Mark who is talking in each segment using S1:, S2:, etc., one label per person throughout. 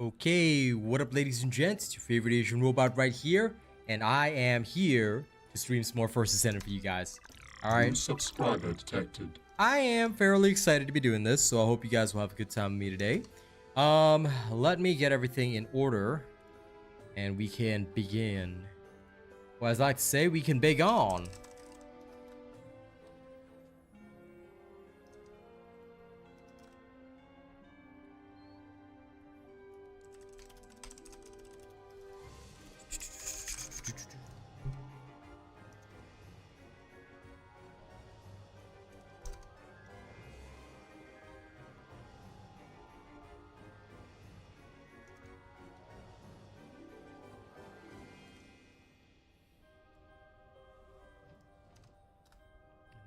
S1: Okay, what up ladies and gents, it's your favorite Asian robot right here, and I am here to stream some more First Descendant for you guys. Alright?
S2: Subscriber detected.
S1: I am fairly excited to be doing this, so I hope you guys will have a good time with me today. Let me get everything in order, and we can begin. Well, as I like to say, we can beg on.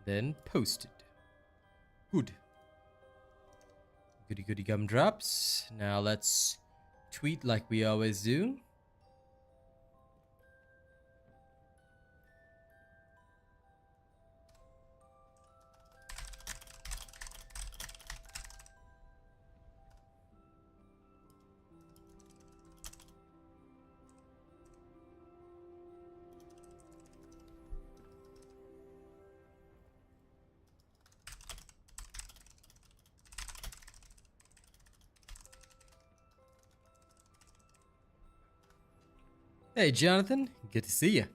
S1: Then posted. Good. Goody goody gumdrops. Now let's tweet like we always do. Hey Jonathan, good to see you.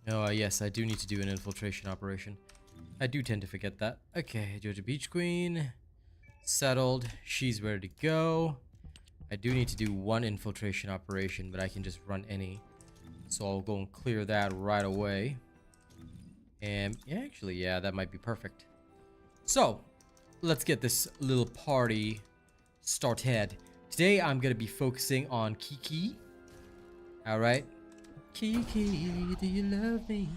S1: Oh, yes, I do need to do an infiltration operation. I do tend to forget that. Okay, Georgia Beach Queen. Settled. She's ready to go. I do need to do one infiltration operation, but I can just run any. So I'll go and clear that right away. And actually, yeah, that might be perfect. So, let's get this little party started. Today, I'm going to be focusing on Kiki. Alright. Kiki, do you love me?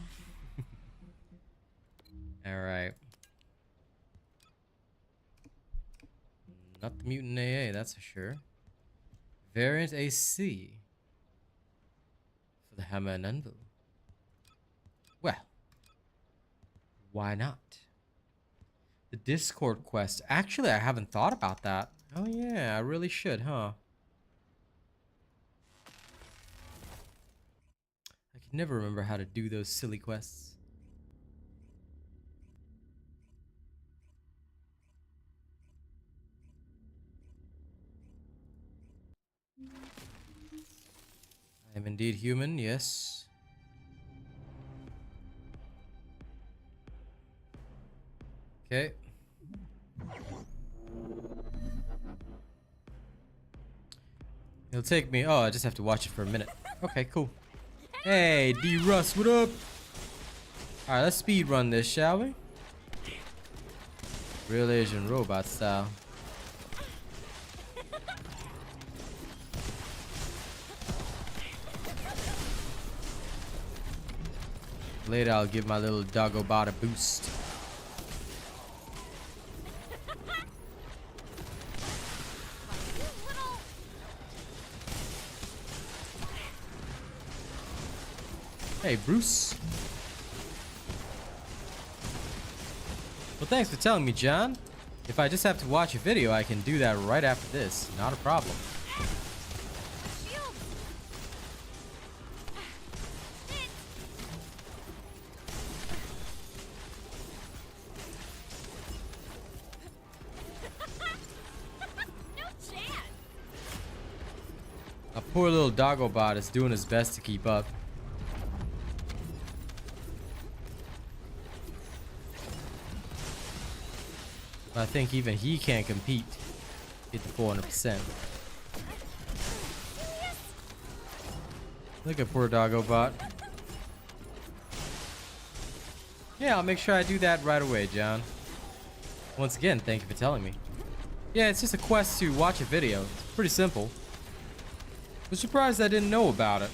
S1: Alright. Not the mutant AA, that's for sure. Variant AC. For the hammer and anvil. Well. Why not? The Discord quest. Actually, I haven't thought about that. Oh yeah, I really should, huh? I can never remember how to do those silly quests. I am indeed human, yes. Okay. It'll take me. Oh, I just have to watch it for a minute. Okay, cool. Hey, D Russ, what up? Alright, let's speed run this, shall we? Real Asian robot style. Later, I'll give my little Doggo bot a boost. Hey, Bruce. Well, thanks for telling me, John. If I just have to watch a video, I can do that right after this. Not a problem. A poor little Doggo bot is doing his best to keep up. I think even he can't compete. Get the 400%. Look at poor Doggo bot. Yeah, I'll make sure I do that right away, John. Once again, thank you for telling me. Yeah, it's just a quest to watch a video. It's pretty simple. I'm surprised I didn't know about it.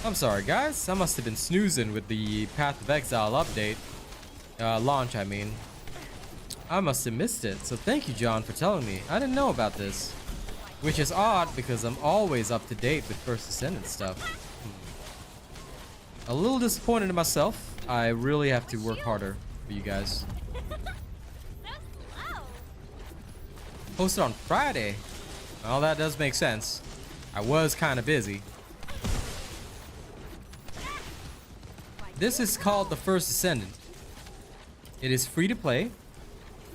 S1: I'm sorry, guys. I must have been snoozing with the Path of Exile update. Launch, I mean. I must have missed it, so thank you, John, for telling me. I didn't know about this. Which is odd, because I'm always up to date with First Descendant stuff. A little disappointed in myself. I really have to work harder for you guys. Posted on Friday. Well, that does make sense. I was kind of busy. This is called the First Descendant. It is free to play.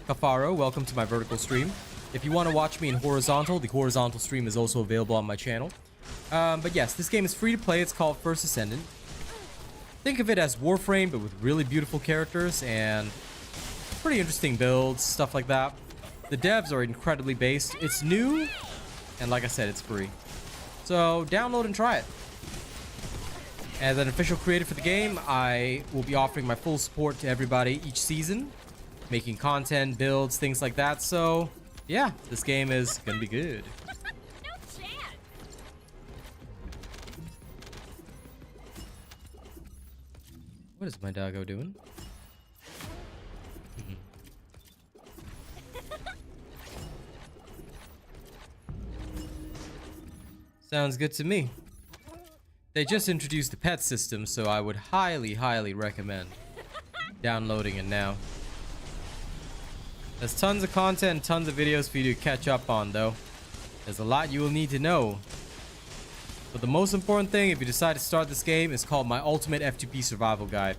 S1: Kafaro, welcome to my vertical stream. If you want to watch me in horizontal, the horizontal stream is also available on my channel. But yes, this game is free to play. It's called First Descendant. Think of it as Warframe, but with really beautiful characters and pretty interesting builds, stuff like that. The devs are incredibly based. It's new, and like I said, it's free. So download and try it. As an official creator for the game, I will be offering my full support to everybody each season, making content, builds, things like that. So yeah, this game is gonna be good. What is my doggo doing? Sounds good to me. They just introduced the pet system, so I would highly recommend downloading it now. There's tons of content and tons of videos for you to catch up on, though. There's a lot you will need to know. But the most important thing, if you decide to start this game, is called my Ultimate F2P Survival Guide.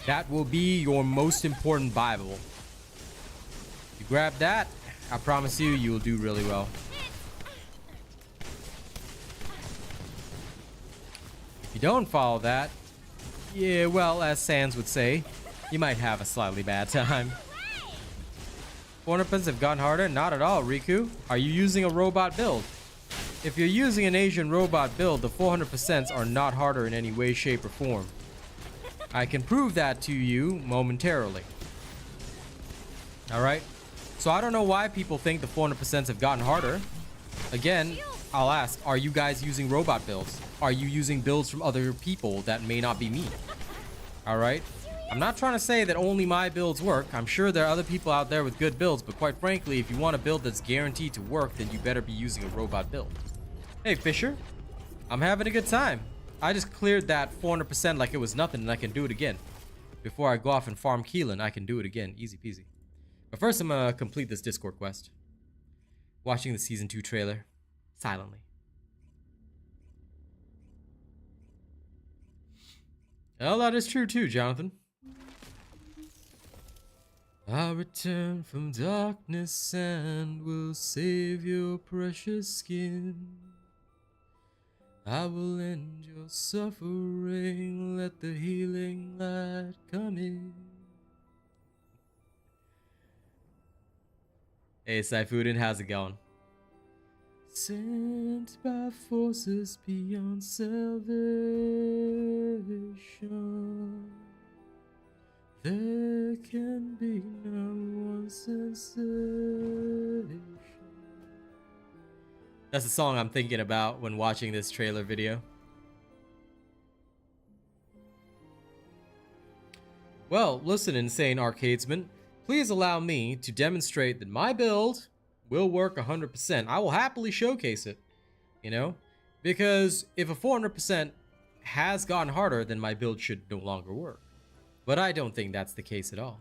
S1: That will be your most important Bible. If you grab that, I promise you, you will do really well. If you don't follow that, yeah, well, as Sans would say, you might have a slightly bad time. 400% have gotten harder? Not at all, Riku. Are you using a robot build? If you're using an Asian robot build, the 400% are not harder in any way, shape, or form. I can prove that to you momentarily. Alright? So I don't know why people think the 400% have gotten harder. Again, I'll ask, are you guys using robot builds? Are you using builds from other people that may not be me? Alright? I'm not trying to say that only my builds work. I'm sure there are other people out there with good builds, but quite frankly, if you want a build that's guaranteed to work, then you better be using a robot build. Hey, Fisher. I'm having a good time. I just cleared that 400% like it was nothing, and I can do it again. Before I go off and farm Keelan, I can do it again. Easy peasy. But first, I'm gonna complete this Discord quest. Watching the Season 2 trailer. Silently. Well, that is true too, Jonathan. I return from darkness and will save your precious skin. I will end your suffering, let the healing light come in. Hey, Saifuddin, how's it going? Sent by forces beyond salvation, there can be no one sensation. That's the song I'm thinking about when watching this trailer video. Well, listen, insane arcadesman. Please allow me to demonstrate that my build will work 100%. I will happily showcase it, you know? Because if a 400% has gotten harder, then my build should no longer work. But I don't think that's the case at all.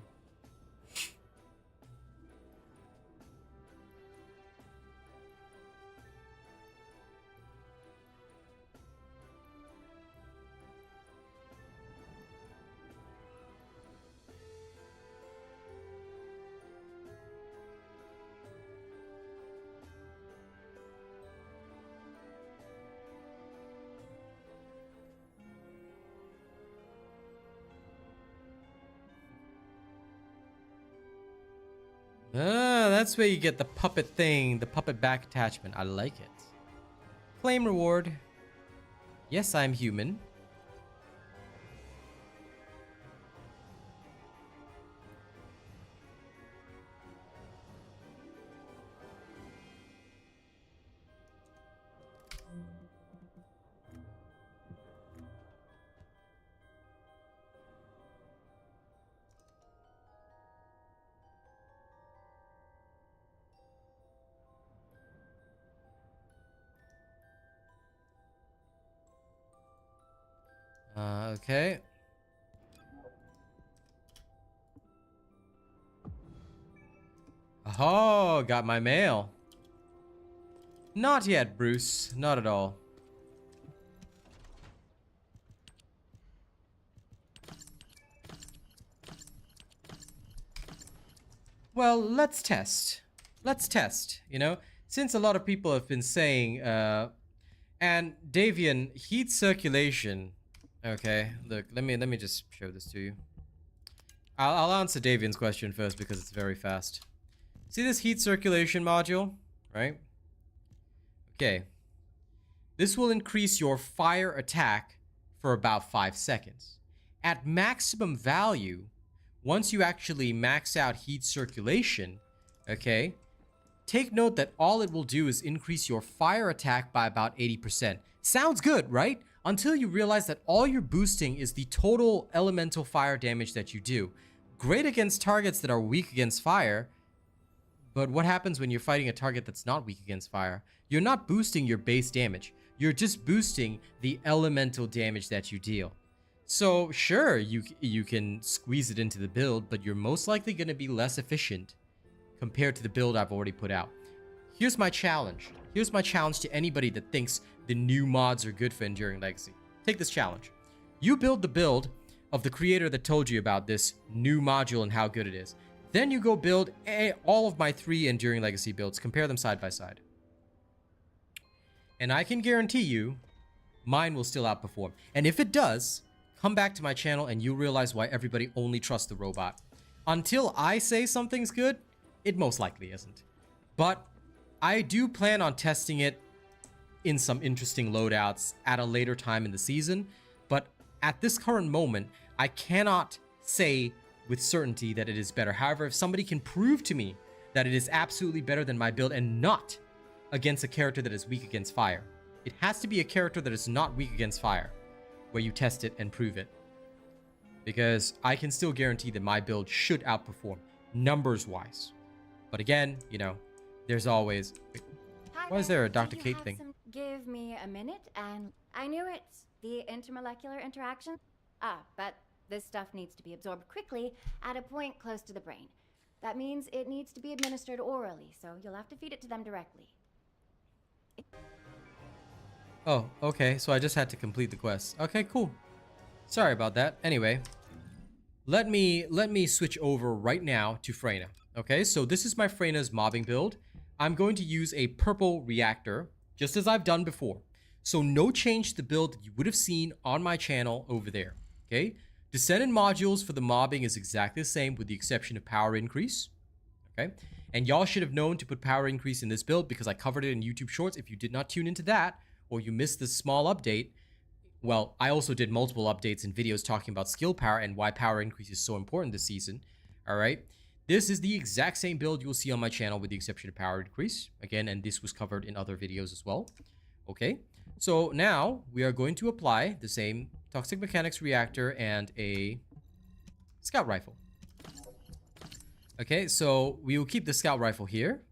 S1: Ah, that's where you get the puppet thing, the puppet back attachment. I like it. Claim reward. Yes, I'm human. Okay. Oh, got my mail. Not yet, Bruce. Not at all. Well, let's test. Let's test, you know? Since a lot of people have been saying, and Davian, heat circulation. Okay, look, let me just show this to you. I'll answer Davian's question first because it's very fast. See this heat circulation module, right? Okay. This will increase your fire attack for about 5 seconds. At maximum value, once you actually max out heat circulation, okay, take note that all it will do is increase your fire attack by about 80%. Sounds good, right? Until you realize that all you're boosting is the total elemental fire damage that you do. Great against targets that are weak against fire, but what happens when you're fighting a target that's not weak against fire? You're not boosting your base damage. You're just boosting the elemental damage that you deal. So sure, you can squeeze it into the build, but you're most likely going to be less efficient compared to the build I've already put out. Here's my challenge. Here's my challenge to anybody that thinks the new mods are good for Enduring Legacy. Take this challenge. You build the build of the creator that told you about this new module and how good it is. Then you go build all of my 3 Enduring Legacy builds. Compare them side by side. And I can guarantee you, mine will still outperform. And if it does, come back to my channel and you'll realize why everybody only trusts the robot. Until I say something's good, it most likely isn't. But I do plan on testing it in some interesting loadouts at a later time in the season. But at this current moment, I cannot say with certainty that it is better. However, if somebody can prove to me that it is absolutely better than my build and not against a character that is weak against fire, it has to be a character that is not weak against fire, where you test it and prove it. Because I can still guarantee that my build should outperform, numbers-wise. But again, you know, there's always... Why is there a Dr. Kate thing?
S2: Give me a minute, and I knew it's the intermolecular interaction. But this stuff needs to be absorbed quickly at a point close to the brain. That means it needs to be administered orally, so you'll have to feed it to them directly.
S1: Oh, okay, so I just had to complete the quest. Okay, cool. Sorry about that. Anyway, let me switch over right now to Freyna. Okay, so this is my Freyna's mobbing build. I'm going to use a purple reactor, just as I've done before. So no change to the build that you would have seen on my channel over there. Okay, Descendant modules for the mobbing is exactly the same with the exception of power increase. Okay, and y'all should have known to put power increase in this build because I covered it in YouTube Shorts. If you did not tune into that, or you missed this small update, well, I also did multiple updates and videos talking about skill power and why power increase is so important this season. All right. This is the exact same build you'll see on my channel with the exception of power increase. Again, and this was covered in other videos as well. Okay. So now we are going to apply the same toxic mechanics reactor and a scout rifle. Okay, so we will keep the scout rifle here.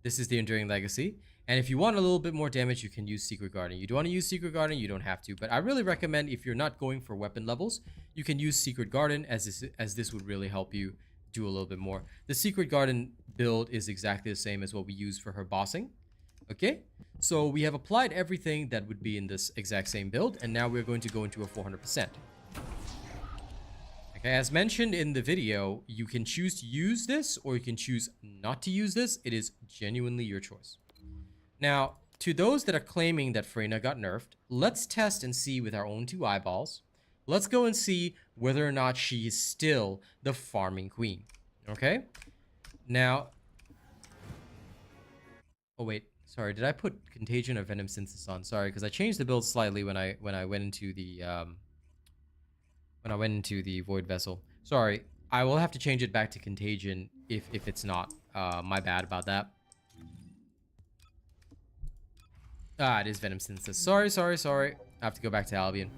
S1: This is the Enduring Legacy. And if you want a little bit more damage, you can use Secret Garden. You don't want to use Secret Garden, you don't have to. But I really recommend if you're not going for weapon levels, you can use Secret Garden as this would really help you do a little bit more. The Secret Garden build is exactly the same as what we use for her bossing. Okay, so we have applied everything that would be in this exact same build. And now we're going to go into a 400%. Okay, as mentioned in the video, you can choose to use this or you can choose not to use this. It is genuinely your choice. Now, to those that are claiming that Freyna got nerfed, let's test and see with our own 2 eyeballs. Let's go and see whether or not she is still the farming queen. Okay? Now... Oh, wait. Sorry, did I put Contagion or Venom Synthesis on? Sorry, because I changed the build slightly when I went into the Void Vessel. Sorry, I will have to change it back to Contagion if it's not. My bad about that. It is Venom Synthesis. Sorry. I have to go back to Albion.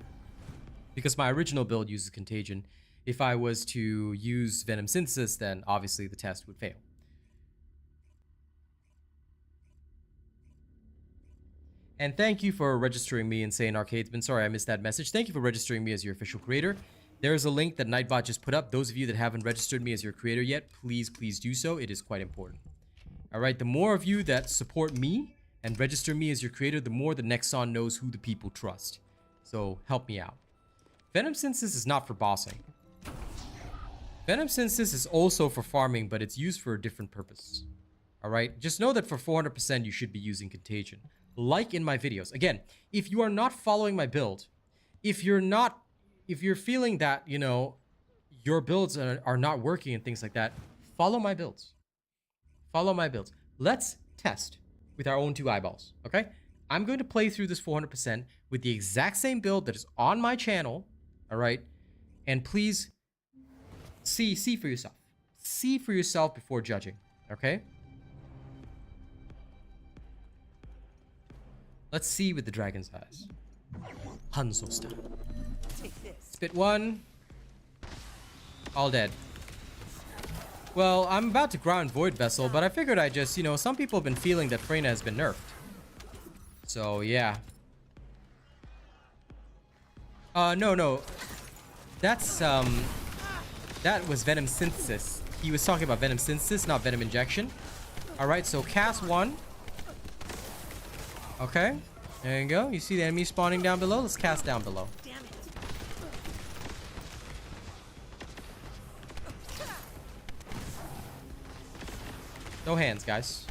S1: Because my original build uses Contagion. If I was to use Venom Synthesis, then obviously the test would fail. And thank you for registering me, Insane Arcadesman. Sorry, I missed that message. Thank you for registering me as your official creator. There is a link that Nightbot just put up. Those of you that haven't registered me as your creator yet, please do so. It is quite important. All right, the more of you that support me and register me as your creator, the more the Nexon knows who the people trust. So help me out. Venom Synthesis is not for bossing. Venom Synthesis is also for farming, but it's used for a different purpose. All right, just know that for 400% you should be using Contagion. Like in my videos. Again, if you are not following my build, if you're feeling that, you know, your builds are not working and things like that, follow my builds. Follow my builds. Let's test with our own 2 eyeballs, okay? I'm going to play through this 400% with the exact same build that is on my channel, all right? And please see for yourself. See for yourself before judging, okay? Let's see with the dragon's eyes. Hanzo style. Spit 1. All dead. Well, I'm about to ground Void Vessel, but I figured I just, you know, some people have been feeling that Freyna has been nerfed. So, yeah. No. That's, that was Venom Synthesis. He was talking about Venom Synthesis, not Venom Injection. Alright, so cast 1. Okay, there you go. You see the enemy spawning down below? Let's cast down below.
S3: Damn it.
S1: No hands, guys.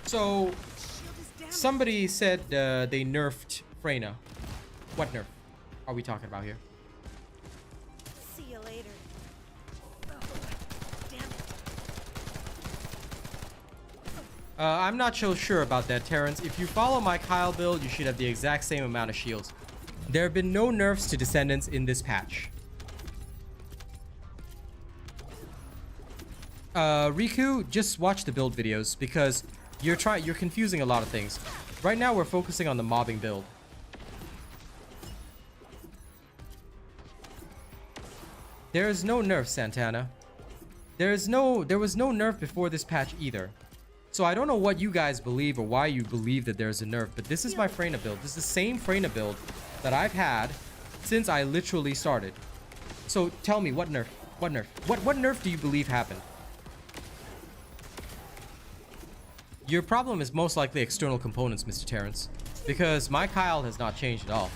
S1: So, somebody said they nerfed Freyna. What nerf are we talking about here?
S3: See you later. Damn it.
S1: I'm not so sure about that, Terrence. If you follow my Kyle build, you should have the exact same amount of shields. There have been no nerfs to Descendants in this patch. Riku, just watch the build videos because you're confusing a lot of things. Right now, we're focusing on the mobbing build. There is no nerf, Santana. There was no nerf before this patch either. So I don't know what you guys believe or why you believe that there's a nerf, but this is my Freyna build. This is the same Freyna build that I've had since I literally started. So tell me, what nerf? What nerf? What nerf do you believe happened? Your problem is most likely external components, Mr. Terrence, because my Kyle has not changed at all.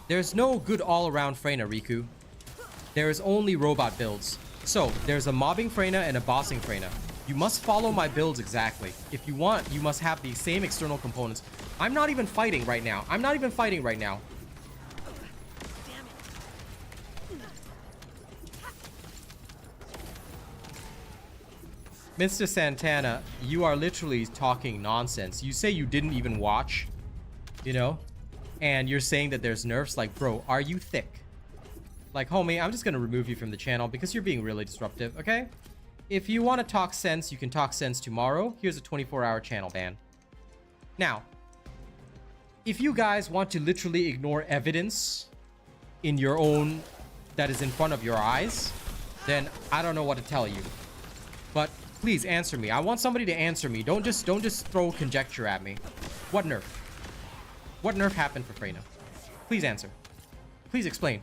S1: There's no good all-around Freyna, Riku. There is only robot builds. So, there's a mobbing Freyna and a bossing Freyna. You must follow my builds exactly. If you want, you must have the same external components. I'm not even fighting right now. I'm not even fighting right now. Mr. Santana, you are literally talking nonsense. You say you didn't even watch, you know? And you're saying that there's nerfs. Like, bro, are you thick? Like, homie, I'm just gonna remove you from the channel because you're being really disruptive, okay? If you want to talk sense, you can talk sense tomorrow. Here's a 24-hour channel ban. Now, if you guys want to literally ignore evidence in your own that is in front of your eyes, then I don't know what to tell you. But please answer me. I want somebody to answer me. Don't just throw conjecture at me. What nerf? What nerf happened for Freyna? Please answer. Please explain.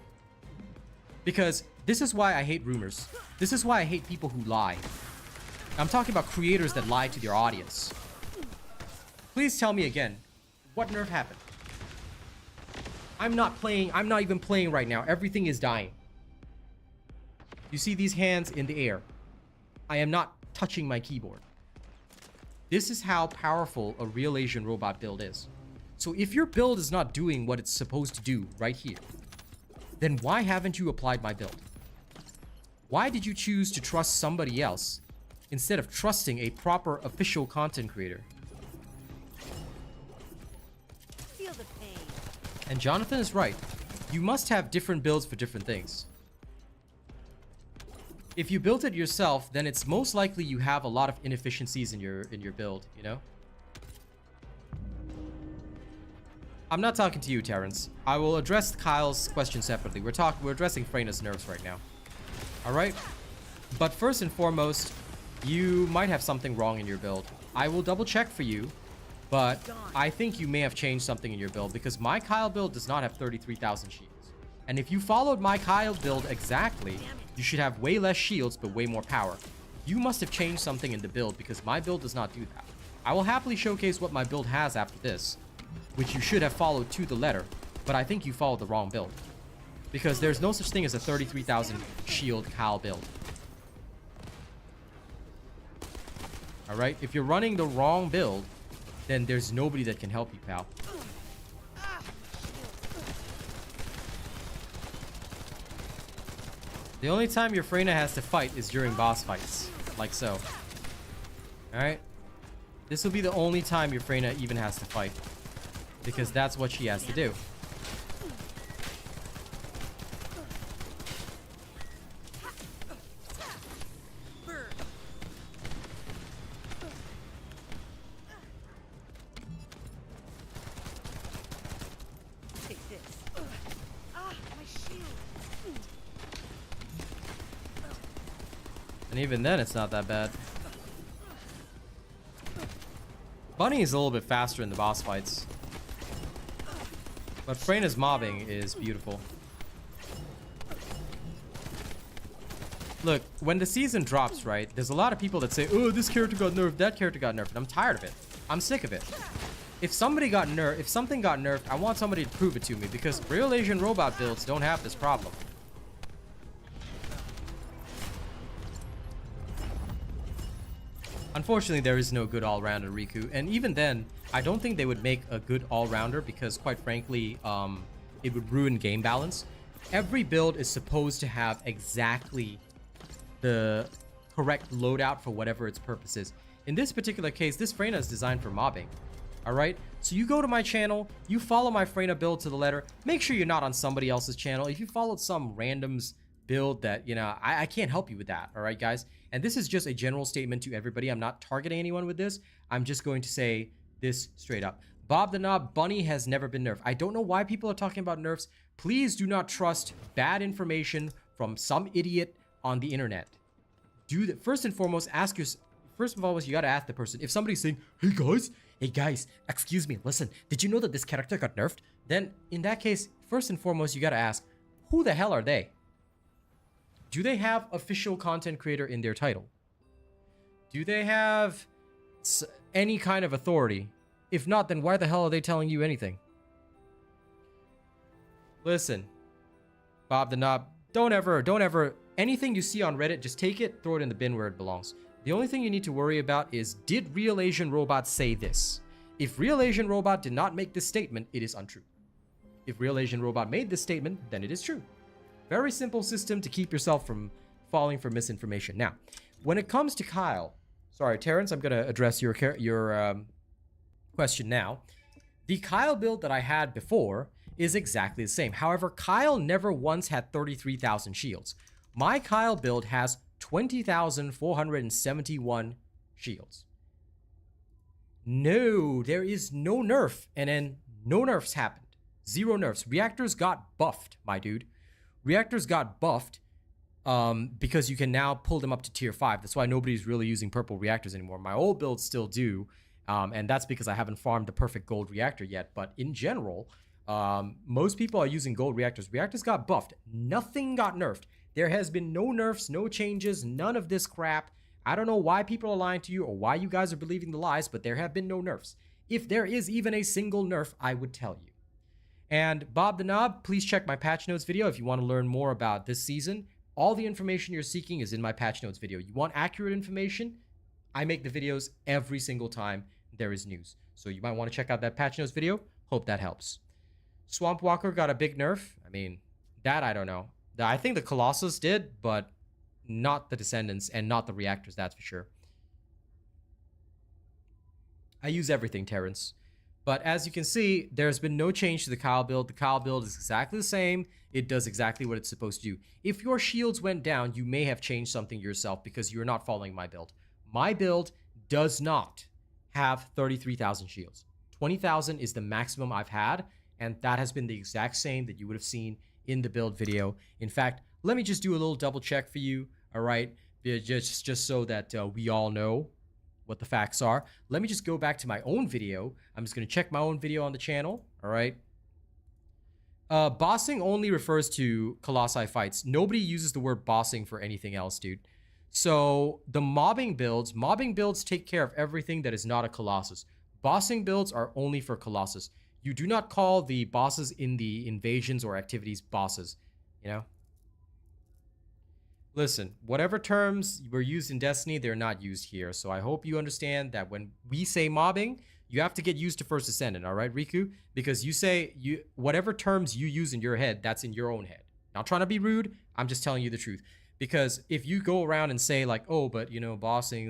S1: Because this is why I hate rumors. This is why I hate people who lie. I'm talking about creators that lie to their audience. Please tell me again, what nerf happened? I'm not even playing right now. Everything is dying. You see these hands in the air. I am not touching my keyboard. This is how powerful a RealAsianRobot build is. So if your build is not doing what it's supposed to do right here, then why haven't you applied my build? Why did you choose to trust somebody else instead of trusting a proper official content creator?
S3: Feel the pain.
S1: And Jonathan is right. You must have different builds for different things. If you built it yourself, then it's most likely you have a lot of inefficiencies in your build, you know? I'm not talking to you, Terrence. I will address Kyle's question separately. We're addressing Freyna's nerfs right now. Alright? But first and foremost, you might have something wrong in your build. I will double check for you, but I think you may have changed something in your build because my Kyle build does not have 33,000 shields. And if you followed my Kyle build exactly, you should have way less shields but way more power. You must have changed something in the build because my build does not do that. I will happily showcase what my build has after this, which you should have followed to the letter, but I think you followed the wrong build. Because there's no such thing as a 33,000 shield Kyle build. Alright, if you're running the wrong build, then there's nobody that can help you, pal. The only time your Freyna has to fight is during boss fights. Like so. Alright? This will be the only time your Freyna even has to fight. Because that's what she has to do.
S3: Take this. Ah, my shield.
S1: And even then, it's not that bad. Bunny is a little bit faster in the boss fights. But Freyna's mobbing is beautiful. Look, when the season drops, right, there's a lot of people that say, oh, this character got nerfed, that character got nerfed. And I'm tired of it. I'm sick of it. If something got nerfed, I want somebody to prove it to me because RealAsianRobot builds don't have this problem. Unfortunately, there is no good all-rounder Riku, and even then, I don't think they would make a good all-rounder because, quite frankly, it would ruin game balance. Every build is supposed to have exactly the correct loadout for whatever its purpose is. In this particular case, this Freyna is designed for mobbing. Alright? So you go to my channel, you follow my Freyna build to the letter, make sure you're not on somebody else's channel. If you followed some random's build that, you know, I can't help you with that, alright guys? And this is just a general statement to everybody. I'm not targeting anyone with this. I'm just going to say this straight up. Bob the Knob, Bunny has never been nerfed. I don't know why people are talking about nerfs. Please do not trust bad information from some idiot on the internet. Do that. First and foremost, ask your... First of all, you gotta ask the person. If somebody's saying, hey guys, excuse me, listen, did you know that this character got nerfed? Then, in that case, first and foremost, you gotta ask, who the hell are they? Do they have official content creator in their title? Do they have any kind of authority? If not, then why the hell are they telling you anything? Listen, Bob the Knob, don't ever, anything you see on Reddit, just take it, throw it in the bin where it belongs. The only thing you need to worry about is, did RealAsianRobot say this? If RealAsianRobot did not make this statement, it is untrue. If RealAsianRobot made this statement, then it is true. Very simple system to keep yourself from falling for misinformation. Now, when it comes to Kyle, sorry, Terrence, I'm going to address your question now. The Kyle build that I had before is exactly the same. However, Kyle never once had 33,000 shields. My Kyle build has 20,471 shields. No, there is no nerf, and then no nerfs happened. Zero nerfs. Reactors got buffed, my dude. Reactors got buffed because you can now pull them up to tier 5. That's why nobody's really using purple reactors anymore. My old builds still do, and that's because I haven't farmed the perfect gold reactor yet. But in general, most people are using gold reactors. Reactors got buffed. Nothing got nerfed. There has been no nerfs, no changes, none of this crap. I don't know why people are lying to you or why you guys are believing the lies, but there have been no nerfs. If there is even a single nerf, I would tell you. And Bob the Knob, please check my patch notes video if you want to learn more about this season. All the information you're seeking is in my patch notes video. You want accurate information? I make the videos every single time there is news. So you might want to check out that patch notes video. Hope that helps. Swamp Walker got a big nerf. I mean, that I don't know. I think the Colossus did, but not the Descendants and not the Reactors, that's for sure. I use everything, Terrence. But as you can see, there's been no change to the Kyle build. The Kyle build is exactly the same. It does exactly what it's supposed to do. If your shields went down, you may have changed something yourself because you're not following my build. My build does not have 33,000 shields. 20,000 is the maximum I've had, and that has been the exact same that you would have seen in the build video. In fact, let me just do a little double check for you, all right? just so that we all know what the facts are. Let me just go back to my own video. I'm just going to check my own video on the channel. All right. Bossing only refers to Colossi fights. Nobody uses the word bossing for anything else, dude. So the mobbing builds take care of everything that is not a Colossus. Bossing builds are only for Colossus. You do not call the bosses in the invasions or activities bosses, you know? Listen, whatever terms were used in Destiny, they're not used here. So I hope you understand that when we say mobbing, you have to get used to First Descendant, all right, Riku? Because you say whatever terms you use in your head, that's in your own head. Not trying to be rude, I'm just telling you the truth. Because if you go around and say like, oh, but you know, bossing,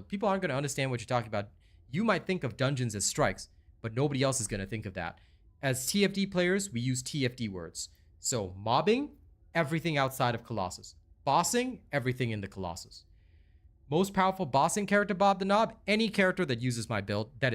S1: people aren't going to understand what you're talking about. You might think of dungeons as strikes, but nobody else is going to think of that. As TFD players, we use TFD words. So mobbing, everything outside of Colossus. Bossing, everything in the Colossus. Most powerful bossing character, Bob the Knob, any character that uses my build that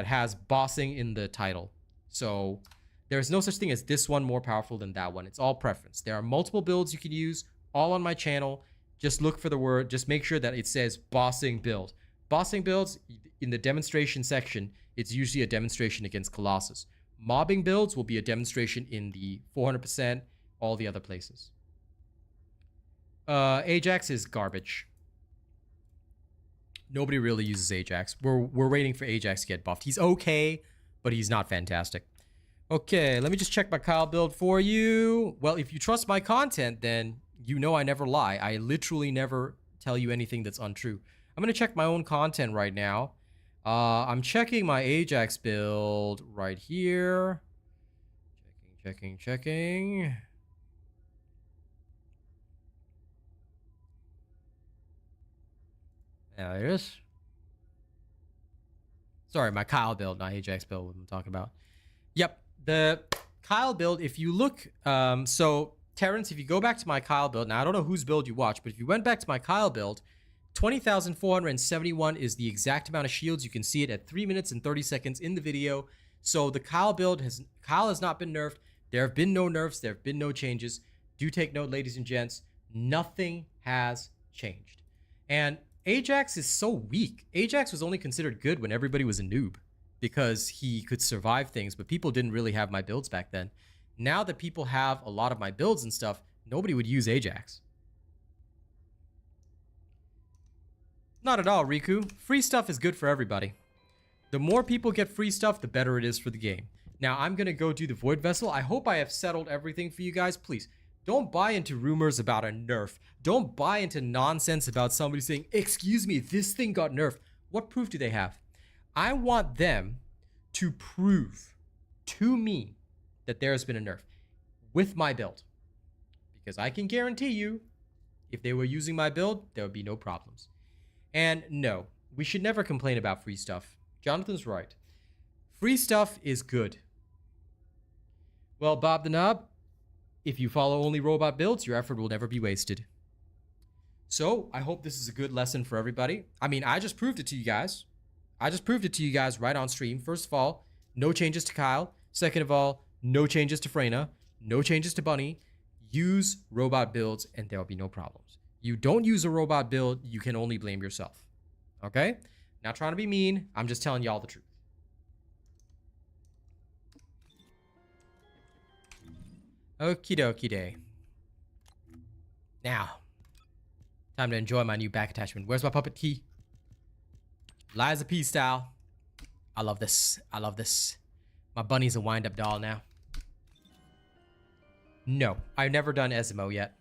S1: has bossing in the title. So there's no such thing as this one more powerful than that one. It's all preference. There are multiple builds you can use, all on my channel. Just look for the word, just make sure that it says bossing build. Bossing builds, in the demonstration section, it's usually a demonstration against Colossus. Mobbing builds will be a demonstration in the 400%, all the other places. Ajax is garbage. Nobody really uses Ajax. We're waiting for Ajax to get buffed. He's okay, but he's not fantastic. Okay, let me just check my Kyle build for you. Well, if you trust my content, then you know I never lie. I literally never tell you anything that's untrue. I'm going to check my own content right now. I'm checking my Ajax build right here. Checking. There it is. Sorry, my Kyle build, not Ajax build, what I'm talking about. Yep, the Kyle build, if you look, so Terrence, if you go back to my Kyle build, now I don't know whose build you watch, but if you went back to my Kyle build, 20,471 is the exact amount of shields. You can see it at 3 minutes and 30 seconds in the video. So the Kyle build Kyle has not been nerfed. There have been no nerfs. There have been no changes. Do take note, ladies and gents. Nothing has changed. And Ajax is so weak. Ajax was only considered good when everybody was a noob because he could survive things, but people didn't really have my builds back then. Now that people have a lot of my builds and stuff, nobody would use Ajax. Not at all, Riku. Free stuff is good for everybody. The more people get free stuff, the better it is for the game. Now, I'm going to go do the Void Vessel. I hope I have settled everything for you guys. Please, don't buy into rumors about a nerf. Don't buy into nonsense about somebody saying, excuse me, this thing got nerfed. What proof do they have? I want them to prove to me that there has been a nerf with my build. Because I can guarantee you, if they were using my build, there would be no problems. And no, we should never complain about free stuff. Jonathan's right. Free stuff is good. Well, Bob the Knob, if you follow only robot builds, your effort will never be wasted. So, I hope this is a good lesson for everybody. I mean, I just proved it to you guys. Right on stream. First of all, no changes to Kyle. Second of all, no changes to Freyna. No changes to Bunny. Use robot builds and there will be no problems. You don't use a robot build, you can only blame yourself. Okay? Not trying to be mean. I'm just telling y'all the truth. Okie dokie day. Now, time to enjoy my new back attachment. Where's my puppet key? Liza P style. I love this. I love this. My bunny's a wind-up doll now. No, I've never done Ezimo yet.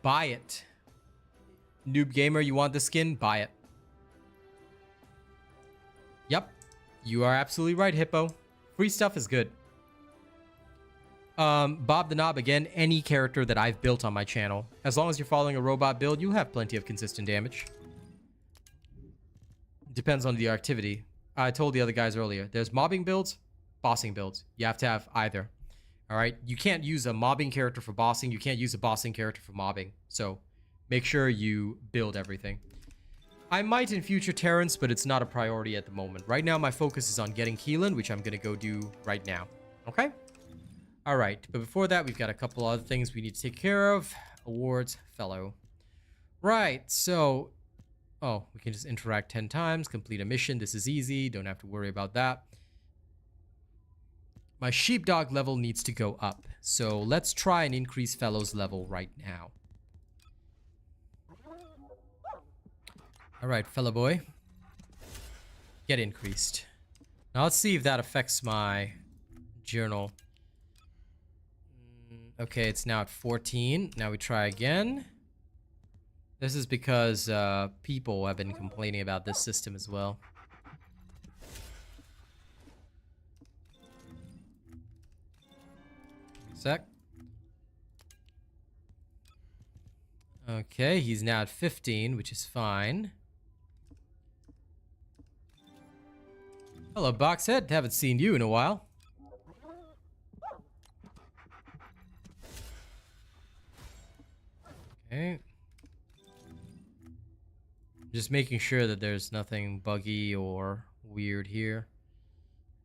S1: Buy it. Noob gamer, you want the skin? Buy it. Yep. You are absolutely right, Hippo. Free stuff is good. Bob the Knob, again, any character that I've built on my channel. As long as you're following a robot build, you'll have plenty of consistent damage. Depends on the activity. I told the other guys earlier, there's mobbing builds, bossing builds. You have to have either. All right? You can't use a mobbing character for bossing. You can't use a bossing character for mobbing. So make sure you build everything. I might in future Terrence, but it's not a priority at the moment. Right now, my focus is on getting Keelan, which I'm going to go do right now. Okay? All right. But before that, we've got a couple other things we need to take care of. Awards, fellow. Right, so... Oh, we can just interact 10 times, complete a mission. This is easy, don't have to worry about that. My sheepdog level needs to go up. So let's try and increase fellow's level right now. Alright, fellow boy. Get increased. Now let's see if that affects my journal. Okay, it's now at 14. Now we try again. This is because people have been complaining about this system as well. Sec. Okay, he's now at 15, which is fine. Hello, Boxhead. Haven't seen you in a while. Okay. Just making sure that there's nothing buggy or weird here.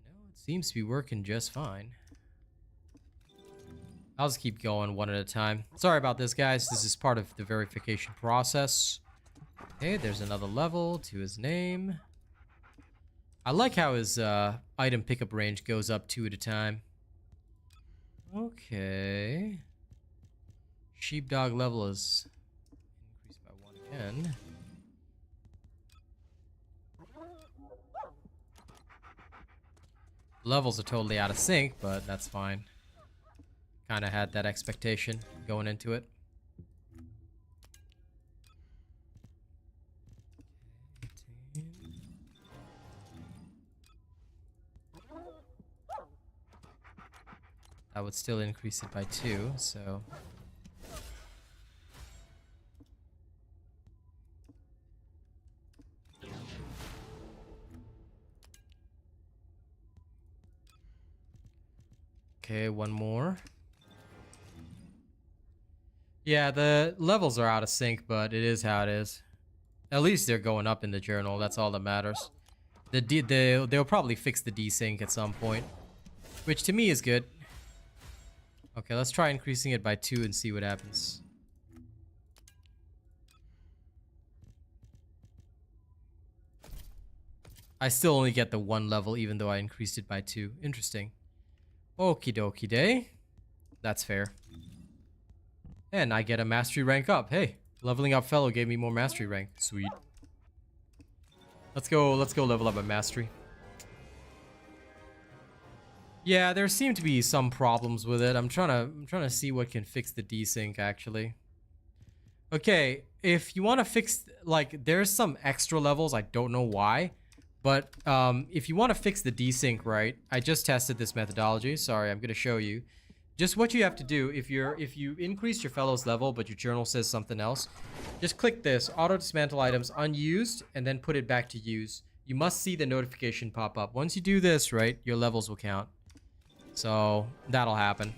S1: No, it seems to be working just fine. I'll just keep going one at a time. Sorry about this, guys. This is part of the verification process. Okay, there's another level to his name. I like how his item pickup range goes up 2 at a time. Okay. Sheepdog level is increased by 1 again. Levels are totally out of sync, but that's fine. Kind of had that expectation going into it. That would still increase it by 2, so... Okay, one more. Yeah, the levels are out of sync, but it is how it is. At least they're going up in the journal. That's all that matters. They'll probably fix the desync at some point, which to me is good. Okay, let's try increasing it by 2 and see what happens. I still only get the 1 level even though I increased it by 2. Interesting. Okie dokie day. That's fair. And I get a mastery rank up. Hey, leveling up fellow gave me more mastery rank. Sweet. Let's go level up my mastery. Yeah, there seem to be some problems with it. I'm trying to see what can fix the desync actually. Okay, if you want to fix, like, there's some extra levels, I don't know why. But if you want to fix the desync, right? I just tested this methodology. Sorry, I'm going to show you. Just what you have to do if you increase your fellow's level, but your journal says something else, just click this auto dismantle items unused and then put it back to use. You must see the notification pop up. Once you do this, right, your levels will count. So that'll happen.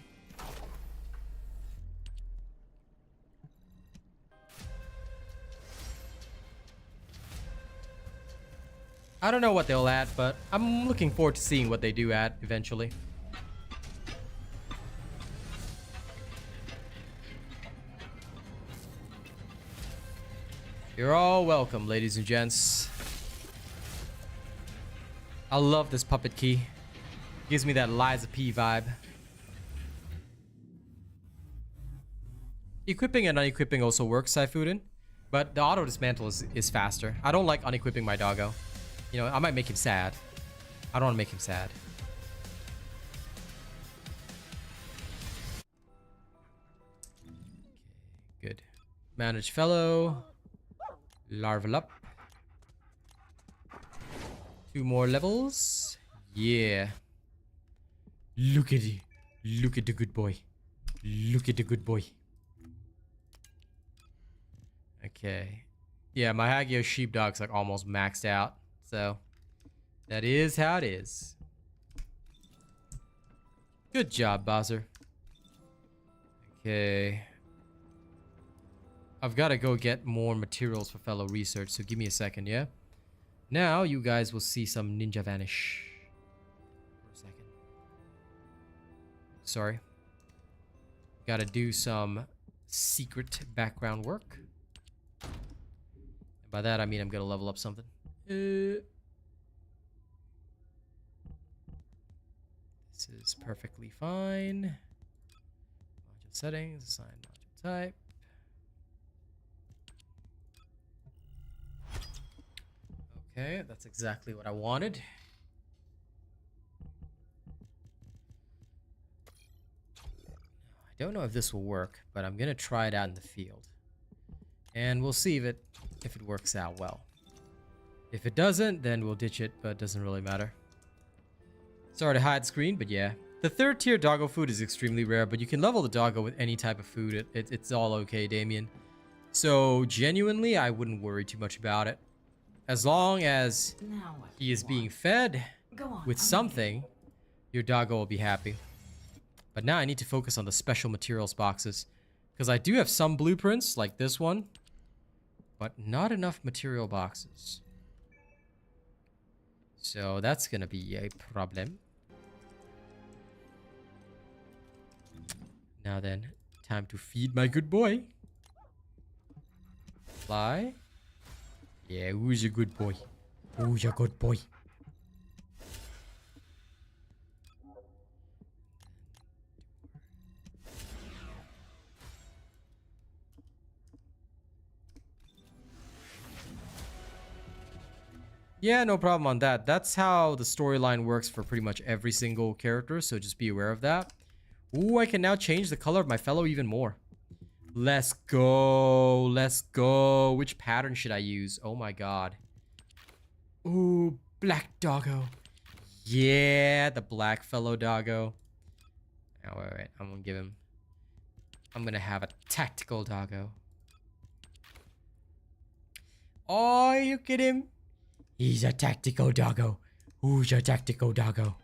S1: I don't know what they'll add, but I'm looking forward to seeing what they do add eventually. You're all welcome, ladies and gents. I love this puppet key. Gives me that Liza P vibe. Equipping and unequipping also works, Saifuden, but the auto dismantle is faster. I don't like unequipping my doggo. You know, I might make him sad. I don't want to make him sad. Okay, good. Manage fellow. Larval up. 2 more levels. Yeah. Look at it. Look at the good boy. Look at the good boy. Okay. Yeah, my Hagio sheepdog's like almost maxed out. So, that is how it is. Good job, Bowser. Okay. I've got to go get more materials for fellow research, so give me a second, yeah? Now, you guys will see some ninja vanish. For a second. Sorry. Got to do some secret background work. And by that I mean I'm gonna level up something. This is perfectly fine. Module settings, assign module type. Okay, that's exactly what I wanted. I don't know if this will work, but I'm gonna try it out in the field. And we'll see if it works out well. If it doesn't, then we'll ditch it, but it doesn't really matter. Sorry to hide screen, but yeah. The third tier doggo food is extremely rare, but you can level the doggo with any type of food. It's all okay, Damien. So genuinely, I wouldn't worry too much about it. As long as he is being fed with something, your doggo will be happy. But now I need to focus on the special materials boxes, because I do have some blueprints, like this one, but not enough material boxes. So that's gonna be a problem. Now then, time to feed my good boy. Fly. Yeah, who's a good boy? Who's a good boy? Yeah, no problem on that. That's how the storyline works for pretty much every single character, so just be aware of that. Ooh, I can now change the color of my fellow even more. Let's go. Let's go. Which pattern should I use? Oh my god. Ooh, black doggo. Yeah, the black fellow doggo. Oh, wait. I'm gonna give him... I'm gonna have a tactical doggo. Oh, look at him. He's a tactical doggo. Who's a tactical doggo?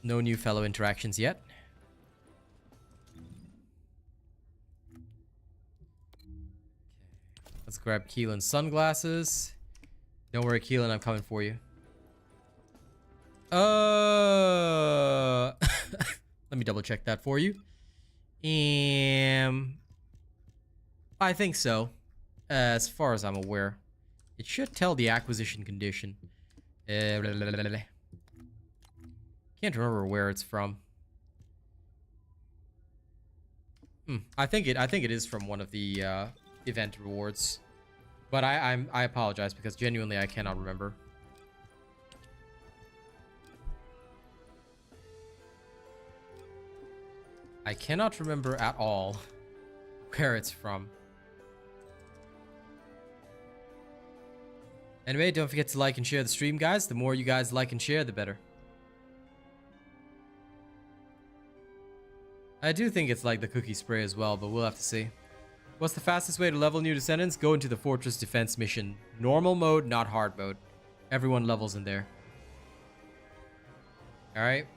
S1: No new fellow interactions yet. Let's grab Keelan's sunglasses. Don't worry, Keelan, I'm coming for you. Let me double check that for you. I think so. As far as I'm aware. It should tell the acquisition condition. Can't remember where it's from. I think it is from one of the event rewards. But I apologize because genuinely I cannot remember. I cannot remember at all where it's from. Anyway, don't forget to like and share the stream, guys. The more you guys like and share, the better. I do think it's like the cookie spray as well, but we'll have to see. What's the fastest way to level new descendants? Go into the fortress defense mission. Normal mode, not hard mode. Everyone levels in there. Alright.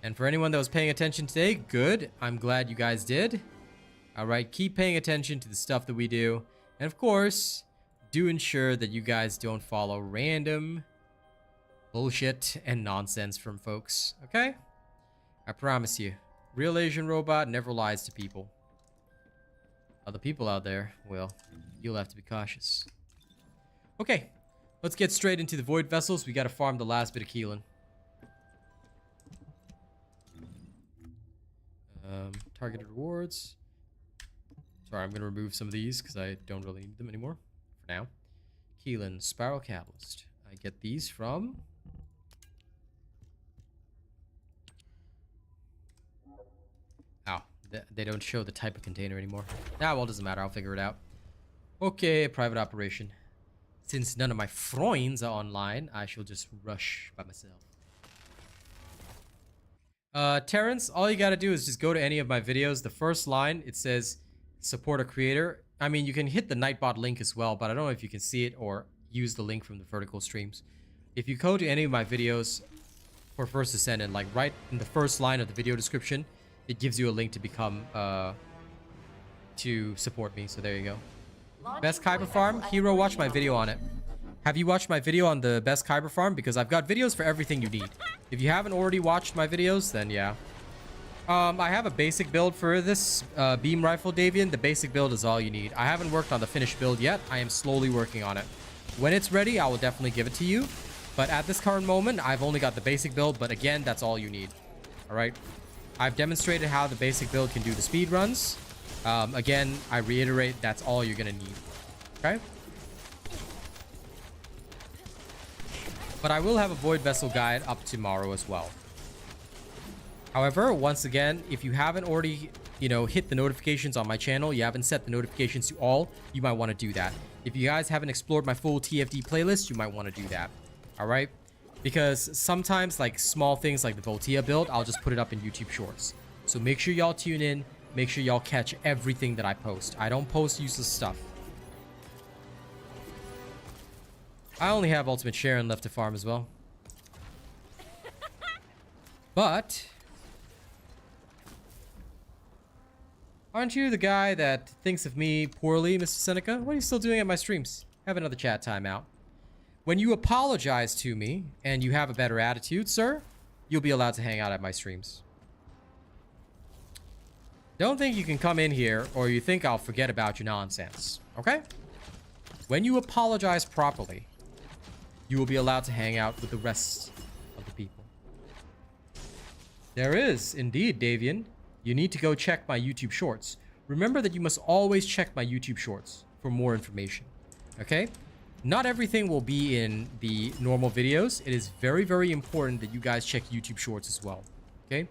S1: And for anyone that was paying attention today, good. I'm glad you guys did. Alright, keep paying attention to the stuff that we do. And of course, do ensure that you guys don't follow random bullshit and nonsense from folks. Okay? I promise you. RealAsianRobot never lies to people. Other people out there, well, you'll have to be cautious. Okay, let's get straight into the void vessels. We gotta farm the last bit of Keelan. Targeted rewards. Sorry, I'm gonna remove some of these because I don't really need them anymore for now. Keelan, Spiral Catalyst. I get these from... Oh, they don't show the type of container anymore. Ah, well, it doesn't matter. I'll figure it out. Okay, private operation. Since none of my friends are online, I shall just rush by myself. Terrence, all you gotta do is just go to any of my videos. The first line, it says support a creator. I mean, you can hit the Nightbot link as well, but I don't know if you can see it or use the link from the vertical streams. If you go to any of my videos for First Descendant, like right in the first line of the video description, it gives you a link to become, to support me. So there you go. Best Kuiper farm? Hero, watch my video on it. Have you watched my video on the best Kyber farm? Because I've got videos for everything you need. If you haven't already watched my videos, then yeah. I have a basic build for this beam rifle, Davian. The basic build is all you need. I haven't worked on the finished build yet. I am slowly working on it. When it's ready, I will definitely give it to you. But at this current moment, I've only got the basic build. But again, that's all you need. All right. I've demonstrated how the basic build can do the speed runs. Again, I reiterate, that's all you're going to need. Okay. But I will have a Void Vessel guide up tomorrow as well. However, once again, if you haven't already, hit the notifications on my channel, you haven't set the notifications to all, you might want to do that. If you guys haven't explored my full TFD playlist, you might want to do that. All right? Because sometimes, like, small things like the Voltia build, I'll just put it up in YouTube Shorts. So make sure y'all tune in. Make sure y'all catch everything that I post. I don't post useless stuff. I only have Ultimate Sharon left to farm as well. But aren't you the guy that thinks of me poorly, Mr. Seneca? What are you still doing at my streams? Have another chat timeout. When you apologize to me and you have a better attitude, sir, you'll be allowed to hang out at my streams. Don't think you can come in here or you think I'll forget about your nonsense, okay? When you apologize properly, you will be allowed to hang out with the rest of the people. There is, indeed, Davian. You need to go check my YouTube Shorts. Remember that you must always check my YouTube Shorts for more information, okay? Not everything will be in the normal videos. It is very, very important that you guys check YouTube Shorts as well, okay?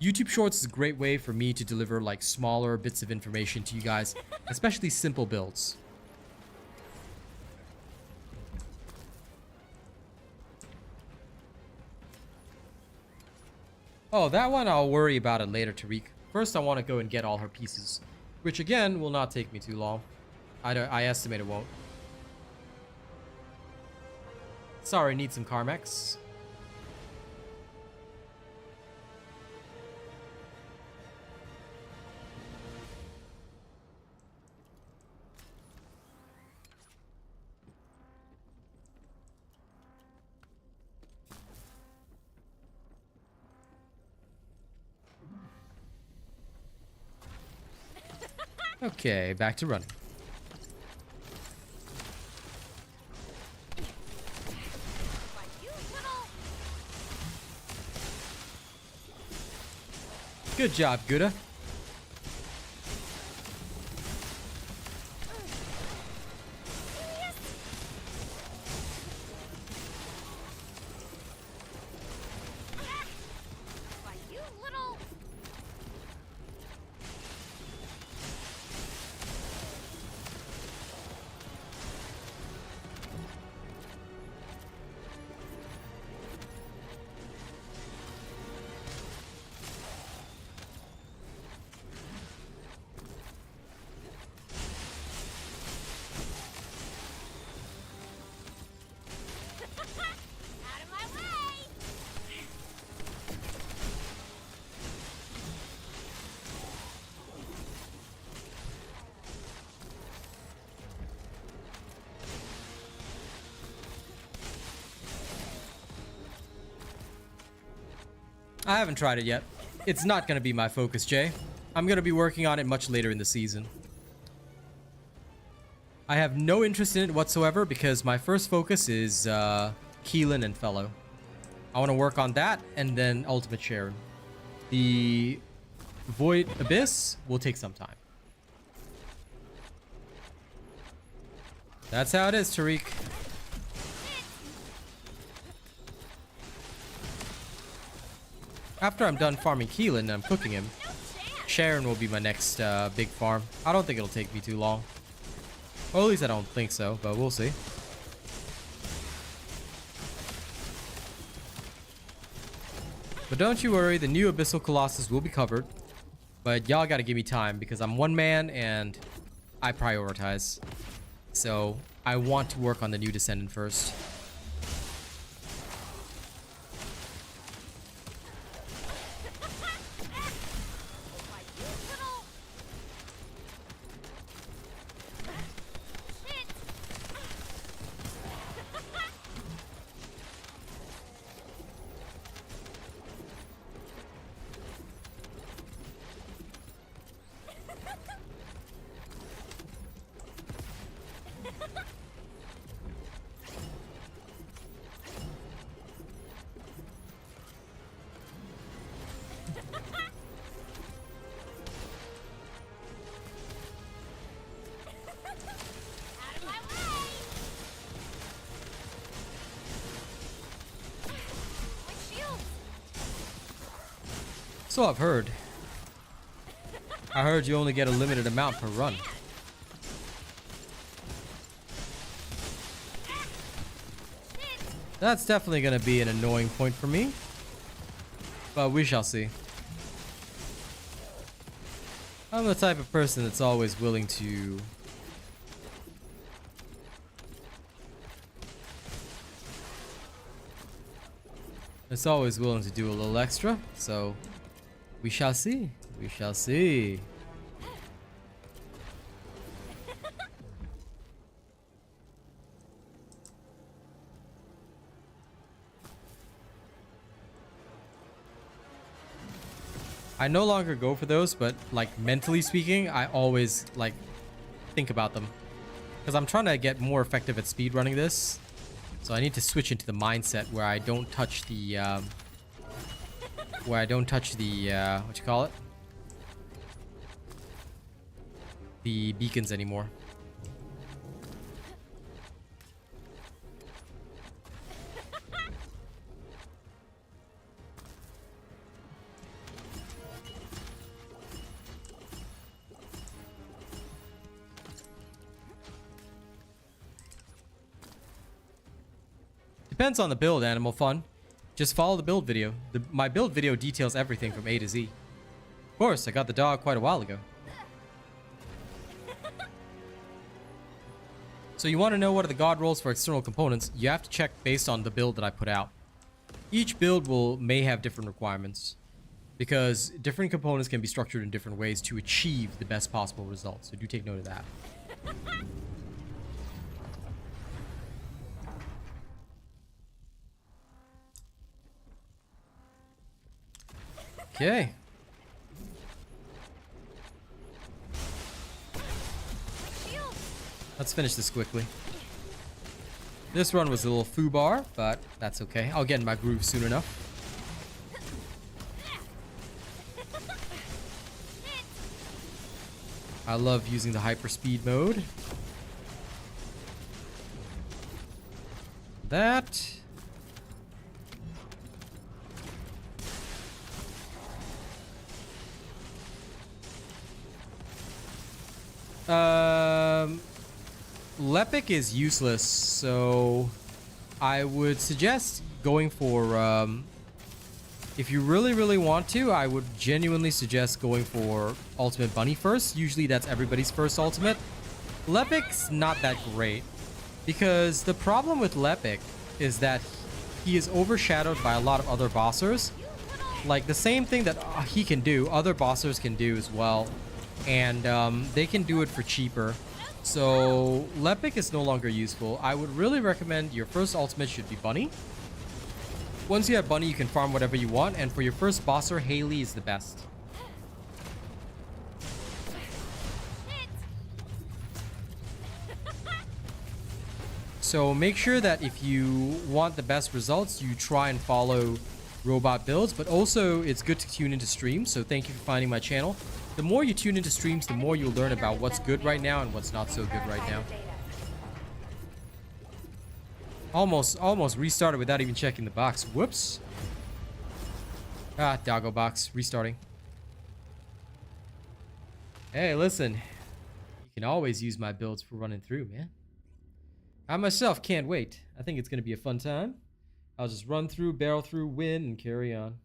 S1: YouTube Shorts is a great way for me to deliver like smaller bits of information to you guys, especially simple builds. Oh, that one I'll worry about it later, Tariq. First, I want to go and get all her pieces, which again will not take me too long. I estimate it won't. Sorry, need some Carmex. Okay, back to running. Good job, Gouda. I haven't tried it yet. It's not going to be my focus, Jay. I'm going to be working on it much later in the season. I have no interest in it whatsoever because my first focus is Keelan and Fellow. I want to work on that and then Ultimate Sharon. The Void Abyss will take some time. That's how it is, Tariq. After I'm done farming Keelan and I'm cooking him, Sharon will be my next big farm. I don't think it'll take me too long. Well, at least I don't think so, but we'll see. But don't you worry, the new Abyssal Colossus will be covered. But y'all gotta give me time because I'm one man and I prioritize. So I want to work on the new Descendant first. So I've heard. I heard you only get a limited amount per run. That's definitely going to be an annoying point for me. But we shall see. I'm the type of person that's always willing to... It's always willing to do a little extra, so we shall see. We shall see. I no longer go for those, but like mentally speaking, I always like think about them because I'm trying to get more effective at speed running this. So I need to switch into the mindset where I don't touch the what you call it? The beacons anymore. Depends on the build, Animal Fun. Just follow the build video. My build video details everything from A to Z. Of course, I got the dog quite a while ago. So you want to know what are the god rolls for external components, you have to check based on the build that I put out. Each build may have different requirements, because different components can be structured in different ways to achieve the best possible results. So do take note of that. Okay. Let's finish this quickly. This run was a little foobar, but that's okay. I'll get in my groove soon enough. I love using the hyperspeed mode. That. Lepic is useless, so I would suggest going for, if you really want to, I would genuinely suggest going for Ultimate Bunny first. Usually that's everybody's first ultimate. Lepic's not that great, because the problem with Lepic is that he is overshadowed by a lot of other bossers. Like, the same thing that he can do, other bossers can do as well. And they can do it for cheaper. So Lepic is no longer useful. I would really recommend your first ultimate should be Bunny. Once you have Bunny, you can farm whatever you want. And for your first bosser, Haley is the best. So make sure that if you want the best results, you try and follow robot builds. But also, it's good to tune into streams. So thank you for finding my channel. The more you tune into streams, the more you'll learn about what's good right now and what's not so good right now. Almost restarted without even checking the box. Whoops. Ah, Doggo box. Restarting. Hey, listen. You can always use my builds for running through, man. I myself can't wait. I think it's going to be a fun time. I'll just run through, barrel through, win, and carry on.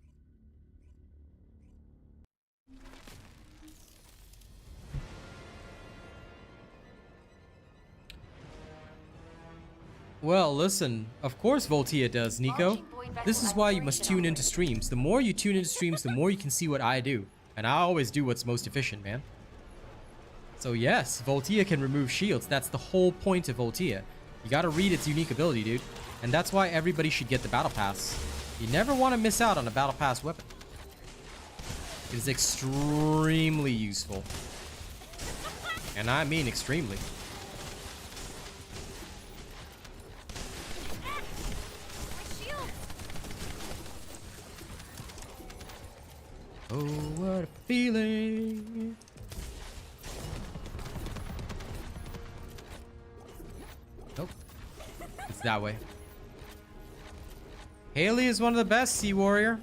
S1: Well, listen, of course Voltia does, Nico. This is why you must tune into streams. The more you tune into streams, the more you can see what I do. And I always do what's most efficient, man. So yes, Voltia can remove shields. That's the whole point of Voltia. You gotta read its unique ability, dude. And that's why everybody should get the Battle Pass. You never want to miss out on a Battle Pass weapon. It is extremely useful. And I mean extremely. Oh, what a feeling. Nope. It's that way. Haley is one of the best, Sea Warrior.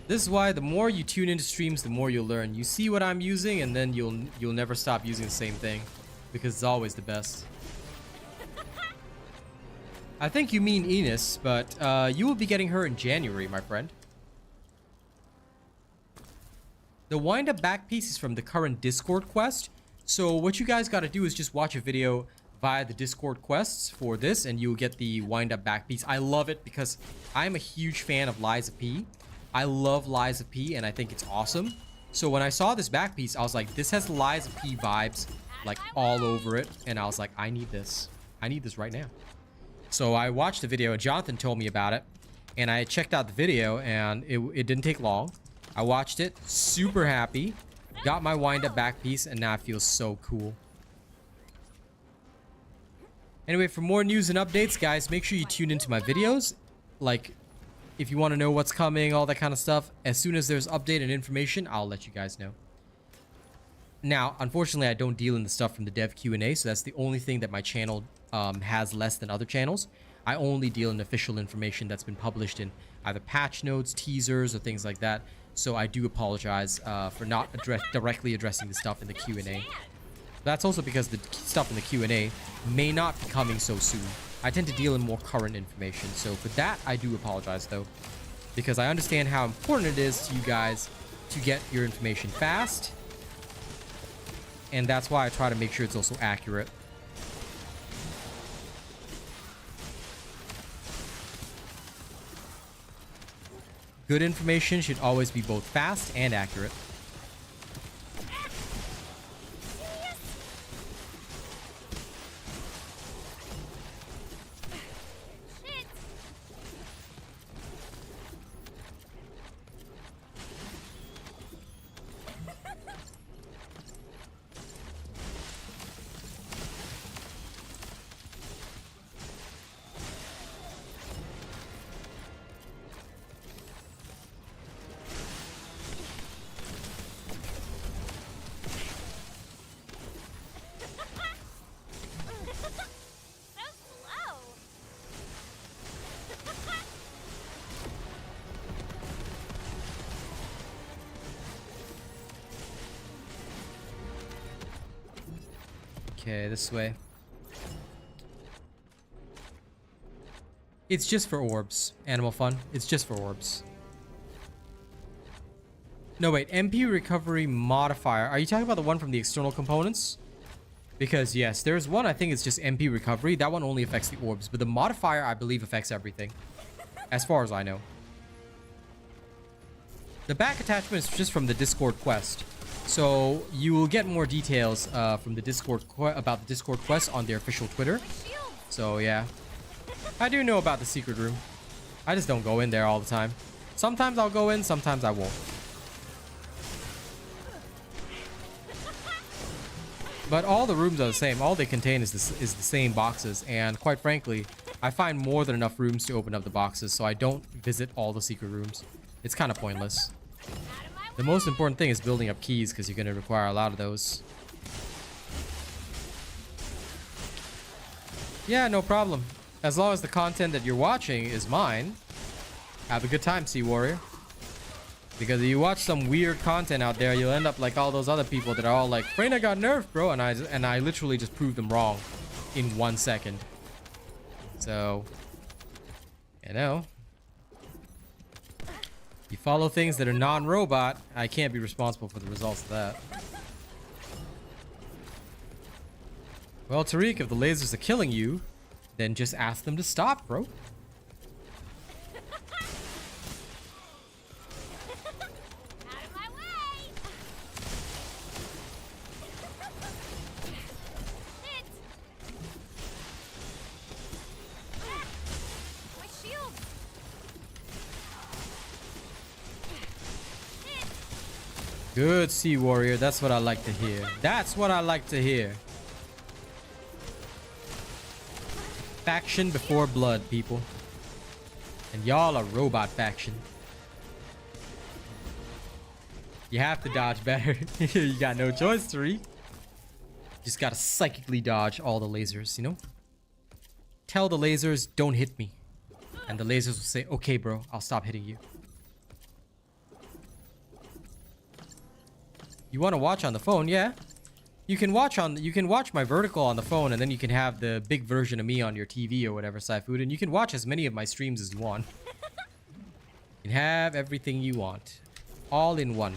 S1: This is why the more you tune into streams, the more you'll learn. You see what I'm using, and then you'll never stop using the same thing, because it's always the best. I think you mean Enos, but you will be getting her in January, my friend. The wind-up back piece is from the current Discord quest. So what you guys got to do is just watch a video via the Discord quests for this, and you'll get the wind-up back piece. I love it because I'm a huge fan of Lies of P. I love Lies of P, and I think it's awesome. So when I saw this back piece, I was like, this has Lies of P vibes, like, all over it. And I was like, I need this. I need this right now. So I watched the video. Jonathan told me about it, and I checked out the video, and it didn't take long. I watched it, super happy, got my wind-up back piece, and now it feels so cool. Anyway, for more news and updates, guys, make sure you tune into my videos. Like, if you want to know what's coming, all that kind of stuff, as soon as there's update and information, I'll let you guys know. Now, unfortunately, I don't deal in the stuff from the dev Q&A, so that's the only thing that my channel has less than other channels. I only deal in official information that's been published in either patch notes, teasers, or things like that. So I do apologize for not directly addressing the stuff in the Q&A. That's also because the stuff in the Q&A may not be coming so soon. I tend to deal in more current information. So for that, I do apologize, though, because I understand how important it is to you guys to get your information fast. And that's why I try to make sure it's also accurate. Good information should always be both fast and accurate. Okay, this way. It's just for orbs. Animal fun. It's just for orbs. No, wait. MP recovery modifier. Are you talking about the one from the external components? Because, yes, there's one, I think it's just MP recovery. That one only affects the orbs. But the modifier, I believe, affects everything. As far as I know. The back attachment is just from the Discord quest. So you will get more details from the Discord about the Discord quest on their official Twitter. So yeah, I do know about the secret room. I just don't go in there all the time. Sometimes I'll go in, sometimes I won't. But all the rooms are the same. All they contain is the same boxes. And quite frankly, I find more than enough rooms to open up the boxes. So I don't visit all the secret rooms. It's kind of pointless. The most important thing is building up keys, because you're going to require a lot of those. Yeah, no problem. As long as the content that you're watching is mine, have a good time, Sea Warrior. Because if you watch some weird content out there, you'll end up like all those other people that are all like, Freyna got nerfed, bro. And I literally just proved them wrong in 1 second. So, you know. You follow things that are non-robot, I can't be responsible for the results of that. Well, Tariq, if the lasers are killing you, then just ask them to stop, bro. Good, Sea Warrior. That's what I like to hear. That's what I like to hear. Faction before blood, people. And y'all are robot faction. You have to dodge better. You got no choice, Tariq. Just gotta psychically dodge all the lasers, you know? Tell the lasers, don't hit me. And the lasers will say, okay, bro, I'll stop hitting you. You want to watch on the phone? Yeah. You can watch my vertical on the phone, and then you can have the big version of me on your TV or whatever, Saifood, and you can watch as many of my streams as you want. You can have everything you want. All in one.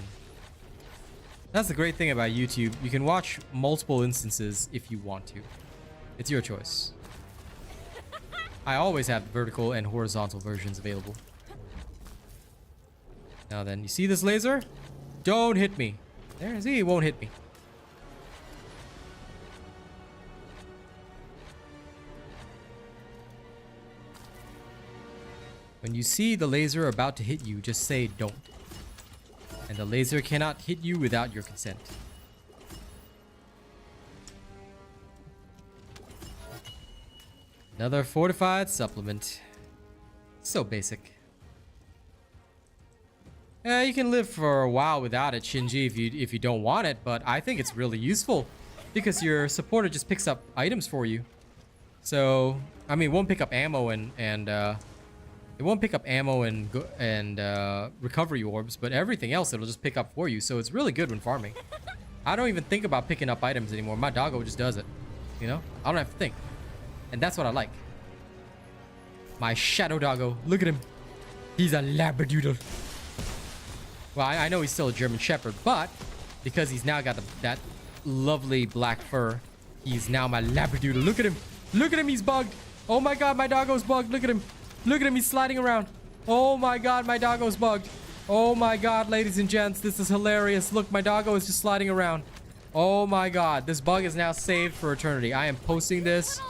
S1: That's the great thing about YouTube. You can watch multiple instances if you want to. It's your choice. I always have vertical and horizontal versions available. Now then, you see this laser? Don't hit me. There, see, it won't hit me. When you see the laser about to hit you, just say don't. And the laser cannot hit you without your consent. Another fortified supplement. So basic. You can live for a while without it, Shinji, if you don't want it, but I think it's really useful because your supporter just picks up items for you. So, I mean, it won't pick up ammo it won't pick up ammo and recovery orbs, but everything else it'll just pick up for you. So it's really good when farming. I don't even think about picking up items anymore. My doggo just does it. You know? I don't have to think. And that's what I like. My shadow doggo. Look at him. He's a labradoodle. Well, I know he's still a German Shepherd, but because he's now got that lovely black fur, he's now my labradoodle. Look at him. Look at him. He's bugged. Oh my god, my doggo's bugged. Look at him. Look at him, he's sliding around. Oh my god, my doggo's bugged. Oh my god, ladies and gents, this is hilarious. Look, my doggo is just sliding around. Oh my god, this bug is now saved for eternity. I am posting this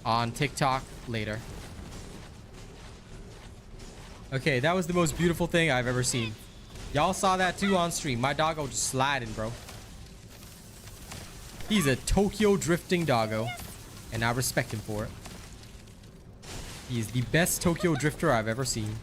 S1: on TikTok later. Okay, that was the most beautiful thing I've ever seen. Y'all saw that too on stream. My doggo just sliding, bro. He's a Tokyo drifting doggo, and I respect him for it. He's the best Tokyo drifter I've ever seen.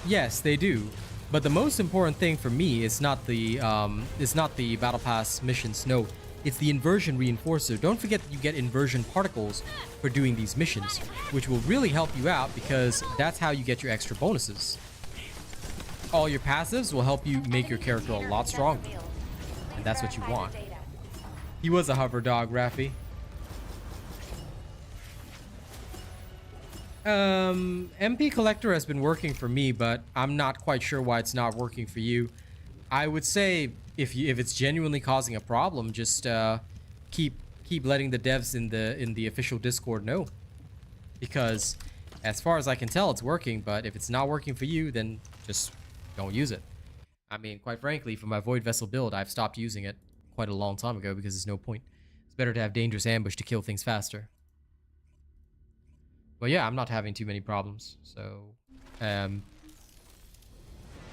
S1: Yes, they do. But the most important thing for me is not the battle pass missions. No, it's the inversion reinforcer. Don't forget that you get inversion particles for doing these missions, which will really help you out because that's how you get your extra bonuses. All your passives will help you make your character a lot stronger, and that's what you want. He was a hover dog, Raffi. MP Collector has been working for me, but I'm not quite sure why it's not working for you. I would say if it's genuinely causing a problem, just keep letting the devs in the official Discord know. Because as far as I can tell, it's working, but if it's not working for you, then just don't use it. I mean, quite frankly, for my Void Vessel build, I've stopped using it quite a long time ago because there's no point. It's better to have Dangerous Ambush to kill things faster. But yeah, I'm not having too many problems, so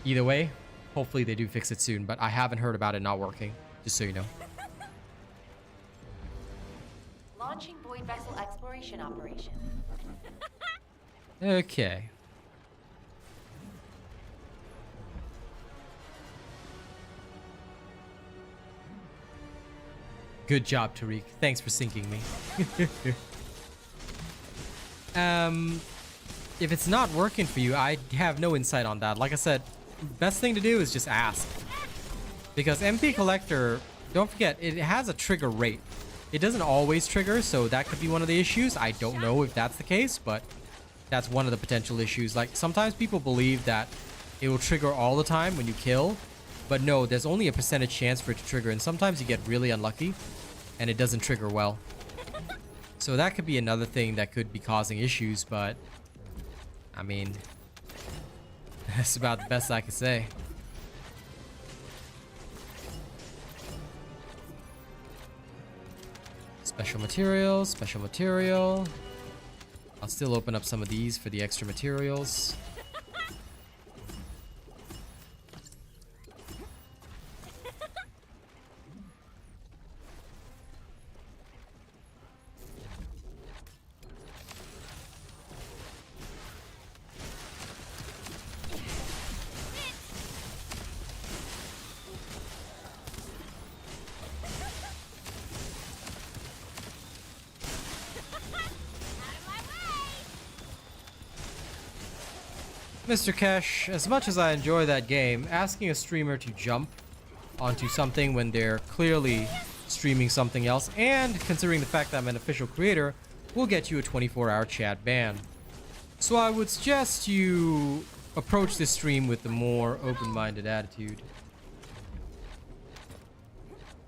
S1: either way, hopefully they do fix it soon, but I haven't heard about it not working, just so you know.
S4: Launching Void Vessel exploration operation.
S1: Okay. Good job, Tariq. Thanks for sinking me. If it's not working for you, I have no insight on that. Like I said, best thing to do is just ask. Because MP Collector, don't forget, it has a trigger rate. It doesn't always trigger, so that could be one of the issues. I don't know if that's the case, but that's one of the potential issues. Like, sometimes people believe that it will trigger all the time when you kill, but no, there's only a percentage chance for it to trigger, and sometimes you get really unlucky, and it doesn't trigger well. So that could be another thing that could be causing issues, but I mean, that's about the best I can say. Special material, special material. I'll still open up some of these for the extra materials. Mr. Kesh, as much as I enjoy that game, asking a streamer to jump onto something when they're clearly streaming something else, and considering the fact that I'm an official creator, will get you a 24-hour chat ban. So I would suggest you approach this stream with a more open-minded attitude.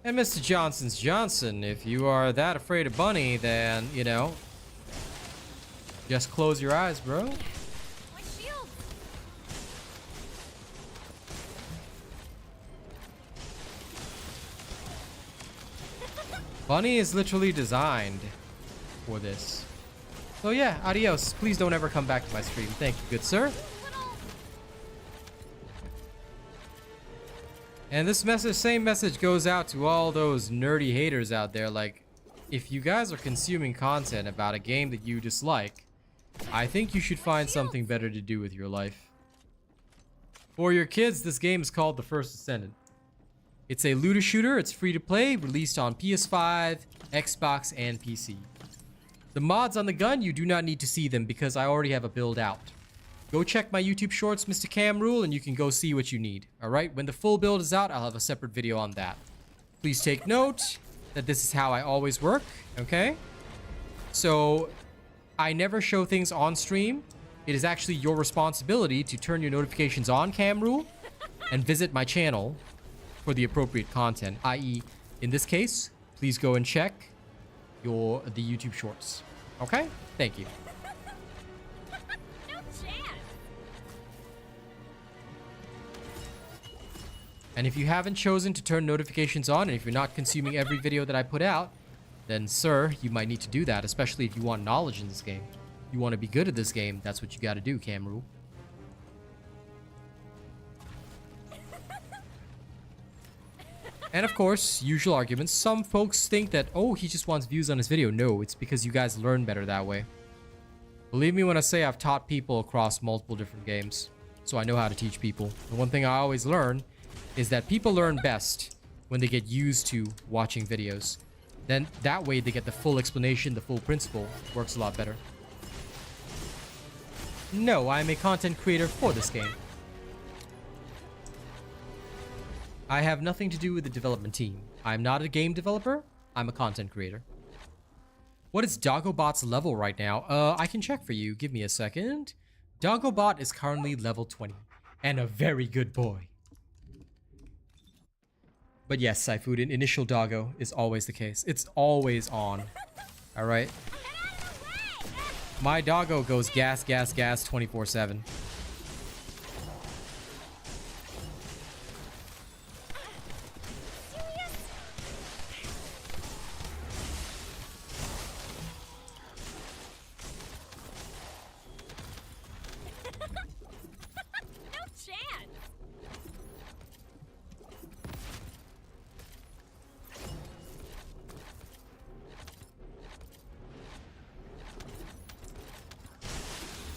S1: And Mr. Johnson's Johnson, if you are that afraid of Bunny, then, you know, just close your eyes, bro.
S3: My shield.
S1: Bunny is literally designed for this. So yeah, adios. Please don't ever come back to my stream. Thank you, good sir. And this message, same message goes out to all those nerdy haters out there. Like, if you guys are consuming content about a game that you dislike, I think you should find something better to do with your life. For your kids, this game is called The First Descendant. It's a looter shooter. It's free to play, released on PS5, Xbox, and PC. The mods on the gun, you do not need to see them because I already have a build out. Go check my YouTube shorts, Mr. Cam Rule, and you can go see what you need. Alright, when the full build is out, I'll have a separate video on that. Please take note that this is how I always work, okay? So, I never show things on stream. It is actually your responsibility to turn your notifications on, Cam Rule, and visit my channel for the appropriate content, i.e., in this case, please go and check the YouTube shorts. Okay? Thank you.
S3: No chance.
S1: And if you haven't chosen to turn notifications on, and if you're not consuming every video that I put out, then sir, you might need to do that, especially if you want knowledge in this game. You want to be good at this game, that's what you got to do, Cam Rule. And of course, usual arguments. Some folks think that, oh, he just wants views on his video. No, it's because you guys learn better that way. Believe me when I say I've taught people across multiple different games, so I know how to teach people. The one thing I always learn is that people learn best when they get used to watching videos. Then that way they get the full explanation, the full principle. Works a lot better. No, I'm a content creator for this game. I have nothing to do with the development team. I'm not a game developer. I'm a content creator. What is Doggobot's level right now? I can check for you. Give me a second. Doggobot is currently level 20. And a very good boy. But yes, Saifude, an initial Doggo is always the case. It's always on. Alright? My Doggo goes gas, gas, gas 24/7.
S3: No chance.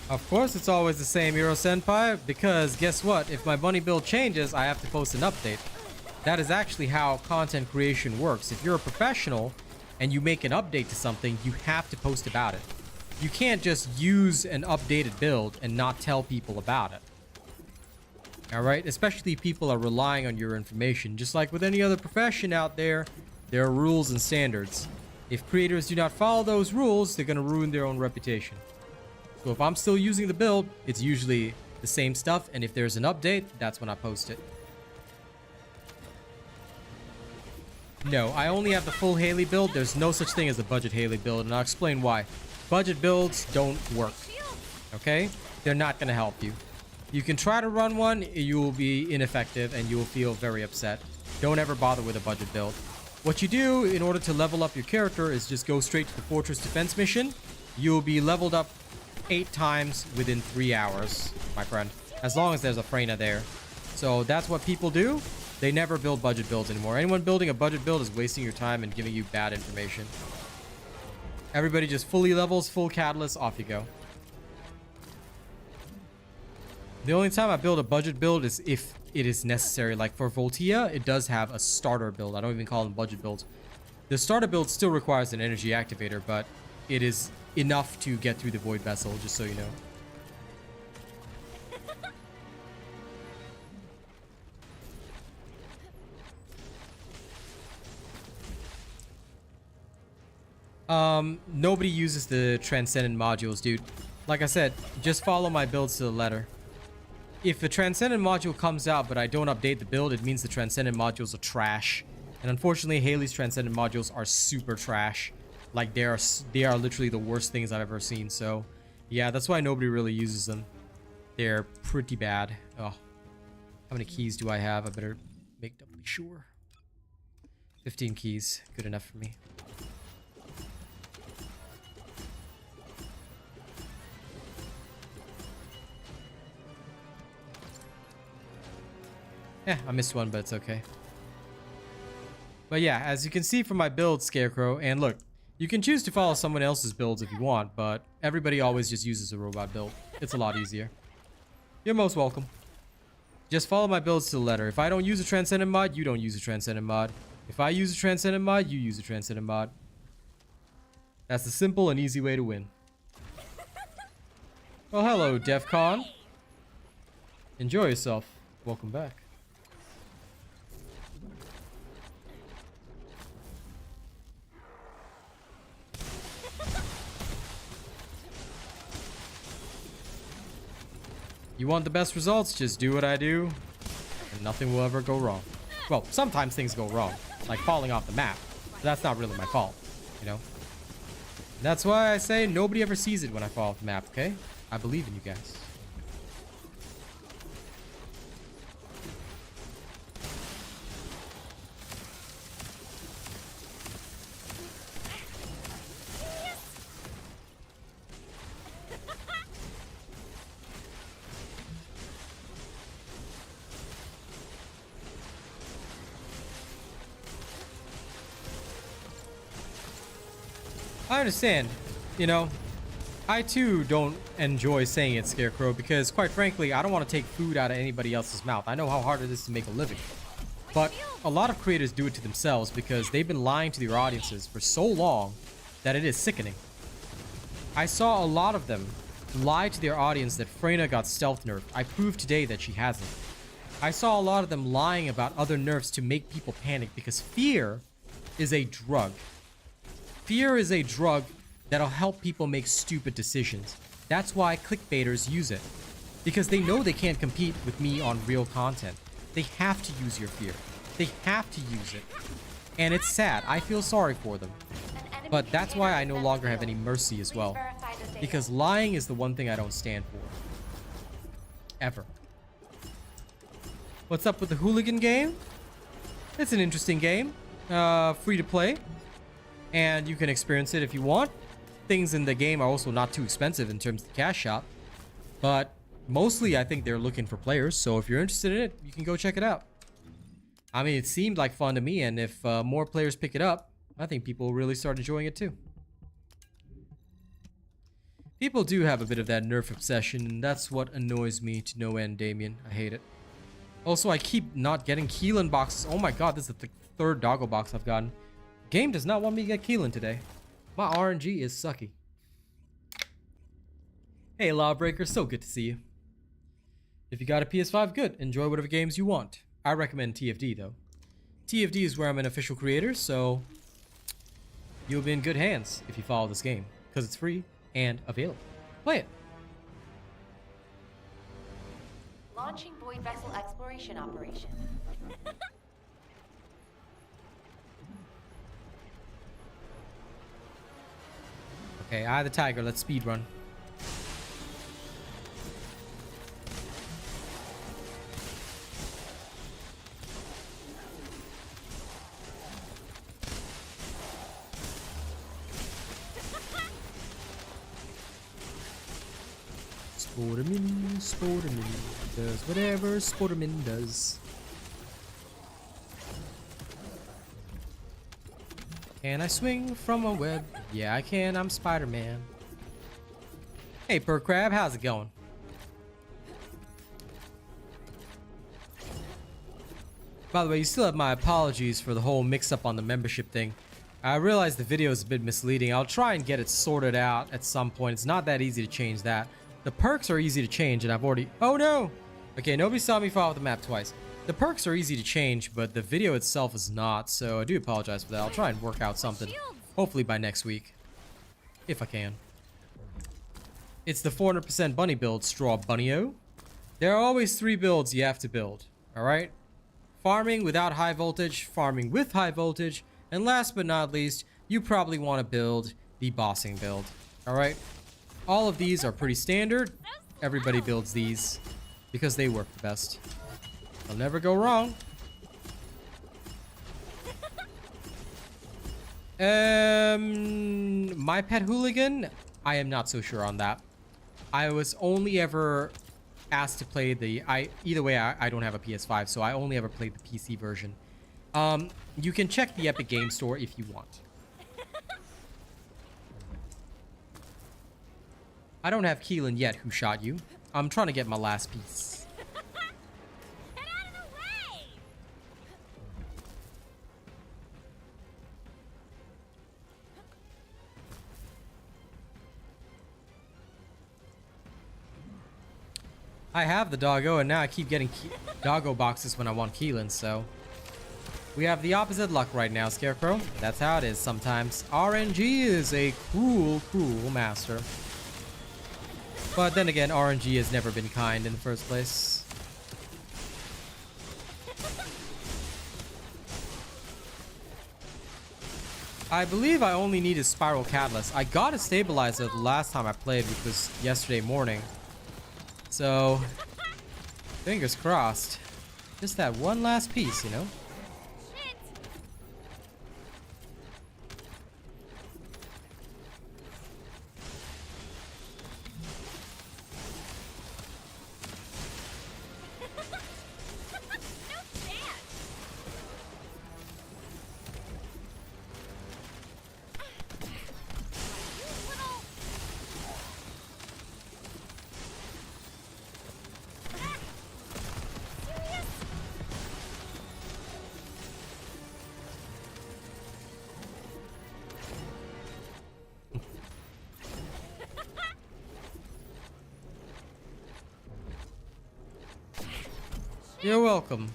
S1: Of course, it's always the same, Euro Senpai, because guess what? If my bunny build changes, I have to post an update. That is actually how content creation works. If you're a professional and you make an update to something, you have to post about it. You can't just use an updated build and not tell people about it. Alright? Especially if people are relying on your information. Just like with any other profession out there, there are rules and standards. If creators do not follow those rules, they're going to ruin their own reputation. So if I'm still using the build, it's usually the same stuff, and if there's an update, that's when I post it. No, I only have the full Haley build. There's no such thing as a budget Haley build, and I'll explain why. Budget builds don't work, okay? They're not going to help you. You can try to run one, you will be ineffective, and you will feel very upset. Don't ever bother with a budget build. What you do in order to level up your character is just go straight to the Fortress Defense mission. You'll be leveled up 8 times within 3 hours, my friend, as long as there's a Freyna there. So that's what people do. They never build budget builds anymore. Anyone building a budget build is wasting your time and giving you bad information. Everybody just fully levels, full catalyst, off you go. The only time I build a budget build is if it is necessary. Like for Voltia, it does have a starter build. I don't even call them budget builds. The starter build still requires an energy activator, but it is enough to get through the void vessel, just so you know. Nobody uses the Transcendent modules, dude. Like I said, just follow my builds to the letter. If the Transcendent module comes out, but I don't update the build, it means the Transcendent modules are trash. And unfortunately, Haley's Transcendent modules are super trash. Like, they are literally the worst things I've ever seen. So, yeah, that's why nobody really uses them. They're pretty bad. Oh, how many keys do I have? I better make doubly sure. 15 keys. Good enough for me. Yeah, I missed one, but it's okay. But yeah, as you can see from my build, Scarecrow, and look, you can choose to follow someone else's builds if you want, but everybody always just uses a robot build. It's a lot easier. You're most welcome. Just follow my builds to the letter. If I don't use a Transcendent mod, you don't use a Transcendent mod. If I use a Transcendent mod, you use a Transcendent mod. That's the simple and easy way to win. Well, hello, DEFCON. Enjoy yourself. Welcome back. You want the best results, just do what I do, and nothing will ever go wrong. Well, sometimes things go wrong, like falling off the map. But that's not really my fault, you know? That's why I say nobody ever sees it when I fall off the map, okay? I believe in you guys. I understand, you know, I too don't enjoy saying it, Scarecrow, because quite frankly, I don't want to take food out of anybody else's mouth. I know how hard it is to make a living. But a lot of creators do it to themselves because they've been lying to their audiences for so long that it is sickening. I saw a lot of them lie to their audience that Freyna got stealth nerfed. I proved today that she hasn't. I saw a lot of them lying about other nerfs to make people panic because fear is a drug. Fear is a drug that'll help people make stupid decisions. That's why clickbaiters use it. Because they know they can't compete with me on real content. They have to use your fear. They have to use it. And it's sad. I feel sorry for them. But that's why I no longer have any mercy as well. Because lying is the one thing I don't stand for. Ever. What's up with the hooligan game? It's an interesting game. Free to play. And you can experience it if you want. Things in the game are also not too expensive in terms of the cash shop. But mostly I think they're looking for players. So if you're interested in it, you can go check it out. I mean, it seemed like fun to me. And if more players pick it up, I think people will really start enjoying it too. People do have a bit of that nerf obsession. And that's what annoys me to no end, Damien. I hate it. Also, I keep not getting Keelan boxes. Oh my god, this is the third Doggo box I've gotten. Game does not want me to get Keelan today. My RNG is sucky. Hey, Lawbreaker, so good to see you. If you got a PS5, good. Enjoy whatever games you want. I recommend TFD, though. TFD is where I'm an official creator, so you'll be in good hands if you follow this game, because it's free and available. Play it.
S4: Launching Void Vessel Exploration Operation.
S1: Okay, Eye of the Tiger. Let's speed run. Sporterman does whatever Sporterman does. Can I swing from a web? Yeah, I can. I'm Spider-Man. Hey, Perk Crab, how's it going? By the way, you still have my apologies for the whole mix-up on the membership thing. I realize the video is a bit misleading. I'll try and get it sorted out at some point. It's not that easy to change that. The perks are easy to change, and I've already... Oh, no! Okay, nobody saw me fall off the map twice. The perks are easy to change, but the video itself is not, so I do apologize for that. I'll try and work out something, hopefully by next week. if I can. It's the 400% bunny build, Straw Bunnyo. There are always 3 builds you have to build, alright? Farming without high voltage, farming with high voltage, and last but not least, you probably want to build the bossing build, alright? All of these are pretty standard. Everybody builds these because they work the best. They'll never go wrong. My Pet Hooligan, I am not so sure on that. I was only ever asked to play either way, I don't have a PS5, so I only ever played the PC version. You can check the Epic Game Store if you want. I don't have Keelan yet, who shot you. I'm trying to get my last piece.
S3: Get out of the way!
S1: I have the Doggo, and now I keep getting Doggo boxes when I want Keelan, so... We have the opposite luck right now, Scarecrow. That's how it is sometimes. RNG is a cruel, cruel master. But then again, RNG has never been kind in the first place. I believe I only need a Spiral Catalyst. I got a Stabilizer the last time I played, which was yesterday morning. So, fingers crossed. Just that one last piece, you know?
S3: Shit! No chance! You little... Serious?
S1: You're welcome.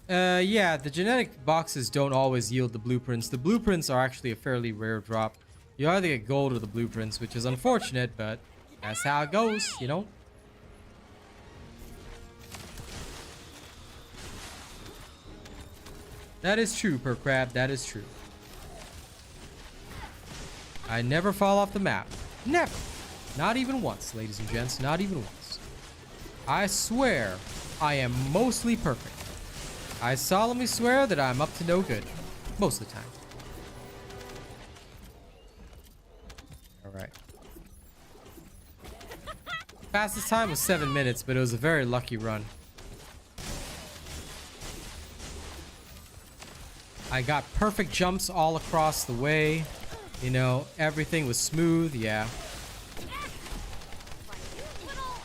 S1: Yeah, the genetic boxes don't always yield the blueprints. The blueprints are actually a fairly rare drop. You either get gold or the blueprints, which is unfortunate, but that's how it goes, you know? That is true, Crab. That is true. I never fall off the map. Never. Not even once, ladies and gents. Not even once. I swear I am mostly perfect. I solemnly swear that I'm up to no good. Most of the time. Alright. Fastest time was 7 minutes, but it was a very lucky run. I got perfect jumps all across the way. You know, everything was smooth, yeah.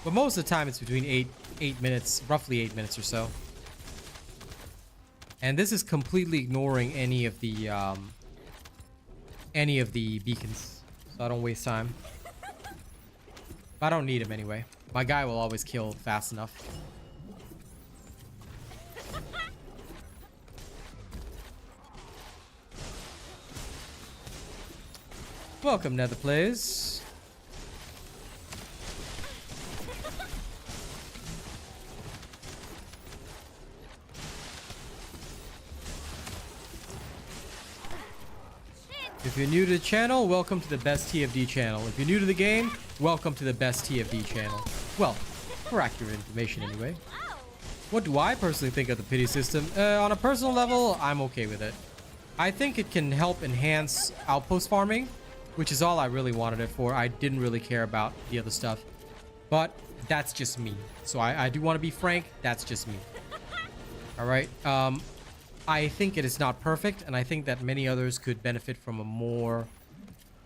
S1: But most of the time it's between 8 minutes, roughly 8 minutes or so. And this is completely ignoring any of the beacons. So I don't waste time. I don't need him anyway. My guy will always kill fast enough. Welcome, Nether Players. If you're new to the channel, welcome to the best TFD channel. If you're new to the game, welcome to the best TFD channel. Well, for accurate information anyway. What do I personally think of the pity system? On a personal level, I'm okay with it. I think it can help enhance outpost farming, which is all I really wanted it for. I didn't really care about the other stuff. But that's just me. So I do want to be frank, that's just me. Alright, I think it is not perfect, and I think that many others could benefit from a more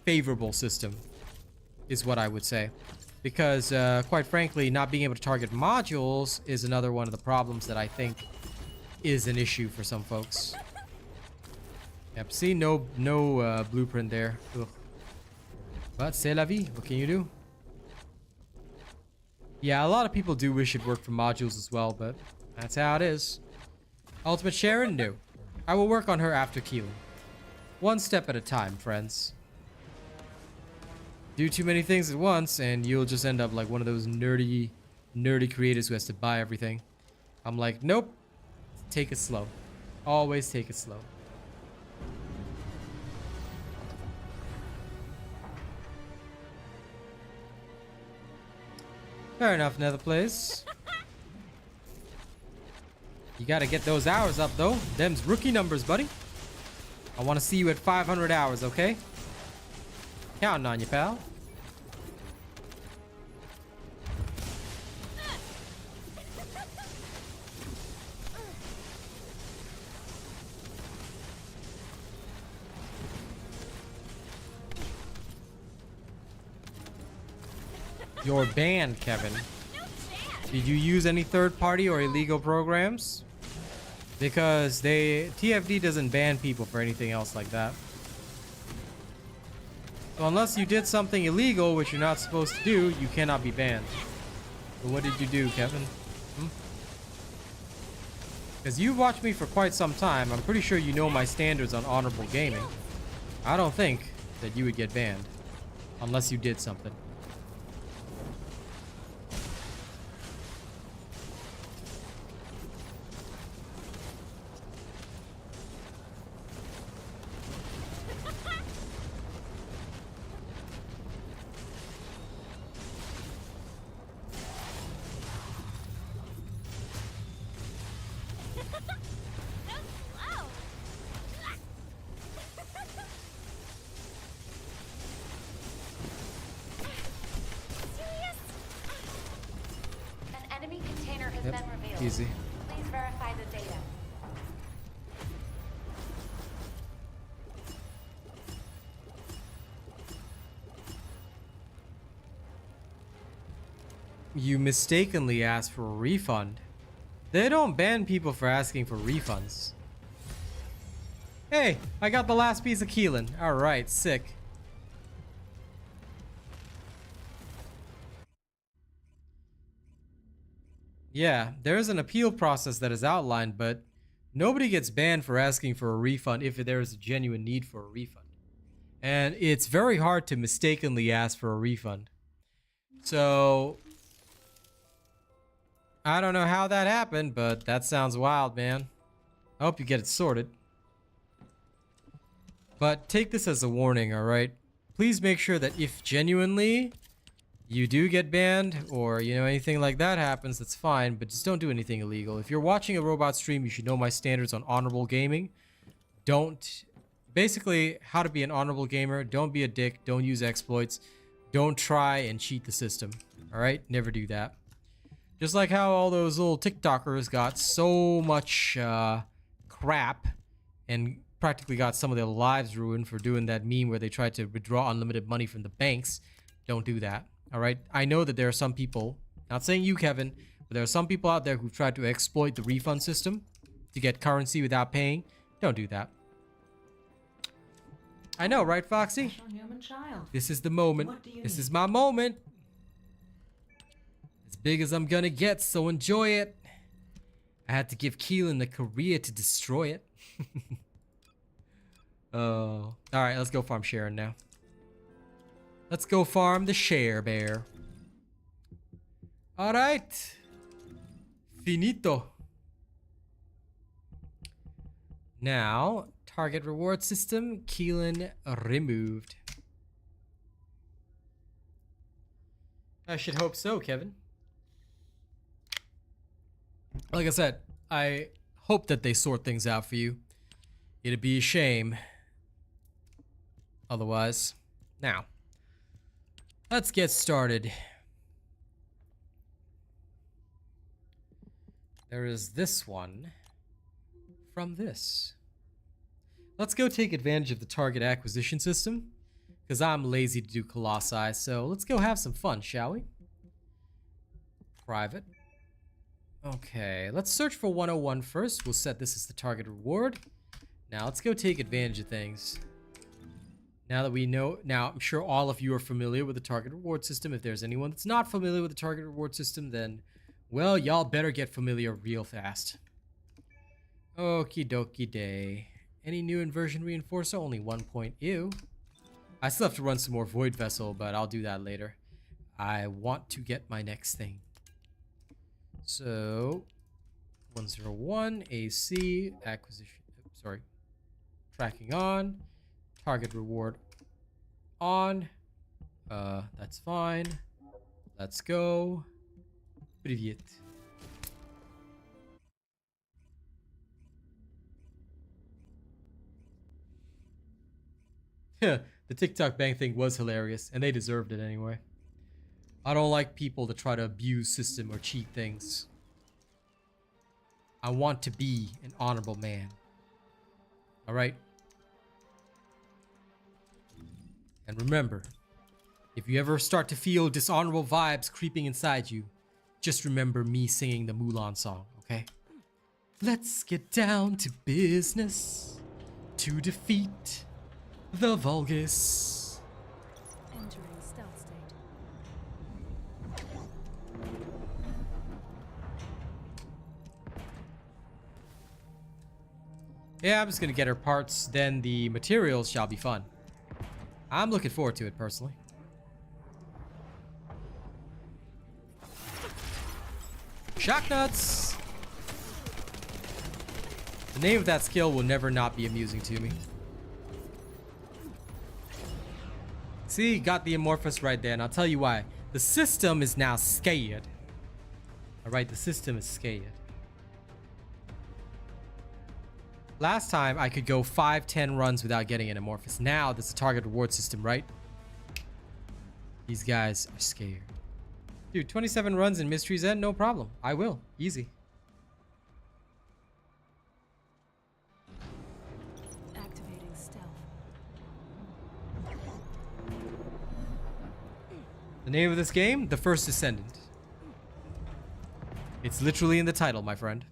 S1: favorable system, is what I would say. Because, quite frankly, not being able to target modules is another one of the problems that I think is an issue for some folks. Yep, see, no blueprint there. Ugh. But c'est la vie. What can you do? Yeah, a lot of people do wish it worked for modules as well, but that's how it is. Ultimate Sharon? No. I will work on her after Keelan. One step at a time, friends. Do too many things at once and you'll just end up like one of those nerdy creators who has to buy everything. I'm like, nope. Take it slow. Always take it slow. Fair enough, Nether Place. You gotta get those hours up though. Them's rookie numbers, buddy. I want to see you at 500 hours, okay? Counting on you, pal. You're banned, Kevin. Did you use any third-party or illegal programs? Because TFD doesn't ban people for anything else like that. So unless you did something illegal, which you're not supposed to do, you cannot be banned. But what did you do, Kevin? Because you've watched me for quite some time. I'm pretty sure you know my standards on honorable gaming. I don't think that you would get banned. Unless you did something. Easy.
S4: Please verify the data.
S1: You mistakenly asked for a refund. They don't ban people for asking for refunds. Hey, I got the last piece of Keelan. Alright, sick. Yeah, there's an appeal process that is outlined, but nobody gets banned for asking for a refund if there is a genuine need for a refund. And it's very hard to mistakenly ask for a refund. So, I don't know how that happened, but that sounds wild, man. I hope you get it sorted. But take this as a warning, alright? Please make sure that if genuinely you do get banned, or, you know, anything like that happens, that's fine, but just don't do anything illegal. If you're watching a robot stream, you should know my standards on honorable gaming. Basically, how to be an honorable gamer. Don't be a dick. Don't use exploits. Don't try and cheat the system. Alright? Never do that. Just like how all those little TikTokers got so much crap and practically got some of their lives ruined for doing that meme where they tried to withdraw unlimited money from the banks. Don't do that. Alright, I know that there are some people, not saying you, Kevin, but there are some people out there who try to exploit the refund system to get currency without paying. Don't do that. I know, right, Foxy? This is the moment. This is my moment. As big as I'm gonna get, so enjoy it. I had to give Keelan the career to destroy it. Oh. Alright, let's go farm Sharon now. Let's go farm the share bear. Alright. Finito. Now, target reward system, Keelan removed. I should hope so, Kevin. Like I said, I hope that they sort things out for you. It'd be a shame otherwise. Now, let's get started. There is this one from this. Let's go take advantage of the target acquisition system, because I'm lazy to do Colossi, so let's go have some fun, shall we? Private. Okay, let's search for 101 first. We'll set this as the target reward. Now, let's go take advantage of things. Now that we know, now I'm sure all of you are familiar with the target reward system. If there's anyone that's not familiar with the target reward system, then, well, y'all better get familiar real fast. Okie dokie day. Any new inversion reinforcer? Only 1 point. Ew. I still have to run some more Void Vessel, but I'll do that later. I want to get my next thing. So, 101 AC acquisition. Sorry, tracking on. Target reward on. That's fine. Let's go. Привет. The TikTok bang thing was hilarious, and they deserved it anyway. I don't like people that try to abuse system or cheat things. I want to be an honorable man. Alright? And remember, if you ever start to feel dishonorable vibes creeping inside you, just remember me singing the Mulan song, okay? Let's get down to business to defeat the Vulgus.
S5: Entering stealth state.
S1: Yeah, I'm just gonna get her parts, then the materials shall be fun. I'm looking forward to it personally. Shock nuts! The name of that skill will never not be amusing to me. See, got the amorphous right there, and I'll tell you why. The system is now scared. Alright, the system is scared. Last time, I could go 5-10 runs without getting an amorphous. Now, there's a target reward system, right? These guys are scared. Dude, 27 runs in Mystery's End? No problem. I will. Easy.
S5: Activating stealth.
S1: The name of this game? The First Descendant. It's literally in the title, my friend.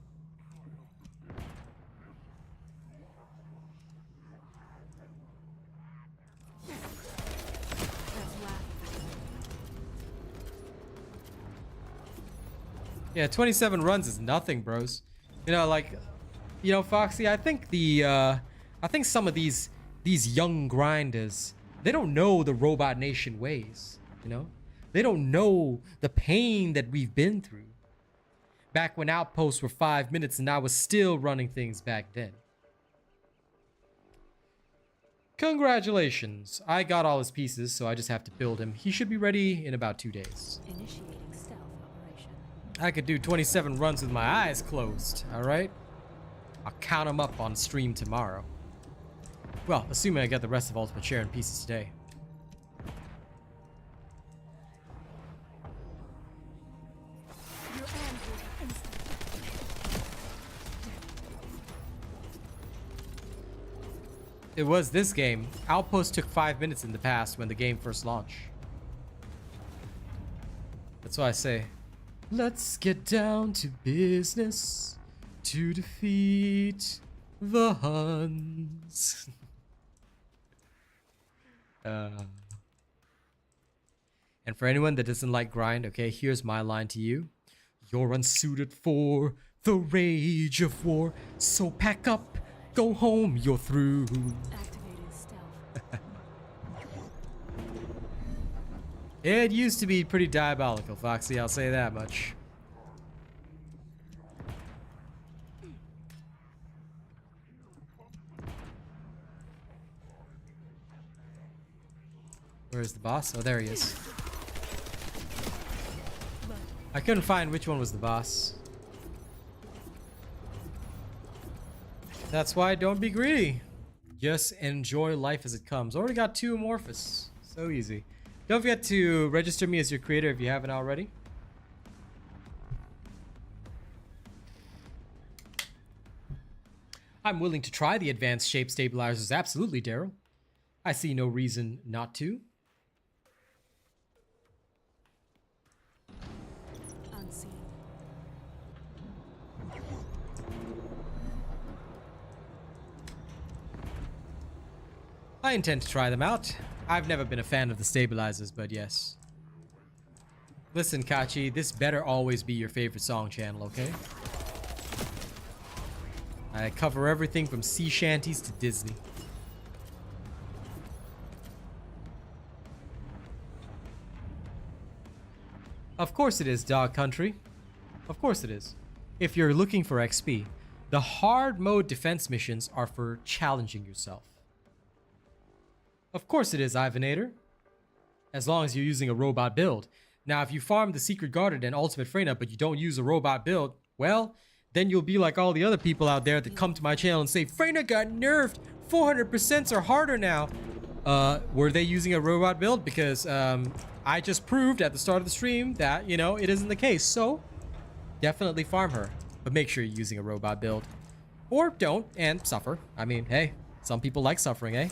S1: Yeah, 27 runs is nothing, bros. You know, like, you know, Foxy, I think some of these young grinders, they don't know the Robot Nation ways, you know? They don't know the pain that we've been through. Back when outposts were 5 minutes and I was still running things back then. Congratulations. I got all his pieces, so I just have to build him. He should be ready in about 2 days.
S5: Initiating stealth operation.
S1: I could do 27 runs with my eyes closed, alright? I'll count them up on stream tomorrow. Well, assuming I get the rest of Ultimate Share in pieces today.
S5: Your android instant.
S1: It was this game. Outpost took 5 minutes in the past when the game first launched. That's why I say, let's get down to business to defeat the Huns. And for anyone that doesn't like grind, okay, here's my line to you. You're unsuited for the rage of war, so pack up, go home, you're through.
S5: Activating stealth.
S1: It used to be pretty diabolical, Foxy, I'll say that much. Where's the boss? Oh, there he is. I couldn't find which one was the boss. That's why don't be greedy. Just enjoy life as it comes. Already got 2 amorphous. So easy. Don't forget to register me as your creator if you haven't already. I'm willing to try the advanced shape stabilizers. Absolutely, Daryl. I see no reason not to.
S5: Unseen.
S1: I intend to try them out. I've never been a fan of the stabilizers, but yes. Listen, Kachi, this better always be your favorite song channel, okay? I cover everything from sea shanties to Disney. Of course it is, Dog Country. Of course it is. If you're looking for XP, the hard mode defense missions are for challenging yourself. Of course it is, Ivanator. As long as you're using a robot build. Now, if you farm the Secret Guarded and Ultimate Freyna, but you don't use a robot build, well, then you'll be like all the other people out there that come to my channel and say, Freyna got nerfed. 400% are harder now. Were they using a robot build? Because I just proved at the start of the stream that, you know, it isn't the case. So, definitely farm her. But make sure you're using a robot build. Or don't and suffer. I mean, hey, some people like suffering, eh?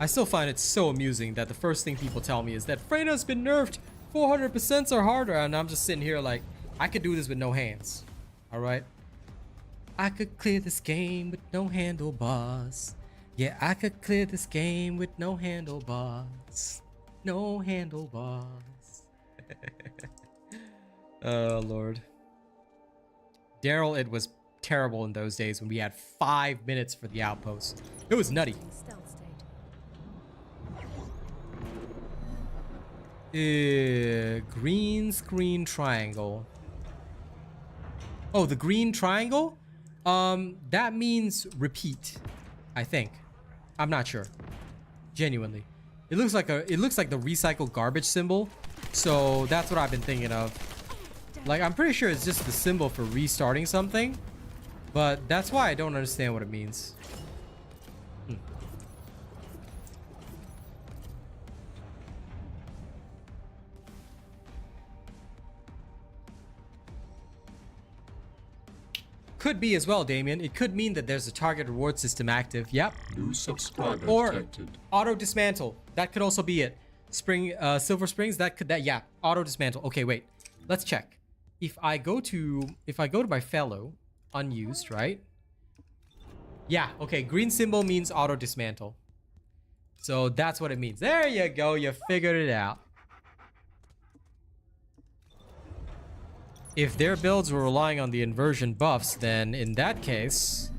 S1: I still find it so amusing that the first thing people tell me is that Freyna's been nerfed. 400% are harder. And I'm just sitting here like, I could do this with no hands. Alright? I could clear this game with no handlebars. Yeah, I could clear this game with no handlebars. No handlebars. Oh, Lord. Daryl, it was terrible in those days when we had 5 minutes for the outpost. It was nutty.
S5: Stealth state.
S1: Green screen triangle. Oh, the green triangle? That means repeat, I think. I'm not sure. Genuinely. It looks like the recycled garbage symbol. So that's what I've been thinking of. Like, I'm pretty sure it's just the symbol for restarting something. But that's why I don't understand what it means. Could be as well, Damien. It could mean that there's a target reward system active. Yep.
S6: New subscriber
S1: Or
S6: detected.
S1: auto dismantle. That could also be it. Silver Springs. Yeah. Auto dismantle. Okay, wait. Let's check. If I go to my fellow, unused, right? Yeah. Okay. Green symbol means auto dismantle. So that's what it means. There you go. You figured it out. If their builds were relying on the inversion buffs, then in that case,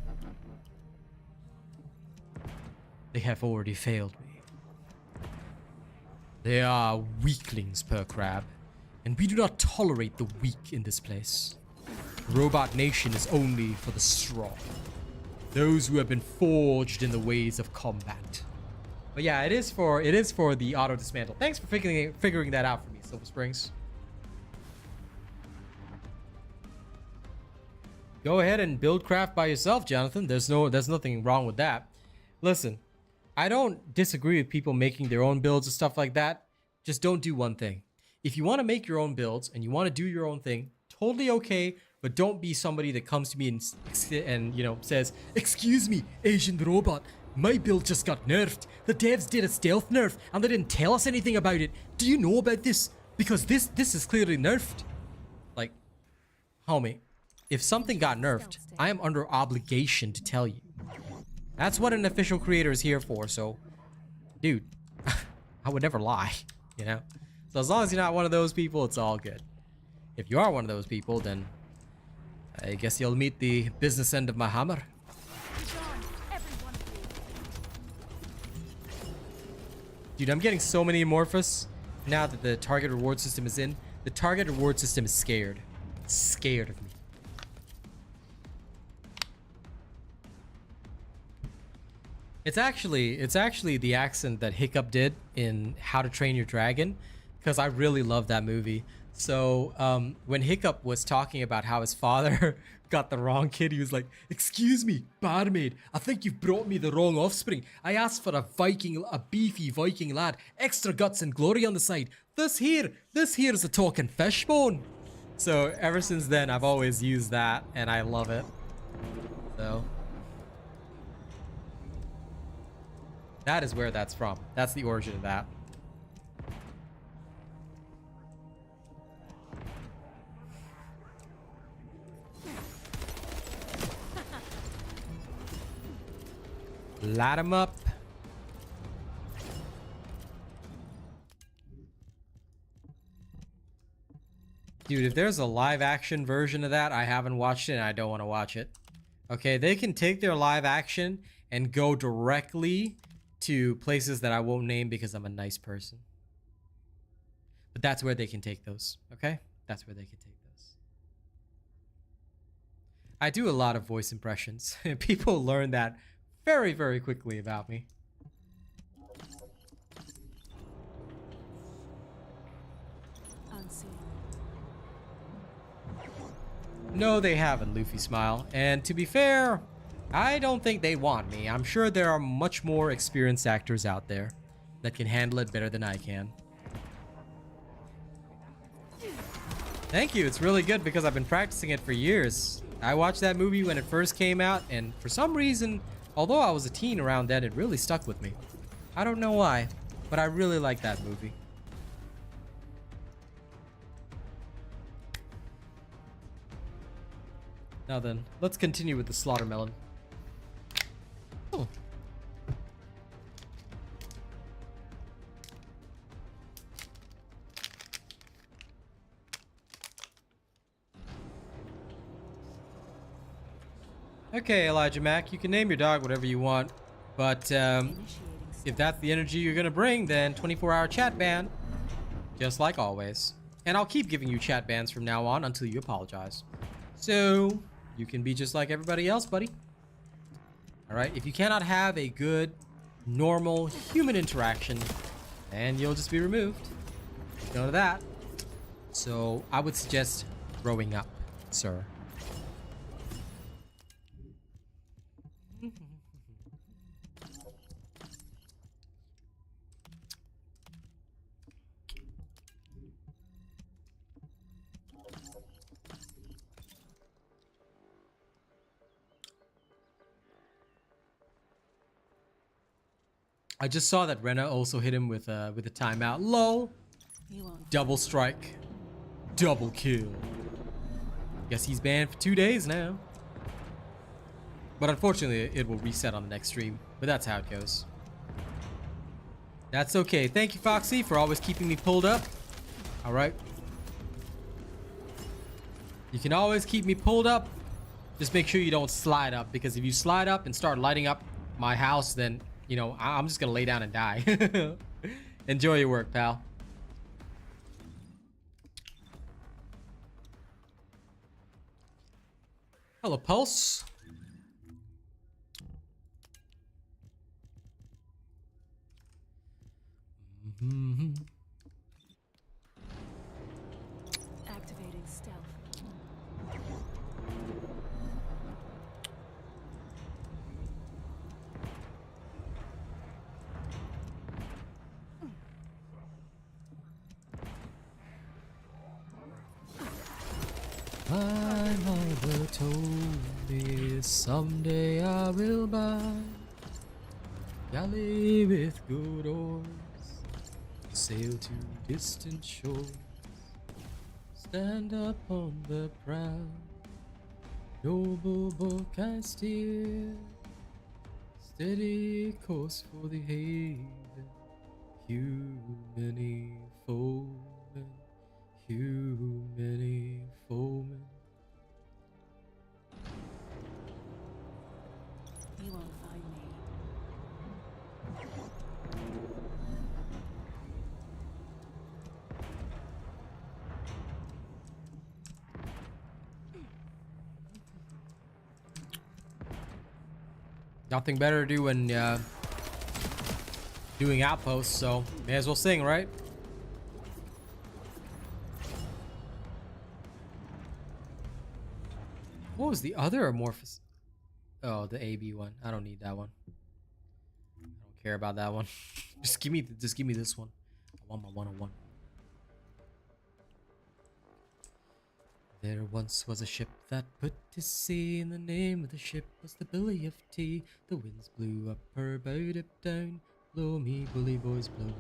S1: they have already failed me. They are weaklings, per crab, and we do not tolerate the weak in this place. Robot Nation is only for the strong, those who have been forged in the ways of combat. But yeah, it is for the auto dismantle. Thanks for figuring that out for me, Silver Springs. Go ahead and build craft by yourself, Jonathan. There's nothing wrong with that. Listen, I don't disagree with people making their own builds and stuff like that. Just don't do one thing. If you want to make your own builds and you want to do your own thing, totally okay, but don't be somebody that comes to me and you know, says, "Excuse me, Asian robot, my build just got nerfed. The devs did a stealth nerf and they didn't tell us anything about it. Do you know about this? Because this is clearly nerfed." Like, homie, if something got nerfed, I am under obligation to tell you. That's what an official creator is here for, so... Dude, I would never lie, you know? So as long as you're not one of those people, it's all good. If you are one of those people, then... I guess you'll meet the business end of my hammer. Dude, I'm getting so many Amorphous now that the target reward system is in. The target reward system is scared. It's scared of me. It's actually the accent that Hiccup did in How to Train Your Dragon, because I really love that movie. So when Hiccup was talking about how his father got the wrong kid, he was like, "Excuse me, barmaid, I think you've brought me the wrong offspring. I asked for a beefy Viking lad, extra guts and glory on the side. This here's a talking fishbone." So ever since then, I've always used that, and I love it. So... that is where that's from. That's the origin of that. Light 'em up. Dude, if there's a live action version of that, I haven't watched it and I don't want to watch it. Okay, they can take their live action and go directly to places that I won't name because I'm a nice person. But that's where they can take those, okay? That's where they can take those. I do a lot of voice impressions. People learn that very, very quickly about me.
S5: Unseen.
S1: No, they haven't, Luffy smile. And to be fair, I don't think they want me. I'm sure there are much more experienced actors out there that can handle it better than I can. Thank you. It's really good because I've been practicing it for years. I watched that movie when it first came out, and for some reason, although I was a teen around then, it really stuck with me. I don't know why, but I really like that movie. Now then, let's continue with the slaughtermelon. Oh. Okay, Elijah Mack, you can name your dog whatever you want, but if that's the energy you're gonna bring, then 24-hour chat ban, just like always. And I'll keep giving you chat bans from now on until you apologize. So you can be just like everybody else, buddy. All right, if you cannot have a good, normal human interaction, then you'll just be removed. You know that. So I would suggest growing up, sir. I just saw that Rena also hit him with a timeout. Lol.
S5: You won't.
S1: Double strike. Double kill. Guess he's banned for 2 days now. But unfortunately, it will reset on the next stream. But that's how it goes. That's okay. Thank you, Foxy, for always keeping me pulled up. All right. You can always keep me pulled up. Just make sure you don't slide up. Because if you slide up and start lighting up my house, then, you know, I'm just going to lay down and die. Enjoy your work, pal. Hello, Pulse.
S5: Activating stealth.
S1: My mother told me someday I will buy galley with good oars, sail to distant shores, stand up on the prow, noble book I steer, steady course for the haven, humany foemen, humany foemen.
S5: You won't find me.
S1: Nothing better to do when doing outposts, so may as well sing, right? What was the other amorphous? Oh, the AB one. I don't need that one. I don't care about that one. just give me this one. I want my 101. There once was a ship that put to sea, and the name of the ship was the Billy of Tea. The winds blew up her boat up down. Blow me, bully boys, blow.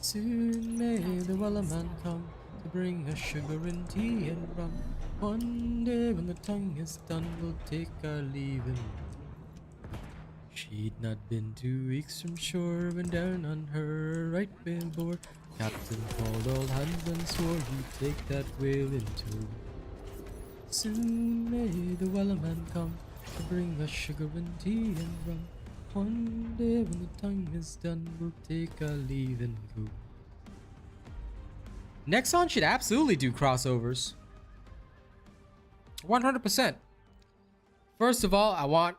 S1: Soon may the wellerman come to bring us sugar and tea and rum. One day when the tongue is done, we'll take our leaving. She'd not been 2 weeks from shore when down on her right billboard Captain called all hands and swore he'd take that whale in tow. Soon may the wellerman come to bring us sugar and tea and rum. One day when the time is done, we'll take our leave and go. Nexon should absolutely do crossovers. 100%. First of all, I want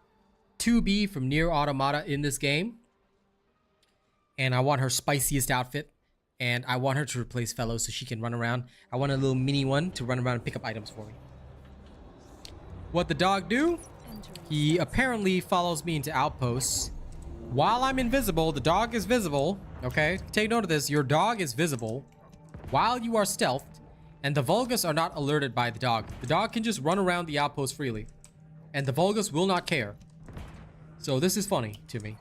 S1: 2B from Nier Automata in this game. And I want her spiciest outfit. And I want her to replace Fellows so she can run around. I want a little mini one to run around and pick up items for me. What the dog do? He apparently follows me into outposts. While I'm invisible, the dog is visible. Okay, take note of this. Your dog is visible while you are stealthed, and the Vulgus are not alerted by the dog. The dog can just run around the outpost freely, and the Vulgus will not care. So this is funny to me.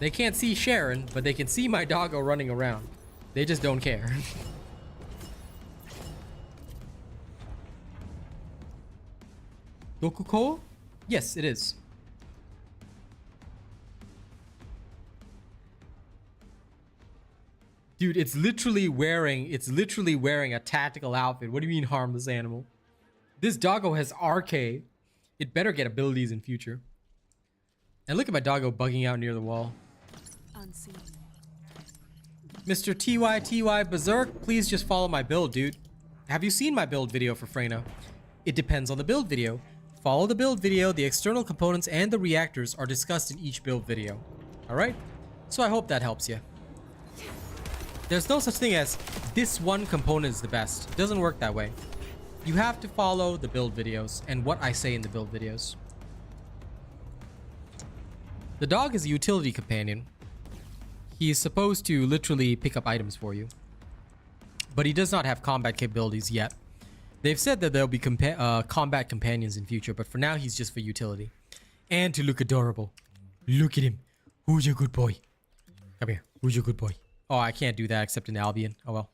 S1: They can't see Sharon, but they can see my doggo running around. They just don't care. Dokuko? Yes, it is. Dude, it's literally wearing a tactical outfit. What do you mean harmless animal? This doggo has RK. It better get abilities in future. And look at my doggo bugging out near the wall.
S5: Unseen.
S1: Mr. TYTY Berserk, please just follow my build, dude. Have you seen my build video for Freyna? It depends on the build video. Follow the build video. The external components and the reactors are discussed in each build video. Alright? So I hope that helps you. There's no such thing as this one component is the best. It doesn't work that way. You have to follow the build videos and what I say in the build videos. The dog is a utility companion. He is supposed to literally pick up items for you. But he does not have combat capabilities yet. They've said that there'll be combat companions in future, but for now he's just for utility. And to look adorable. Look at him. Who's your good boy? Come here. Who's your good boy? Oh, I can't do that except in Albion. Oh well.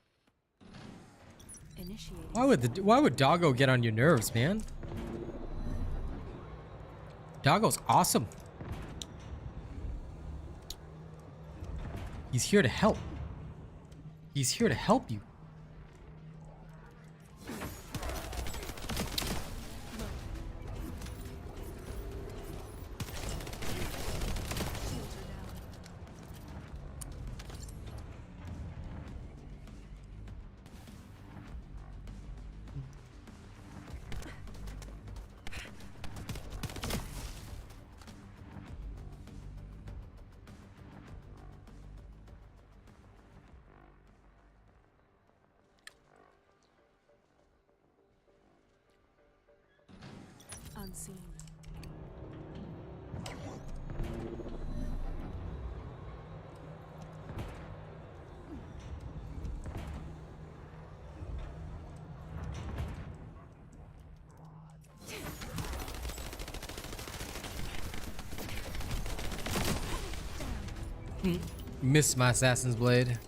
S1: Why would Doggo get on your nerves, man? Doggo's awesome. He's here to help. He's here to help you.
S5: Unseen.
S1: Missed my assassin's blade.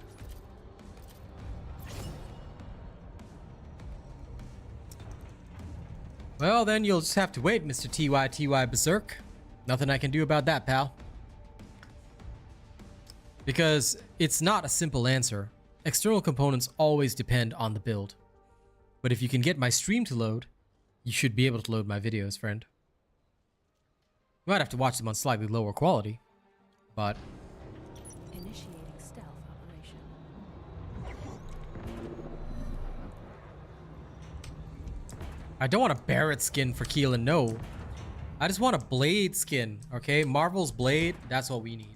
S1: Well, then you'll just have to wait, Mr. TYTY Berserk. Nothing I can do about that, pal. Because it's not a simple answer. External components always depend on the build. But if you can get my stream to load, you should be able to load my videos, friend. You might have to watch them on slightly lower quality, but...
S5: Initiating stealth operation.
S1: I don't want a Barrett skin for Keelan, no. I just want a Blade skin, okay? Marvel's Blade, that's what we need.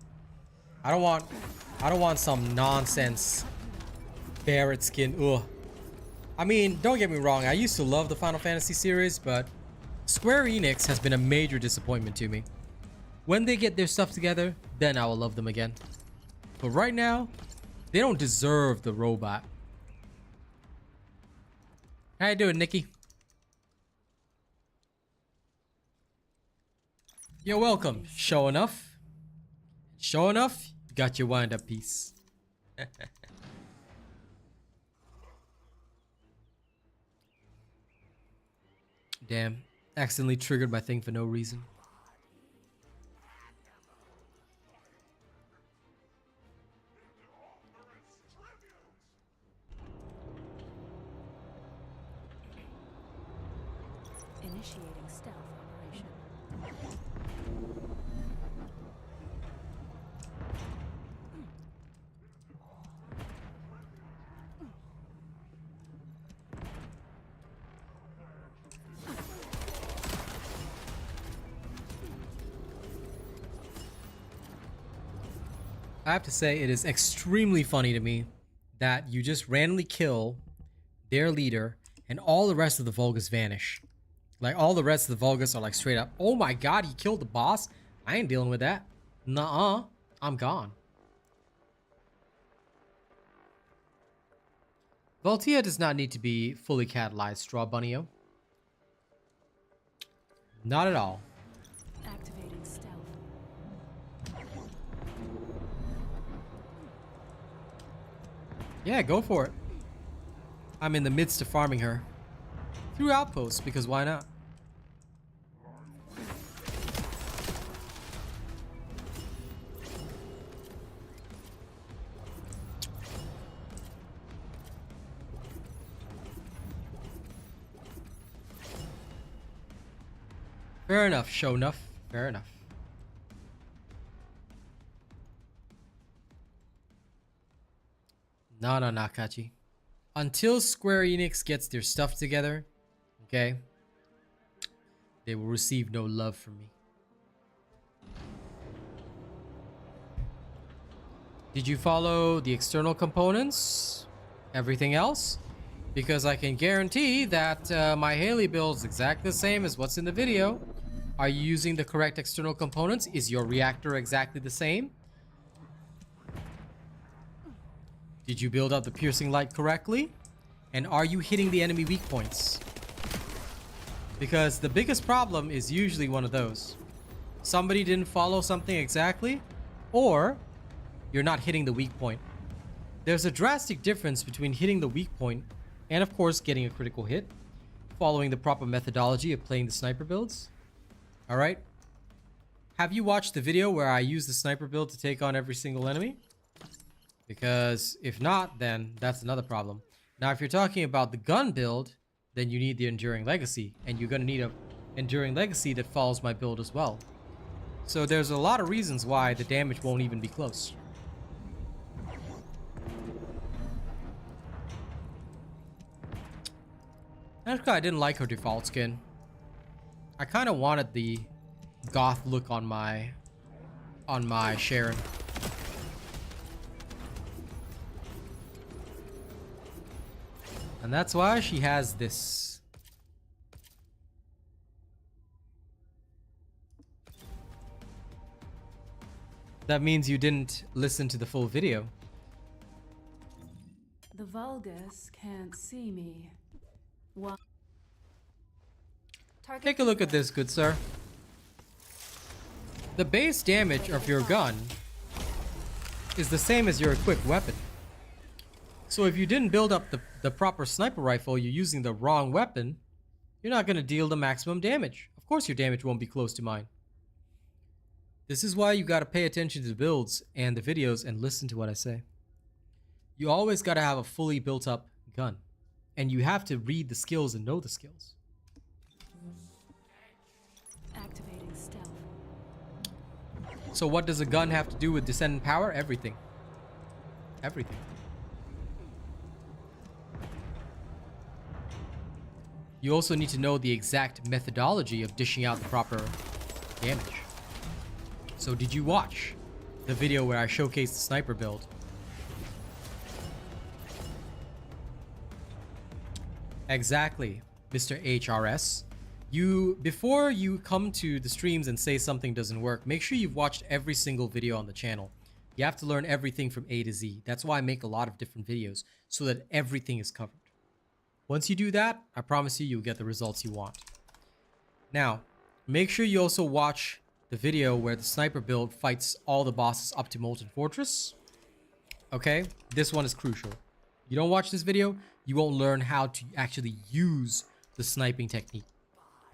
S1: I don't want some nonsense Barrett skin, ugh. I mean, don't get me wrong, I used to love the Final Fantasy series, but Square Enix has been a major disappointment to me. When they get their stuff together, then I will love them again. But right now, they don't deserve the robot. How you doing, Nikki? You're welcome. Show enough. Show enough, you got your wind-up piece. Damn. Accidentally triggered my thing for no reason. 'Cause
S5: stealth operation.
S1: I have to say, it is extremely funny to me that you just randomly kill their leader and all the rest of the Vulgus vanish. Like, all the rest of the Vulgus are like straight up, oh my god, he killed the boss? I ain't dealing with that. Nuh-uh, I'm gone. Voltia does not need to be fully catalyzed, Straw Bunnyo. Not at all.
S5: Activating stealth.
S1: Yeah, go for it. I'm in the midst of farming her. Through outposts, because why not? Fair enough, show enough. Fair enough. No, Nakachi. Until Square Enix gets their stuff together, okay, they will receive no love from me. Did you follow the external components? Everything else? Because I can guarantee that my Haley build is exactly the same as what's in the video. Are you using the correct external components? Is your reactor exactly the same? Did you build up the piercing light correctly? And are you hitting the enemy weak points? Because the biggest problem is usually one of those. Somebody didn't follow something exactly, or you're not hitting the weak point. There's a drastic difference between hitting the weak point and, of course, getting a critical hit, following the proper methodology of playing the sniper builds. Alright? Have you watched the video where I use the sniper build to take on every single enemy? Because if not, then that's another problem. Now, if you're talking about the gun build, then you need the Enduring Legacy, and you're going to need a Enduring Legacy that follows my build as well. So there's a lot of reasons why the damage won't even be close. That's because I didn't like her default skin. I kind of wanted the goth look on my Sharon. And that's why she has this. That means you didn't listen to the full video.
S5: The Vulgus can't see me. What?
S1: Take a look at this, good sir. The base damage of your gun is the same as your equipped weapon. So if you didn't build up the proper sniper rifle, you're using the wrong weapon, you're not going to deal the maximum damage. Of course your damage won't be close to mine. This is why you got to pay attention to the builds and the videos and listen to what I say. You always got to have a fully built up gun. And you have to read the skills and know the skills.
S5: Activating stealth.
S1: So what does a gun have to do with Descendant power? Everything. Everything. You also need to know the exact methodology of dishing out the proper damage. So did you watch the video where I showcased the sniper build? Exactly, Mr. HRS. Before you come to the streams and say something doesn't work, make sure you've watched every single video on the channel. You have to learn everything from A to Z. That's why I make a lot of different videos, so that everything is covered. Once you do that, I promise you'll get the results you want. Now, make sure you also watch the video where the sniper build fights all the bosses up to Molten Fortress. Okay, this one is crucial. You don't watch this video, you won't learn how to actually use the sniping technique.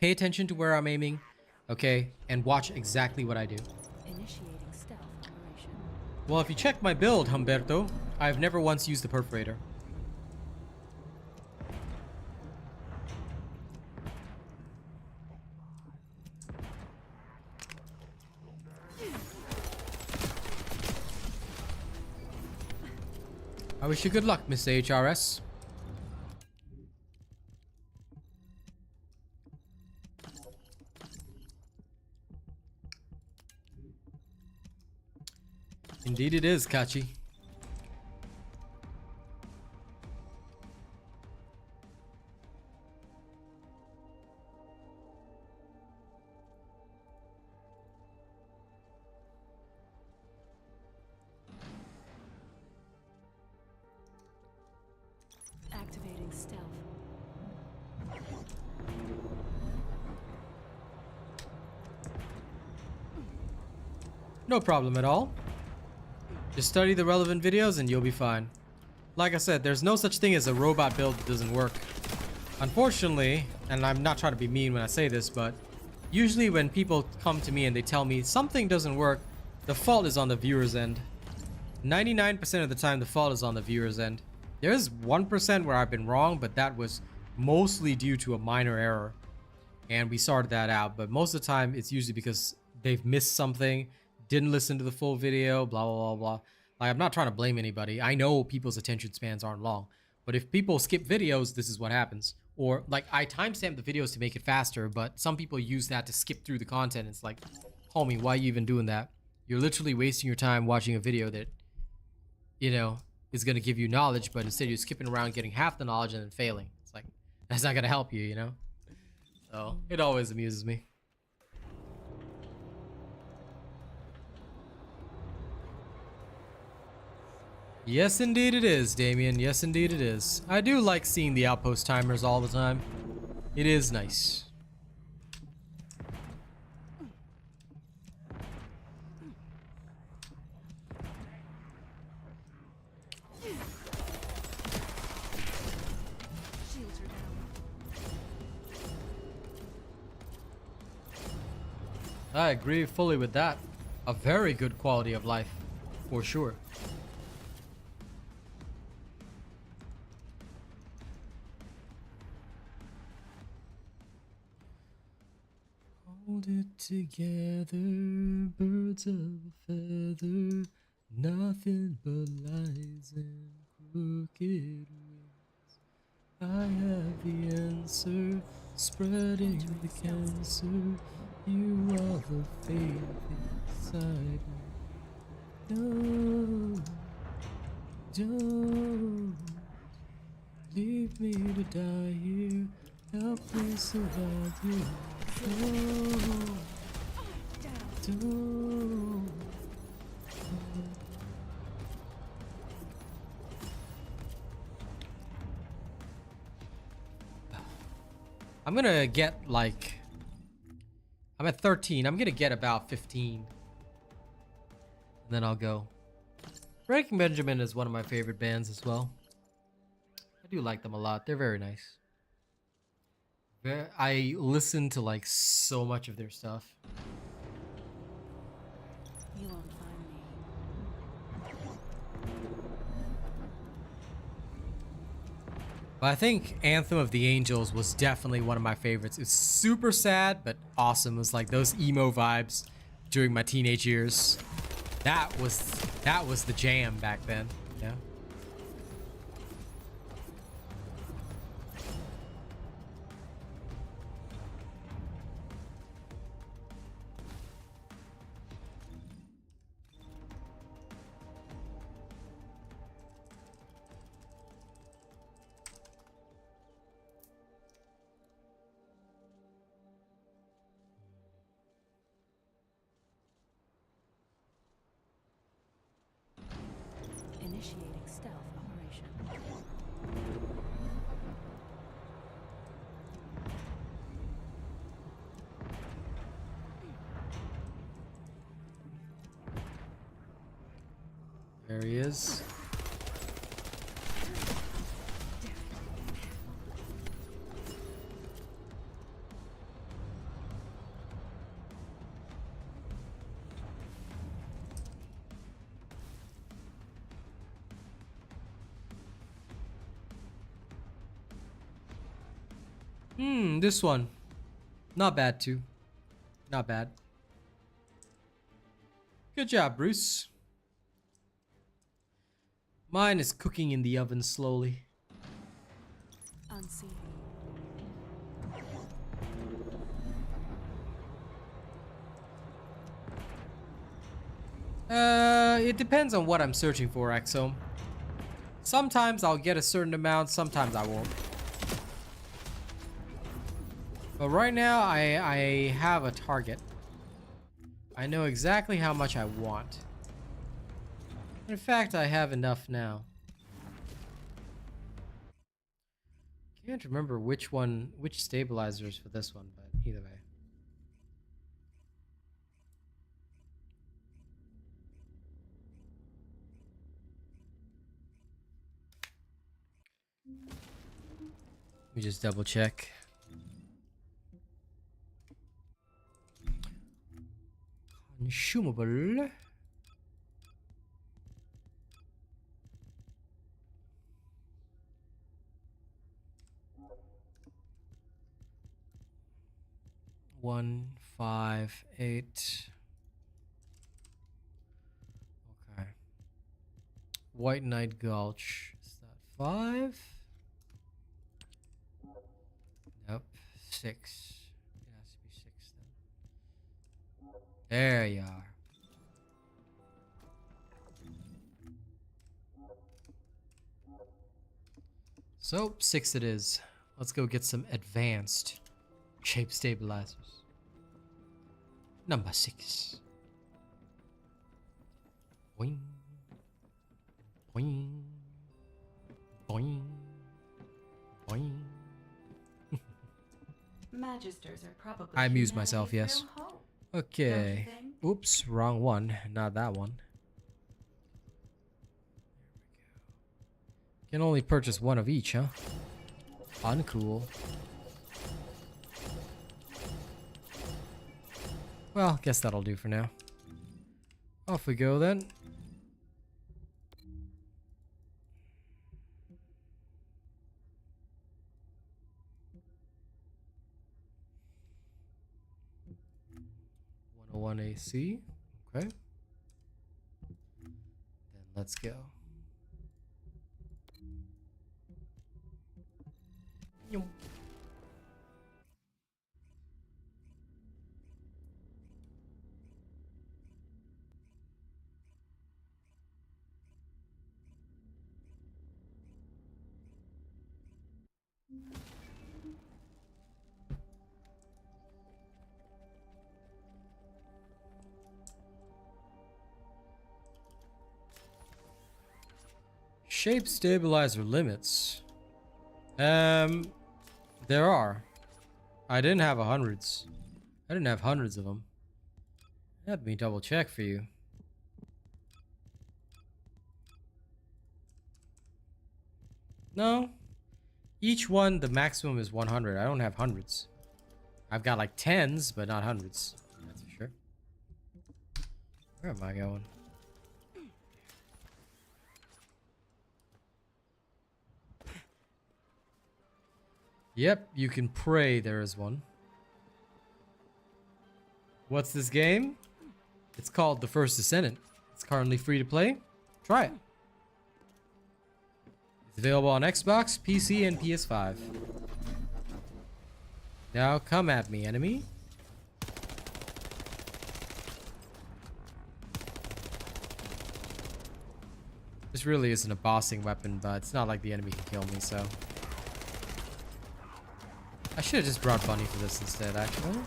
S1: Pay attention to where I'm aiming, okay, and watch exactly what I do.
S5: Initiating stealth operation.
S1: Well, if you check my build, Humberto, I've never once used the perforator. I wish you good luck, Mr. HRS. Indeed it is, Kachi.
S5: Activating stealth.
S1: No problem at all. Just study the relevant videos and you'll be fine. Like I said, there's no such thing as a robot build that doesn't work. Unfortunately, and I'm not trying to be mean when I say this, but usually when people come to me and they tell me something doesn't work, the fault is on the viewer's end. 99% of the time, the fault is on the viewer's end. There is 1% where I've been wrong, but that was mostly due to a minor error. And we sorted that out. But most of the time, it's usually because they've missed something, didn't listen to the full video, blah, blah, blah, blah. Like, I'm not trying to blame anybody. I know people's attention spans aren't long. But if people skip videos, this is what happens. Or, like, I timestamp the videos to make it faster, but some people use that to skip through the content. It's like, homie, why are you even doing that? You're literally wasting your time watching a video that, you know, is going to give you knowledge, but instead you're skipping around getting half the knowledge and then failing. It's like, that's not going to help you, you know? So, it always amuses me. Yes, indeed it is, Damien. Yes, indeed it is. I do like seeing the outpost timers all the time. It is nice.
S5: Shields are down.
S1: I agree fully with that. A very good quality of life, for sure. Hold it together, birds of a feather, nothing but lies and crooked ways. I have the answer, spreading the cancer. You are the faith inside me. Don't leave me to die here. Help me survive here. Don't. I'm gonna get like, I'm at 13. I'm gonna get about 15. And then I'll go. Breaking Benjamin is one of my favorite bands as well. I do like them a lot. They're very nice. I listen to like so much of their stuff.
S5: You won't find me.
S1: But I think Anthem of the Angels was definitely one of my favorites. It's super sad, but awesome. It was like those emo vibes during my teenage years. That was the jam back then, yeah.
S5: Initiating stealth operation.
S1: There he is. This one. Not bad too. Not bad. Good job, Bruce. Mine is cooking in the oven slowly.
S5: Unseen.
S1: It depends on what I'm searching for, Exo. Sometimes I'll get a certain amount, sometimes I won't. But right now, I have a target. I know exactly how much I want. In fact, I have enough now. Can't remember which stabilizers for this one, but either way. Let me just double check. Consumable. One, 5, 8. Okay. White Knight Gulch. Is that 5? Nope. 6. It has to be 6 then. There you are. So, 6 it is. Let's go get some advanced shape stabilizers. Number 6. Boing. Boing. Boing. Boing.
S5: Magisters are probably.
S1: I amuse myself, yes.
S5: humanity's real hope,
S1: Okay.
S5: don't you think?
S1: Oops, wrong one. Not that one. Can only purchase one of each, huh? Uncool. Well, guess that'll do for now. Off we go then. One AC. Okay. Then let's go. Yum. Shape stabilizer limits. There are. I didn't have hundreds. I didn't have hundreds of them. Let me double check for you. No. Each one, the maximum is 100. I don't have hundreds. I've got like 10s, but not hundreds. That's for sure. Where am I going? Yep, you can pray there is one. What's this game? It's called The First Descendant. It's currently free to play. Try it. It's available on Xbox, PC, and PS5. Now come at me, enemy. This really isn't a bossing weapon, but it's not like the enemy can kill me, so... I should have just brought Bunny for this instead, actually.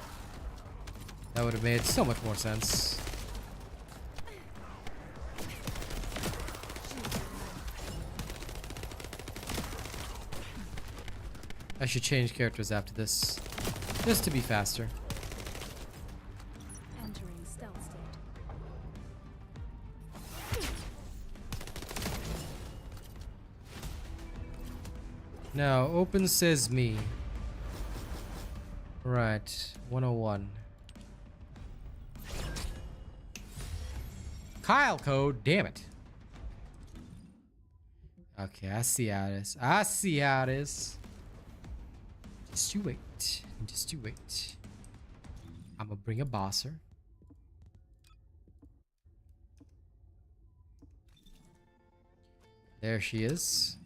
S1: That would have made so much more sense. I should change characters after this, just to be faster.
S5: Entering stealth state.
S1: Now, open says me. Right, 101. Kyle code, damn it. Okay, I see how it is. I see how it is. Just you wait. Just you wait. I'm gonna bring a bosser. There she is.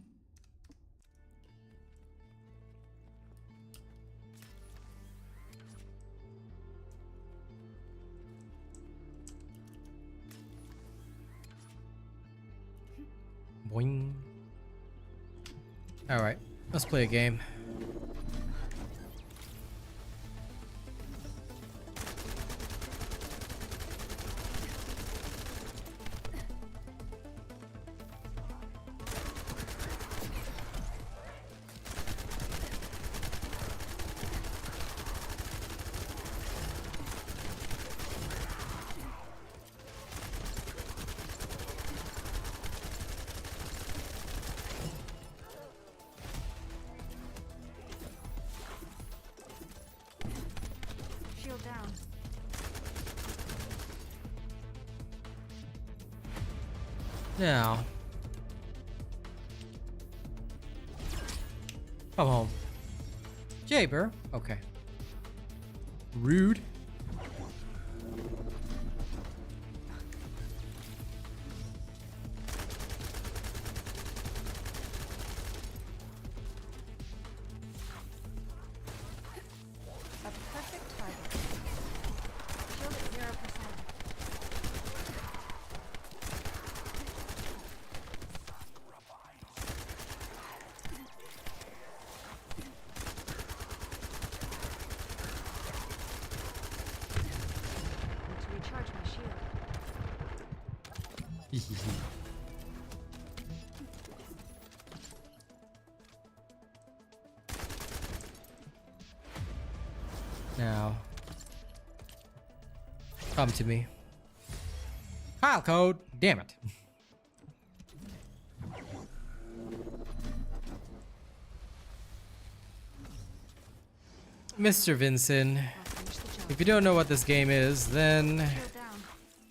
S1: Boing. All right, let's play a game.
S5: Shield down.
S1: Now, come home. Jaber. Okay. Rude.
S5: A perfect target. Shield at 0%. Need to recharge my shield.
S1: Now, come to me. File code. Damn it. Mr. Vincent,
S5: I'll finish the job.
S1: if you don't know what this game is, then
S5: Shield down.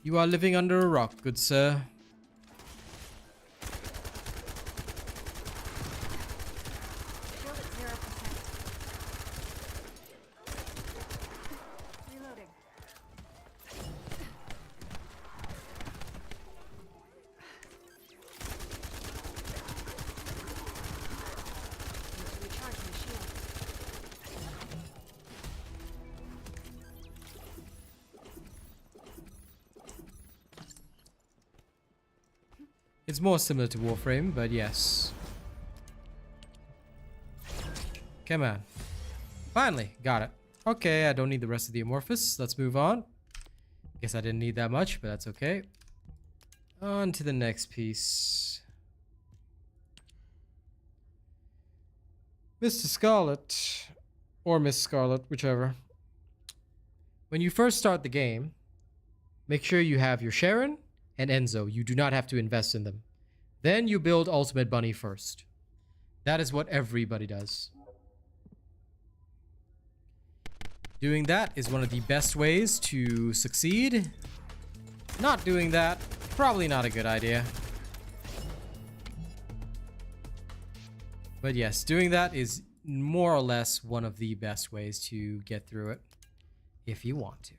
S1: you are living under a rock, good sir.
S5: Shield at 0%. Reloading. Need to recharge my shield.
S1: It's more similar to Warframe, but yes. Come on. Finally, got it. Okay, I don't need the rest of the amorphous. Let's move on. Guess I didn't need that much, but that's okay. On to the next piece. Mr. Scarlet, or Miss Scarlet, whichever. When you first start the game, make sure you have your Sharon and Enzo. You do not have to invest in them. Then you build Ultimate Bunny first. That is what everybody does. Doing that is one of the best ways to succeed. Not doing that, probably not a good idea. But yes, doing that is more or less one of the best ways to get through it, if you want to.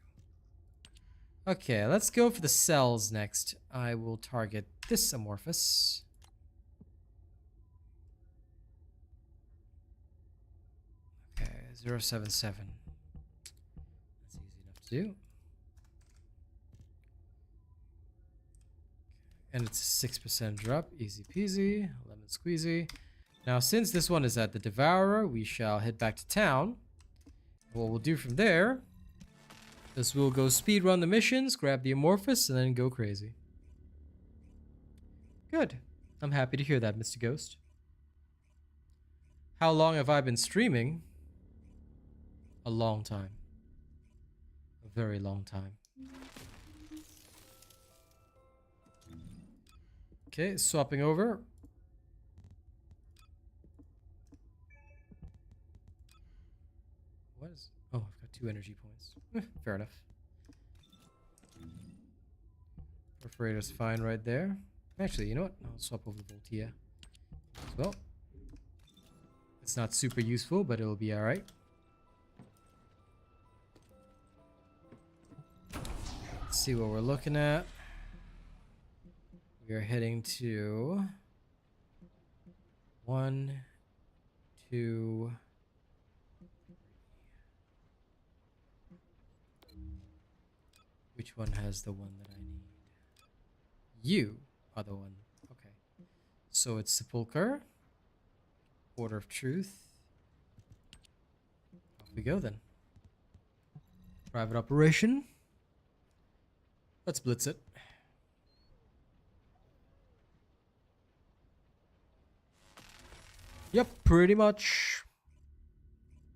S1: Okay, let's go for the cells next. I will target this amorphous. Okay, 077. That's easy enough to do. And it's a 6% drop, easy peasy, lemon squeezy. Now, since this one is at the Devourer, we shall head back to town. What we'll do from there is we'll go speed run the missions, grab the amorphous, and then go crazy. Good. I'm happy to hear that, Mr. Ghost. How long have I been streaming? A long time. A very long time. Okay, swapping over. What is... Oh, I've got 2 energy points. Fair enough. Perforator's fine right there. Actually, you know what? I'll swap over to Voltia as well. It's not super useful, but it'll be alright. Let's see what we're looking at. We are heading to 1, 2. Which one has the one that I need? You are the one. Okay. So it's Sepulcher. Order of Truth. Off we go then. Private operation. Let's blitz it. Yep, pretty much.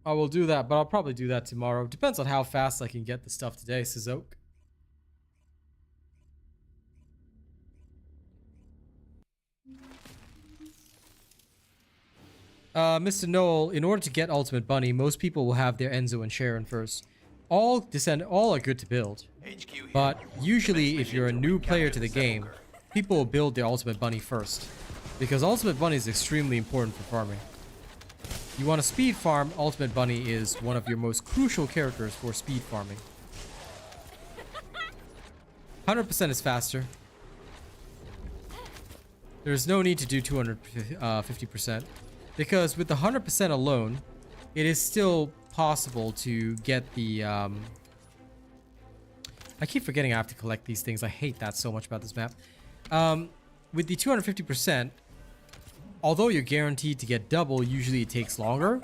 S1: I will do that, but I'll probably do that tomorrow. Depends on how fast I can get the stuff today, says Oak. Mr. Noel, in order to get Ultimate Bunny, most people will have their Enzo and Sharon first. All are good to build. But usually, if you're a new player to the game, people will build their Ultimate Bunny first. Because Ultimate Bunny is extremely important for farming. You want to speed farm, Ultimate Bunny is one of your most crucial characters for speed farming. 100% is faster. There's no need to do 250%. Because with the 100% alone, it is still possible to get the... I keep forgetting I have to collect these things. I hate that so much about this map. With the 250%, although you're guaranteed to get double, usually it takes longer.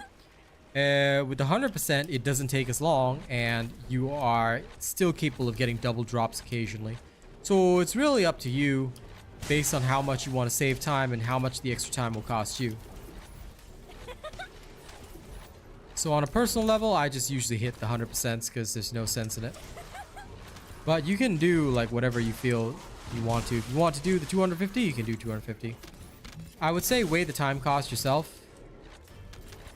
S1: With the 100%, it doesn't take as long, and you are still capable of getting double drops occasionally. So it's really up to you, based on how much you want to save time and how much the extra time will cost you. So on a personal level, I just usually hit the 100% because there's no sense in it. But you can do like whatever you feel you want to. If you want to do the 250, you can do 250. I would say weigh the time cost yourself.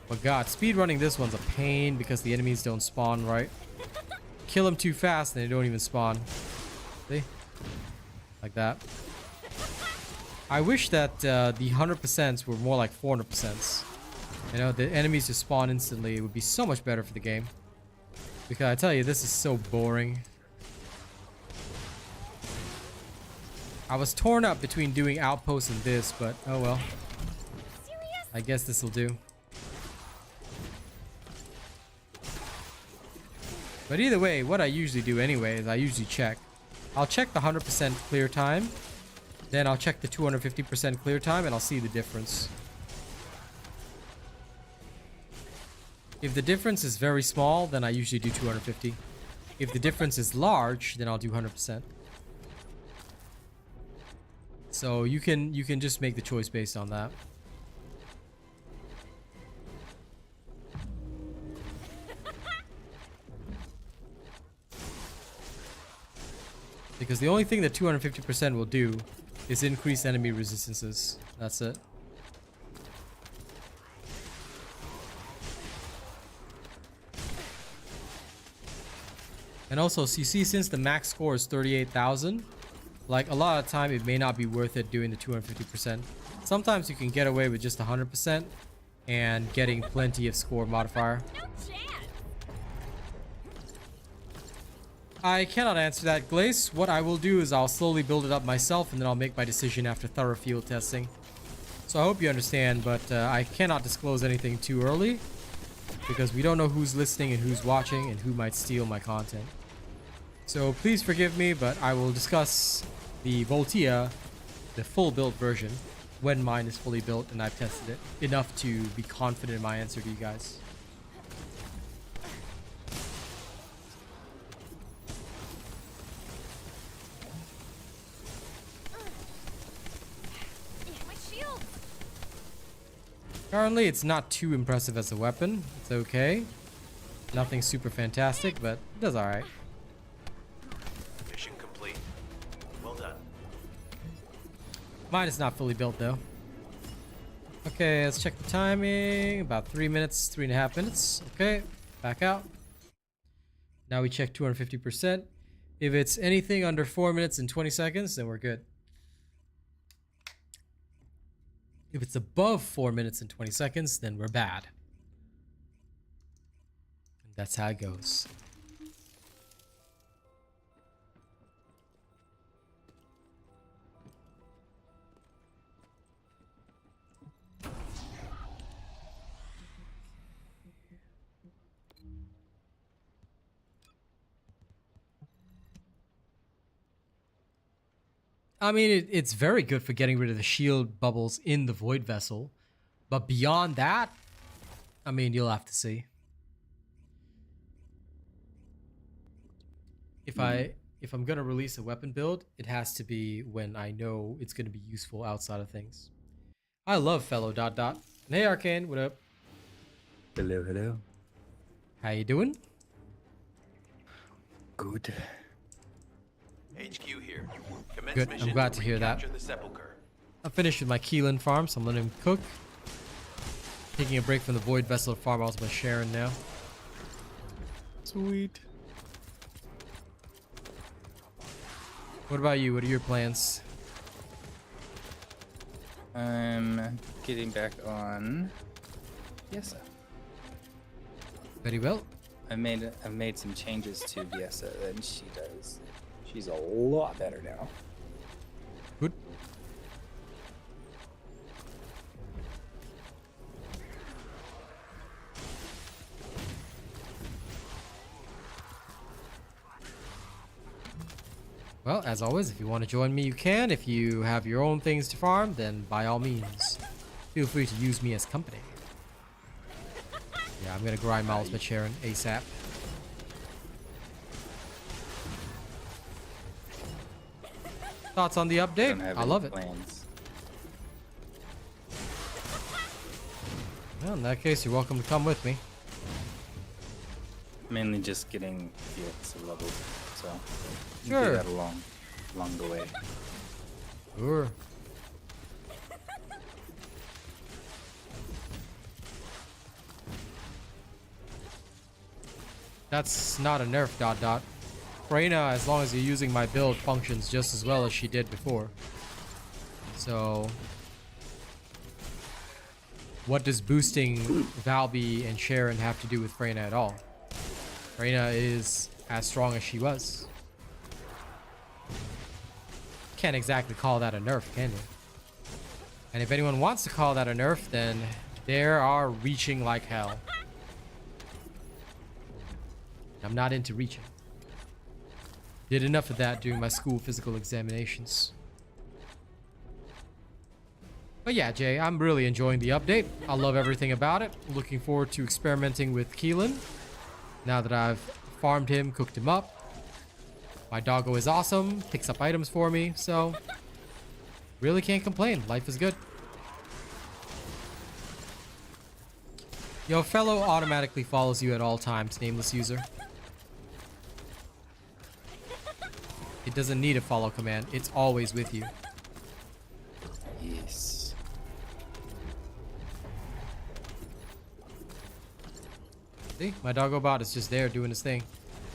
S1: But god, speedrunning this one's a pain because the enemies don't spawn right. Kill them too fast and they don't even spawn. See? Like that. I wish that the 100% were more like 400%. You know, the enemies just spawn instantly. It would be so much better for the game. Because I tell you, this is so boring. I was torn up between doing Outposts and this, but oh well. I guess this will do. But either way, what I usually do anyway is I usually check. I'll check the 100% clear time. Then I'll check the 250% clear time and I'll see the difference. If the difference is very small, then I usually do 250. If the difference is large, then I'll do 100%. So you can just make the choice based on that. Because the only thing that 250% will do is increase enemy resistances. That's it. And also, so you see, since the max score is 38,000, like a lot of time it may not be worth it doing the 250%. Sometimes you can get away with just 100% and getting plenty of score modifier.
S3: No chance.
S1: I cannot answer that, Glace. What I will do is I'll slowly build it up myself and then I'll make my decision after thorough field testing. So I hope you understand, but I cannot disclose anything too early because we don't know who's listening and who's watching and who might steal my content. So please forgive me, but I will discuss the Voltia, the full built version, when mine is fully built and I've tested it enough to be confident in my answer to you guys.
S3: My shield.
S1: Currently, it's not too impressive as a weapon. It's okay. Nothing super fantastic, but it does alright.
S6: Mission complete. Well done.
S1: Mine is not fully built though. Okay, let's check the timing. About 3 minutes, 3.5 minutes. Okay, back out. Now we check 250%. If it's anything under 4 minutes and 20 seconds, then we're good. If it's above 4 minutes and 20 seconds, then we're bad. And that's how it goes. I mean, it's very good for getting rid of the shield bubbles in the void vessel. But beyond that, I mean, you'll have to see. If I'm gonna release a weapon build, it has to be when I know it's gonna be useful outside of things. I love fellow ... And hey Arcane, what up?
S7: Hello, hello.
S1: How you doing?
S7: Good.
S6: HQ here. Commence
S1: Good, I'm
S6: mission
S1: glad to hear that.
S6: recapture the sepulcher.
S1: I'm finished with my Keelan farm, so I'm letting him cook. Taking a break from the void vessel farm. I was by Sharon now. Sweet. What about you? What are your plans?
S7: I'm getting back on. Yes,
S1: Very well.
S7: I've made some changes to Biesa, and she does. She's a lot better now.
S1: Good. Well, as always, if you want to join me, you can. If you have your own things to farm, then by all means, feel free to use me as company. Yeah, I'm gonna grind my ultimate Sharon ASAP. Thoughts on the update? I love it.
S7: Plans.
S1: Well, in that case, you're welcome to come with me.
S7: Mainly just getting Felix leveled, so
S1: Sure.
S7: do that along the way.
S1: Sure. That's not a nerf ... Freyna, as long as you're using my build, functions just as well as she did before. So, what does boosting Valby and Sharon have to do with Freyna at all? Freyna is as strong as she was. Can't exactly call that a nerf, can you? And if anyone wants to call that a nerf, then they are reaching like hell. I'm not into reaching. Did enough of that during my school physical examinations. But yeah, Jay, I'm really enjoying the update. I love everything about it. Looking forward to experimenting with Keelan. Now that I've farmed him, cooked him up. My doggo is awesome, picks up items for me, so really can't complain. Life is good. Yo, fellow automatically follows you at all times, nameless user. It doesn't need a follow command. It's always with you.
S7: Yes.
S1: See? My doggo bot is just there doing his thing.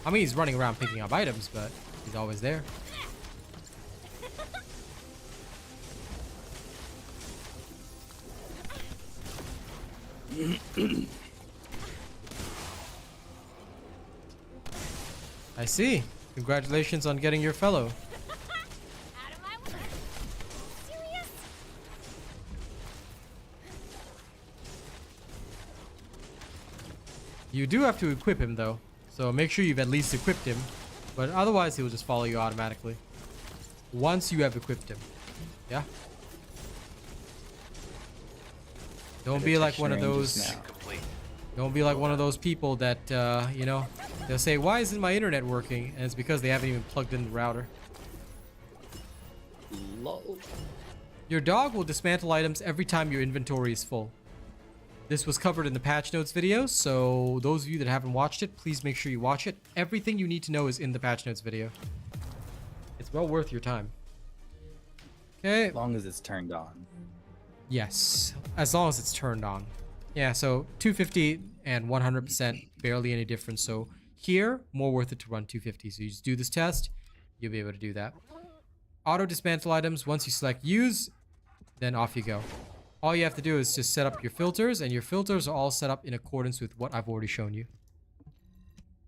S1: I mean, he's running around picking up items, but he's always there. I see. Congratulations on getting your fellow.
S3: Out of my way. Serious?
S1: You do have to equip him though, so make sure you've at least equipped him, but otherwise he'll just follow you automatically once you have equipped him. Yeah, don't be like one of those don't be like one of those people that you know, they'll say, why isn't my internet working? And it's because they haven't even plugged in the router.
S7: Lol.
S1: Your dog will dismantle items every time your inventory is full. This was covered in the patch notes video, so those of you that haven't watched it, please make sure you watch it. Everything you need to know is in the patch notes video. It's well worth your time. Okay.
S7: As long as it's turned on.
S1: Yes, as long as it's turned on. Yeah, so 250 and 100%, barely any difference. So here, more worth it to run 250. So you just do this test, you'll be able to do that. Auto dismantle items, once you select use, then off you go. All you have to do is just set up your filters, and your filters are all set up in accordance with what I've already shown you.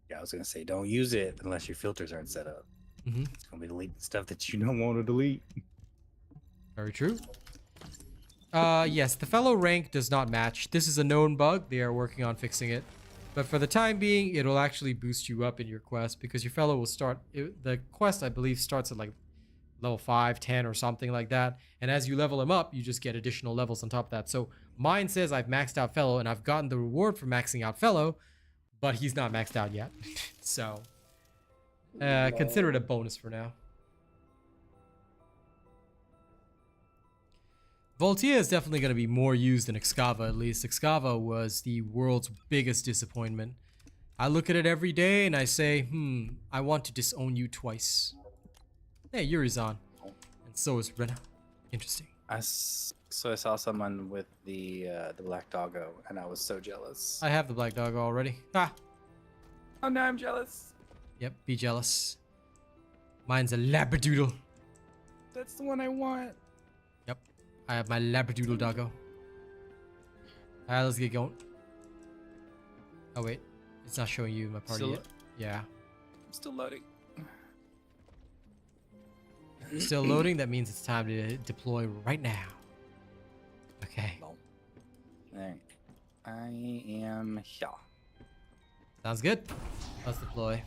S7: Yeah, I was gonna say don't use it unless your filters aren't set up.
S1: Mm-hmm.
S7: It's gonna be deleting stuff that you don't want to delete.
S1: Very true. Yes, the fellow rank does not match. This is a known bug. They are working on fixing it. But for the time being, it'll actually boost you up in your quest because your fellow will start... the quest, I believe, starts at like level 5, 10 or something like that. And as you level him up, you just get additional levels on top of that. So mine says I've maxed out Fellow and I've gotten the reward for maxing out Fellow, but he's not maxed out yet. So consider it a bonus for now. Voltia is definitely going to be more used than Excava, at least. Excava was the world's biggest disappointment. I look at it every day and I say, I want to disown you twice. Hey, Yuri's on. And so is Rena. Interesting.
S7: So I saw someone with the black doggo, and I was so jealous.
S1: I have the black dog already. Ah.
S7: Oh, now I'm jealous.
S1: Yep, be jealous. Mine's a labradoodle.
S7: That's the one I want.
S1: Yep, I have my labradoodle doggo. Alright, let's get going. Oh wait, it's not showing you my party yet. Yeah.
S7: I'm still loading.
S1: Still loading? That means it's time to deploy right now. Okay.
S7: Alright. I am here.
S1: Sounds good. Let's deploy.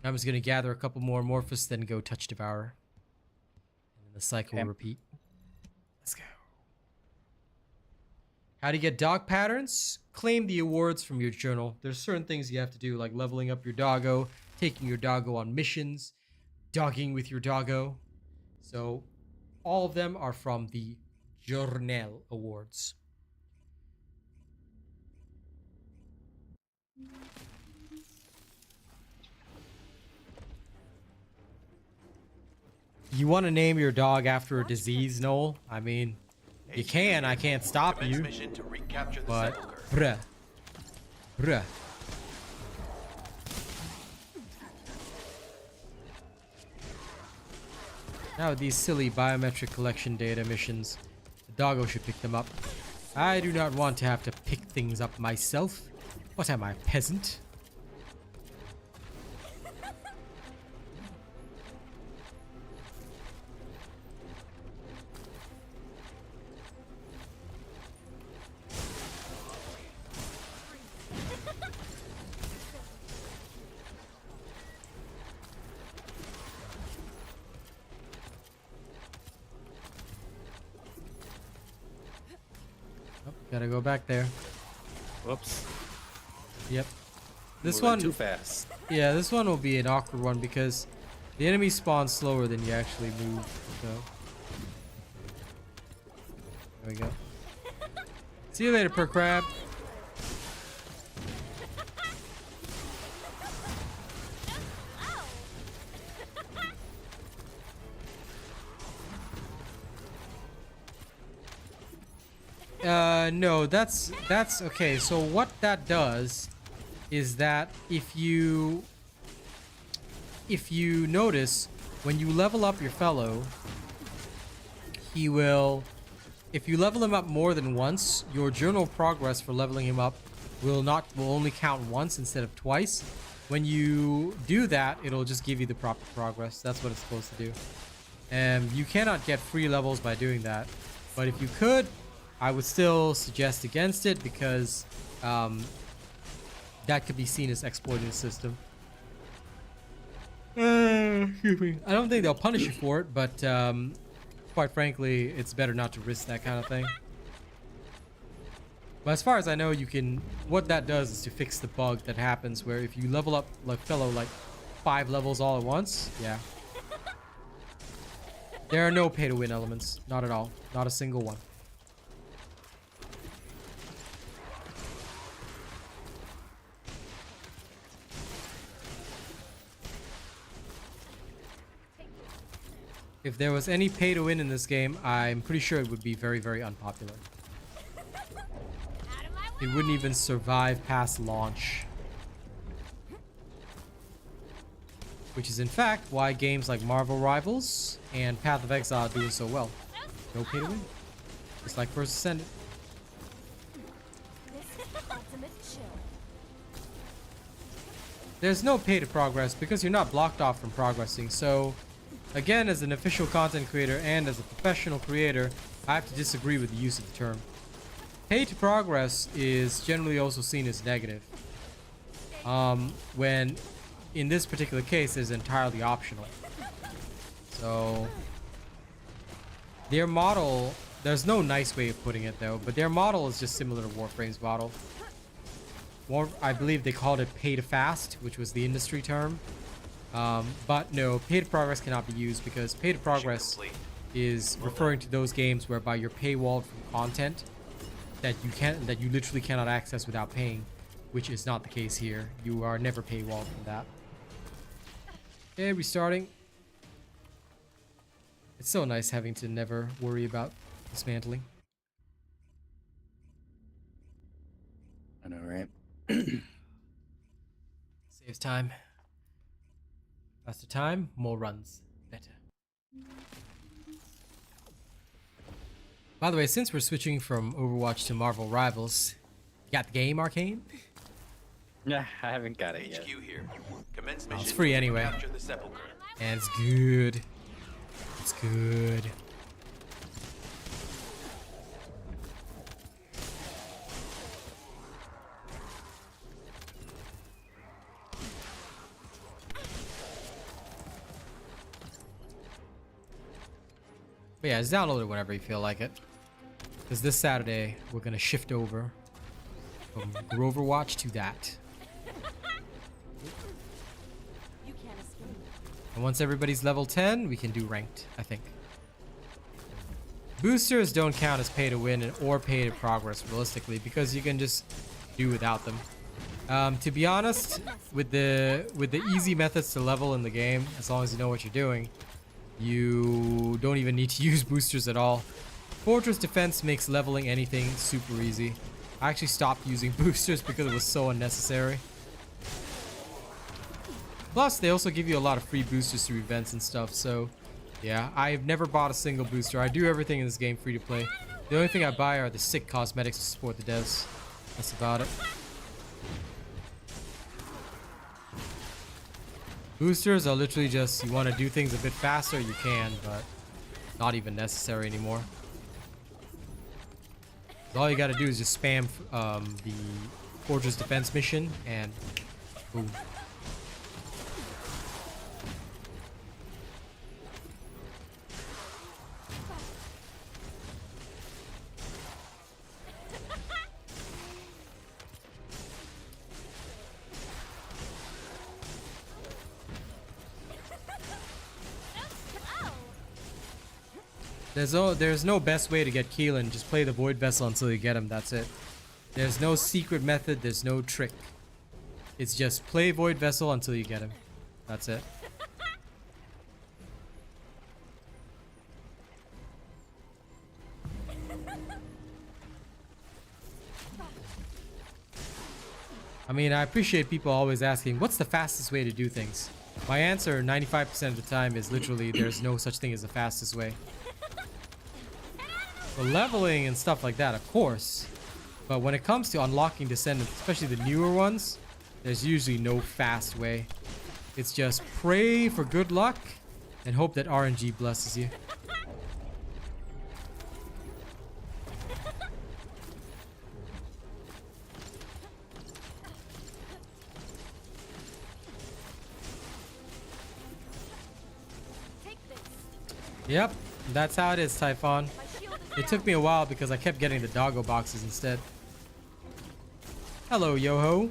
S1: I'm just gonna gather a couple more Morphus, then go touch Devour. And then the cycle will repeat. Let's go. How to get dog patterns? Claim the awards from your journal. There's certain things you have to do, like leveling up your doggo, taking your doggo on missions, dogging with your doggo. So all of them are from the Journal Awards. You want to name your dog after a disease, Noel? I mean, you can. I can't stop
S6: Commence
S1: you.
S6: mission to recapture the
S1: But,
S6: sepulcher.
S1: bruh. Now with these silly biometric collection data missions, the doggo should pick them up. I do not want to have to pick things up myself. What am I, peasant? Oh, gotta go back there.
S7: Whoops.
S1: Yep. This
S7: Moving
S1: one,
S7: too fast.
S1: yeah, this one will be an awkward one because the enemy spawns slower than you actually move. So there we go. See you later, per crab. No, that's okay. So what that does is that if you notice, when you level up your fellow, he will, if you level him up more than once, your journal progress for leveling him up will only count once instead of twice. When you do that, it'll just give you the proper progress. That's what it's supposed to do. And you cannot get free levels by doing that. But if you could, I would still suggest against it because that could be seen as exploiting the system. Excuse me. I don't think they'll punish you for it, but quite frankly, it's better not to risk that kind of thing. But as far as I know, you can. What that does is to fix the bug that happens where if you level up like fellow like 5 levels all at once, yeah. There are no pay-to-win elements, not at all, not a single one. If there was any pay to win in this game, I'm pretty sure it would be very, very unpopular. It wouldn't even survive past launch. Which is in fact why games like Marvel Rivals and Path of Exile are doing so well. No pay to win. Just like First Descendant. There's no pay to progress because you're not blocked off from progressing, so again, as an official content creator and as a professional creator, I have to disagree with the use of the term. Pay to progress is generally also seen as negative. When in this particular case is entirely optional. So their model, there's no nice way of putting it though, but their model is just similar to Warframe's model. I believe they called it pay to fast, which was the industry term. But no, pay to progress cannot be used because pay to progress is referring to those games whereby you're paywalled from content that you literally cannot access without paying, which is not the case here. You are never paywalled from that. Okay, restarting. It's so nice having to never worry about dismantling.
S7: I know, right?
S1: Saves time. Faster time, more runs. Better. By the way, since we're switching from Overwatch to Marvel Rivals, you got the game, Arcane?
S7: Yeah, I haven't got it yet.
S6: HQ here. Commence
S1: Oh,
S6: mission.
S1: it's free anyway.
S6: Capture the sepulcher.
S1: And it's good. It's good. But yeah, just download it whenever you feel like it. Because this Saturday, we're going to shift over from Overwatch to that.
S3: You can't escape.
S1: And once everybody's level 10, we can do ranked, I think. Boosters don't count as pay to win or pay to progress realistically because you can just do without them. To be honest, with the easy methods to level in the game, as long as you know what you're doing, you don't even need to use boosters at all. Fortress Defense makes leveling anything super easy. I actually stopped using boosters because it was so unnecessary. Plus, they also give you a lot of free boosters through events and stuff, so yeah, I've never bought a single booster. I do everything in this game free to play. The only thing I buy are the sick cosmetics to support the devs. That's about it. Boosters are literally just, you want to do things a bit faster, you can, but not even necessary anymore. All you gotta do is just spam the Fortress Defense mission and boom. There's no best way to get Keelan. Just play the Void Vessel until you get him. That's it. There's no secret method. There's no trick. It's just play Void Vessel until you get him. That's it. I mean, I appreciate people always asking, what's the fastest way to do things? My answer 95% of the time is literally there's no such thing as the fastest way. For leveling and stuff like that, of course. But when it comes to unlocking Descendants, especially the newer ones, there's usually no fast way. It's just pray for good luck and hope that RNG blesses you. Yep, that's how it is, Typhon. It took me a while because I kept getting the Doggo boxes instead. Hello, Yoho.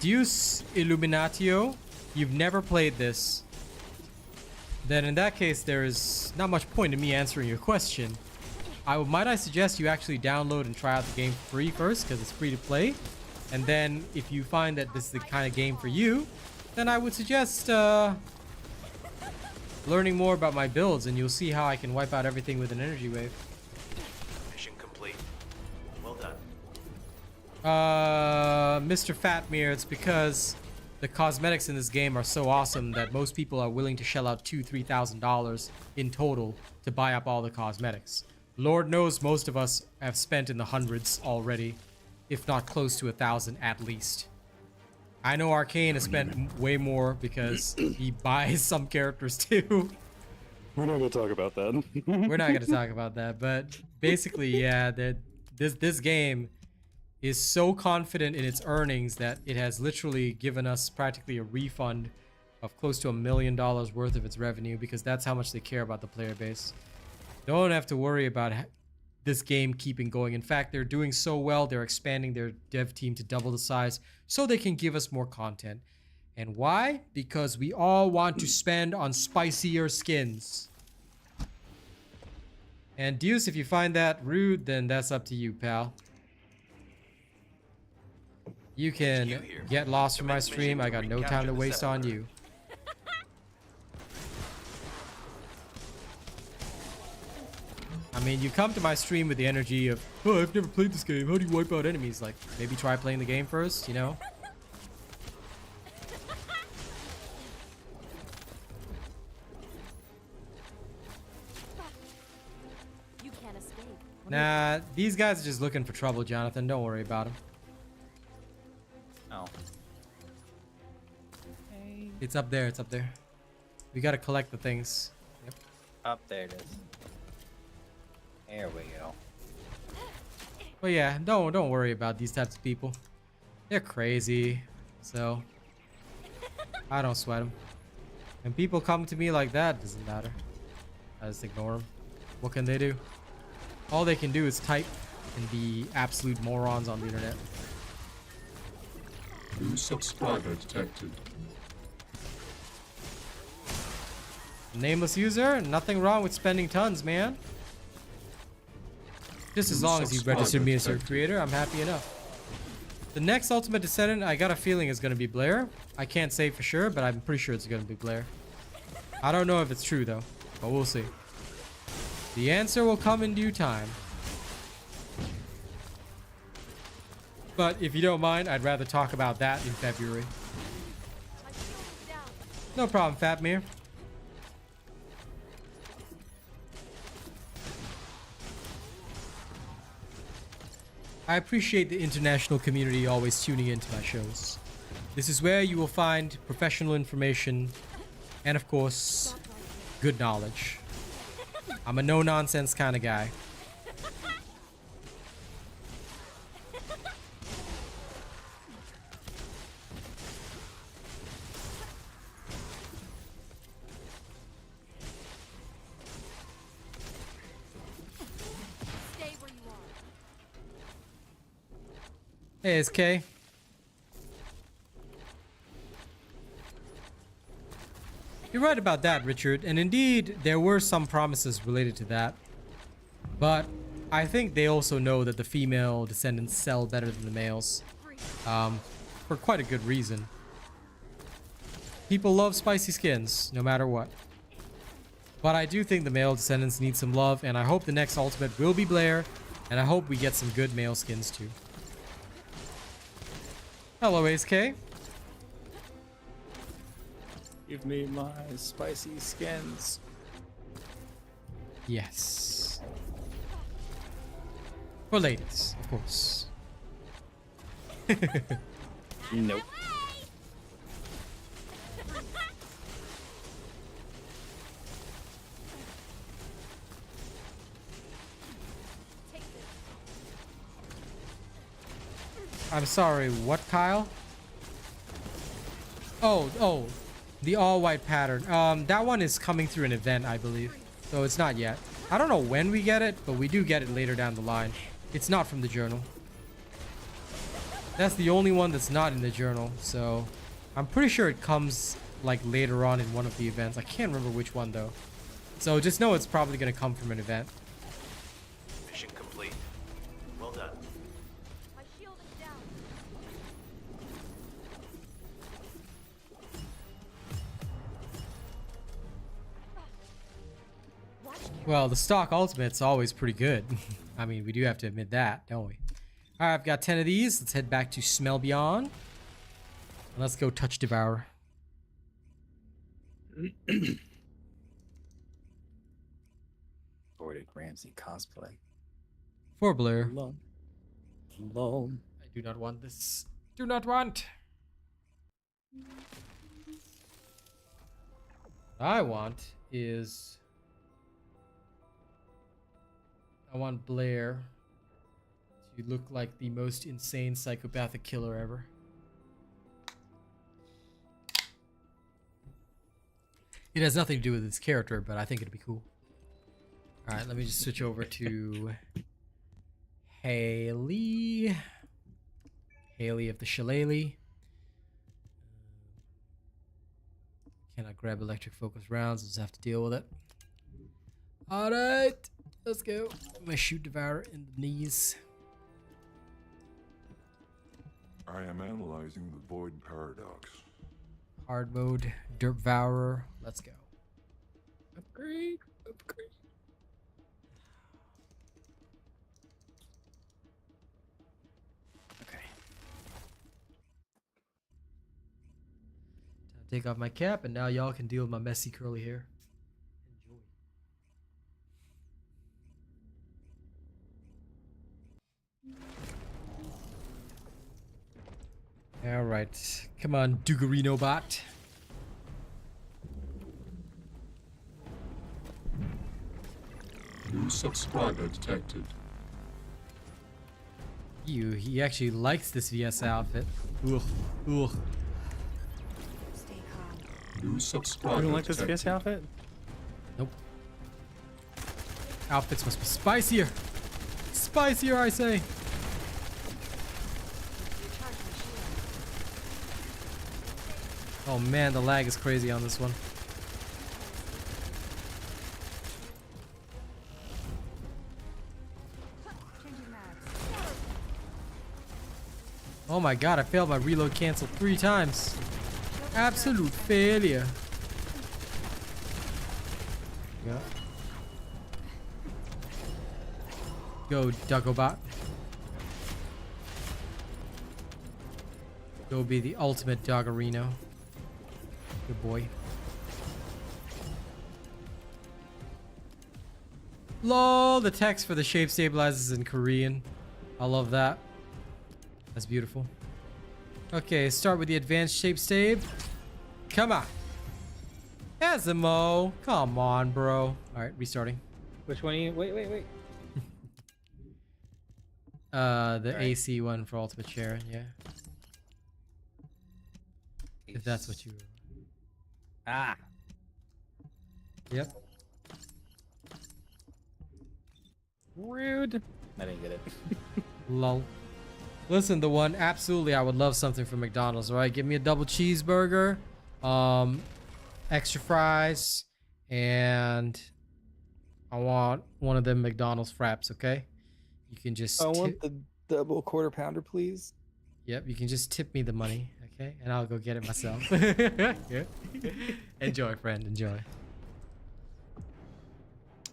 S1: Deus Illuminatio, you've never played this. Then in that case, there is not much point in me answering your question. Might I suggest you actually download and try out the game free first because it's free to play. And then if you find that this is the kind of game for you, then I would suggest learning more about my builds and you'll see how I can wipe out everything with an energy wave.
S6: Mission complete. Well done.
S1: Mr. Fatmere, it's because the cosmetics in this game are so awesome that most people are willing to shell out $2,000-$3,000 in total to buy up all the cosmetics. Lord knows most of us have spent in the hundreds already, if not close to 1,000 at least. I know Arcane has spent way more because he buys some characters too.
S8: We're not gonna talk about that.
S1: We're not gonna talk about that, but basically, yeah, this game is so confident in its earnings that it has literally given us practically a refund of close to $1 million worth of its revenue, because that's how much they care about the player base. Don't have to worry about this game keeping going. In fact, they're doing so well, they're expanding their dev team to double the size so they can give us more content. And why? Because we all want to spend on spicier skins. And Deuce, if you find that rude, then that's up to you, pal. You can get lost from my stream. I got no time to waste on you. I mean, you come to my stream with the energy of, oh, I've never played this game. How do you wipe out enemies? Like, maybe try playing the game first, you know?
S3: You can't escape.
S1: Nah, these guys are just looking for trouble, Jonathan. Don't worry about them.
S7: Oh.
S1: It's up there. It's up there. We gotta collect the things. Yep.
S7: Up there it is. There we go.
S1: But yeah, don't worry about these types of people. They're crazy. So I don't sweat them. When people come to me like that, doesn't matter. I just ignore them. What can they do? All they can do is type and be absolute morons on the internet.
S9: New subscriber detected.
S1: Nameless user, nothing wrong with spending tons, man. Just as long as you registered me as your creator, I'm happy enough. The next Ultimate Descendant, I got a feeling is going to be Blair. I can't say for sure, but I'm pretty sure it's going to be Blair. I don't know if it's true though, but we'll see. The answer will come in due time. But if you don't mind, I'd rather talk about that in February. No problem, Fatmir. I appreciate the international community always tuning into my shows. This is where you will find professional information and, of course, good knowledge. I'm a no-nonsense kind of guy.
S3: Stay where you are.
S1: Hey, SK. You're right about that, Richard, and indeed, there were some promises related to that. But I think they also know that the female descendants sell better than the males. For quite a good reason. People love spicy skins, no matter what. But I do think the male descendants need some love, and I hope the next ultimate will be Blair, and I hope we get some good male skins too. Hello, ASK.
S7: Give me my spicy skins.
S1: Yes. For ladies, of course.
S7: Nope.
S1: I'm sorry, what, Kyle? Oh, the all-white pattern. That one is coming through an event, I believe. So it's not yet. I don't know when we get it, but we do get it later down the line. It's not from the journal. That's the only one that's not in the journal, so I'm pretty sure it comes like later on in one of the events. I can't remember which one though. So just know it's probably gonna come from an event.
S6: Mission complete. Well done.
S3: My shield is down.
S1: Well, the stock ultimate's always pretty good. I mean, we do have to admit that, don't we? Alright, I've got 10 of these. Let's head back to Smell Beyond. And let's go touch Devour.
S7: Gordon Ramsay cosplay.
S1: For Blair.
S7: Alone. Alone.
S1: I do not want this. Do not want. What I want is... I want Blair You look like the most insane psychopathic killer ever. It has nothing to do with his character, but I think it'd be cool. Alright, let me just switch over to Haley. Haley of the Shillelagh. Cannot grab electric focus rounds, I'll just have to deal with it. Alright, let's go. I'm gonna shoot Devourer in the knees.
S9: I am analyzing the void paradox.
S1: Hard mode, Devourer, let's go.
S7: Upgrade. Upgrade. Okay.
S1: Time to take off my cap, and now y'all can deal with my messy curly hair. Enjoy. Alright, come on, Dugarino bot.
S9: New subscriber detected.
S1: He actually likes this VS outfit. Ugh, ugh.
S5: Stay calm.
S9: New subscriber
S7: You don't like this
S9: detected.
S7: VS outfit?
S1: Nope. Outfits must be spicier. Spicier, I say. Oh man, the lag is crazy on this one. Oh my god, I failed my reload cancel 3 times. Absolute failure. Yeah. Go, Doggo bot. Go be the ultimate Doggerino. Good boy. Lol, the text for the shape stabilizers in Korean. I love that. That's beautiful. Okay, start with the advanced shape stab. Come on. Asimo. Come on, bro. Alright, restarting.
S7: Which one are you? Wait.
S1: The
S7: Alright.
S1: AC one for Ultimate Sharon, yeah. If that's what you...
S7: Ah.
S1: Yep.
S7: Rude. I didn't get it.
S1: Lol. Listen, the one, absolutely, I would love something from McDonald's, right? Give me a double cheeseburger, extra fries, and I want one of them McDonald's fraps, okay? You can just
S7: I want the double quarter pounder, please.
S1: Yep, you can just tip me the money, okay? And I'll go get it myself. Yeah. Enjoy, friend, enjoy.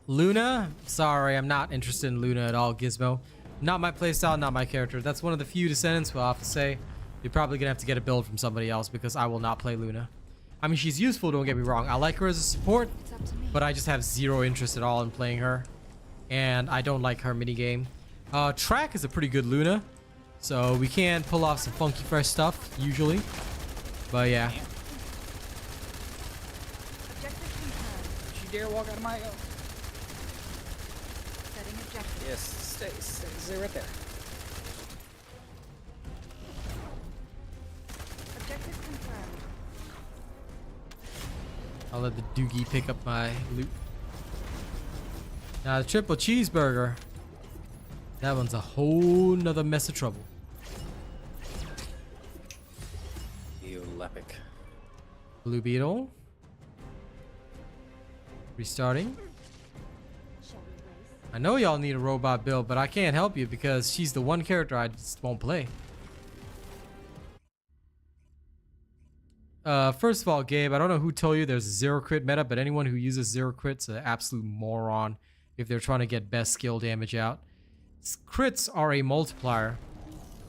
S1: Luna? Sorry, I'm not interested in Luna at all, Gizmo. Not my playstyle, not my character. That's one of the few Descendants who I'll have to say you're probably gonna have to get a build from somebody else because I will not play Luna. I mean, she's useful, don't get me wrong. I like her as a support,
S5: It's up to me.
S1: but I just have zero interest at all in playing her. And I don't like her minigame. Track is a pretty good Luna, so we can pull off some funky fresh stuff, usually. But yeah.
S5: Objective confirmed.
S7: She dare walk out of my...
S5: Setting objective.
S7: Yes, stay right there.
S5: Objective confirmed.
S1: I'll let the Doogie pick up my loot. Now the triple cheeseburger. That one's a whole nother mess of trouble.
S7: You lepic.
S1: Blue Beetle. Restarting. I know y'all need a robot build, but I can't help you because she's the one character I just won't play. First of all, Gabe, I don't know who told you there's a zero crit meta, but anyone who uses zero crits is an absolute moron if they're trying to get best skill damage out. Crits are a multiplier.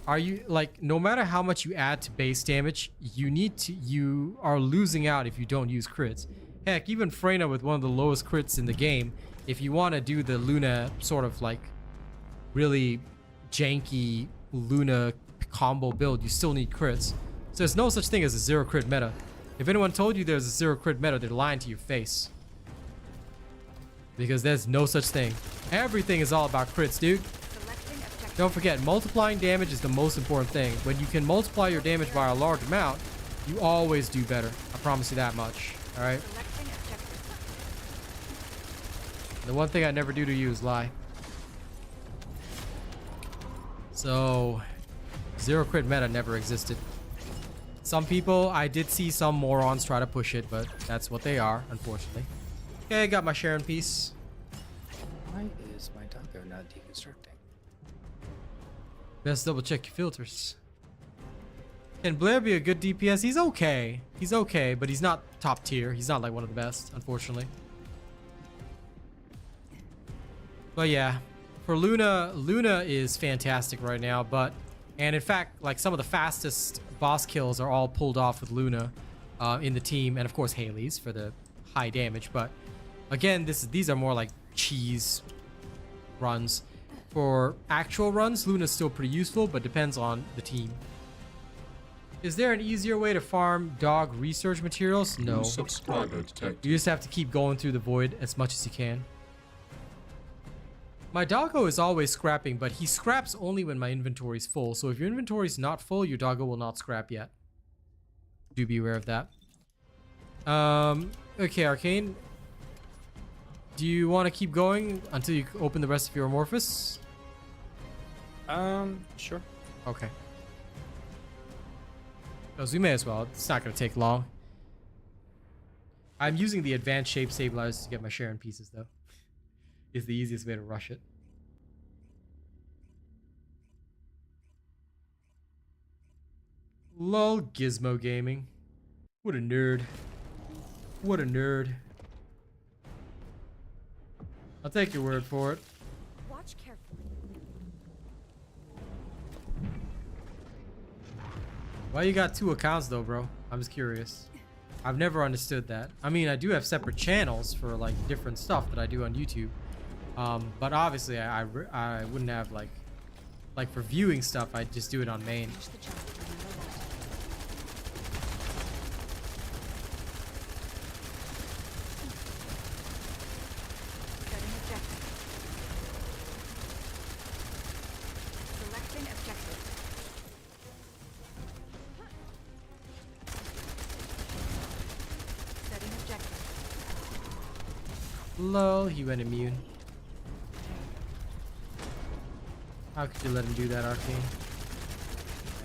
S1: Are you, like, no matter how much you add to base damage, you are losing out if you don't use crits. Heck, even Freyna with one of the lowest crits in the game, if you want to do the Luna sort of like really janky Luna combo build, you still need crits. So there's no such thing as a zero crit meta. If anyone told you there's a zero crit meta, they're lying to your face. Because there's no such thing. Everything is all about crits, dude.
S5: Selecting objective.
S1: Don't forget, multiplying damage is the most important thing. When you can multiply your damage by a large amount, you always do better. I promise you that much. All right.
S3: Selecting objective.
S1: The one thing I never do to you is lie. So, zero crit meta never existed. Some people, I did see some morons try to push it, but that's what they are, unfortunately. Okay, got my Sharon piece.
S7: Why is my Doggo not deconstructing?
S1: Best double check your filters. Can Blair be a good DPS? He's okay. He's okay, but he's not top tier. He's not like one of the best, unfortunately. But yeah, for Luna, Luna is fantastic right now, and in fact, like some of the fastest boss kills are all pulled off with Luna in the team, and of course Haley's for the high damage. But again, these are more like cheese runs. For actual runs, Luna's still pretty useful, but depends on the team. Is there an easier way to farm dog research materials? No.
S9: Subscriber detected.
S1: You just have to keep going through the void as much as you can. My Doggo is always scrapping, but he scraps only when my inventory is full. So if your inventory is not full, your Doggo will not scrap yet. Do be aware of that. Okay, Arcane. Do you want to keep going until you open the rest of your Amorphous?
S7: Sure.
S1: Okay. Because we may as well. It's not going to take long. I'm using the advanced shape stabilizers to get my Sharon pieces, though. Is the easiest way to rush it. Lol, Gizmo Gaming. What a nerd. What a nerd. I'll take your word for it.
S3: Watch carefully.
S1: Why you got 2 accounts though, bro? I'm just curious. I've never understood that. I mean, I do have separate channels for like different stuff that I do on YouTube. But obviously I wouldn't have like for viewing stuff, I'd just do it on main.
S3: Finish the job, no matter what. Setting objective. Selecting objective. Setting objective.
S1: Lol, he went immune. How could you let him do that, Arcane?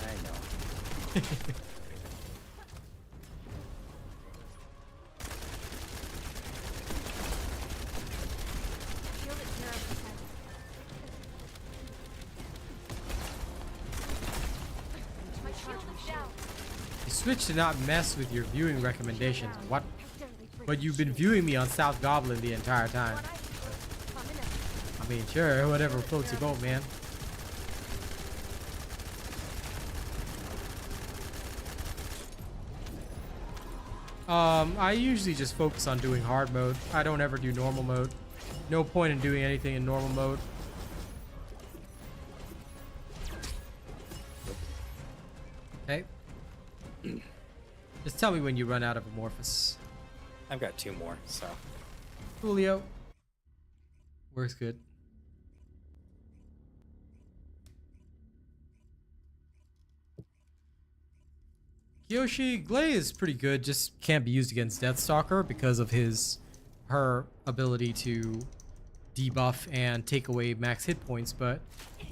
S7: I know.
S3: Shield at 0%. My shield is down.
S1: You switched to not mess with your viewing recommendations. What?
S3: Accidentally breached.
S1: But you've been viewing me on South Goblin the entire time.
S3: I'm in it.
S1: I mean, sure, whatever floats your boat, man. I usually just focus on doing hard mode. I don't ever do normal mode. No point in doing anything in normal mode. Okay. Just tell me when you run out of Amorphous.
S7: I've got 2 more, so.
S1: Julio. Works good. Kyoshi Glay is pretty good, just can't be used against Deathstalker because of her ability to debuff and take away max hit points, but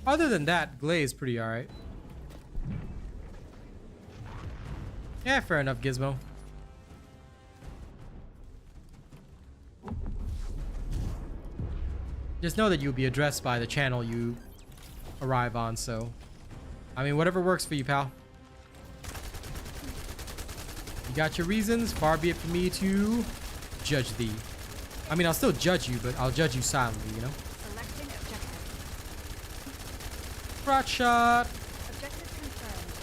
S1: other than that, Glay is pretty alright. Yeah, fair enough, Gizmo. Just know that you'll be addressed by the channel you arrive on, so I mean, whatever works for you, pal. You got your reasons, far be it for me to judge thee. I mean, I'll still judge you, but I'll judge you silently, you know?
S3: Selecting objective.
S1: Front shot!
S3: Objective confirmed.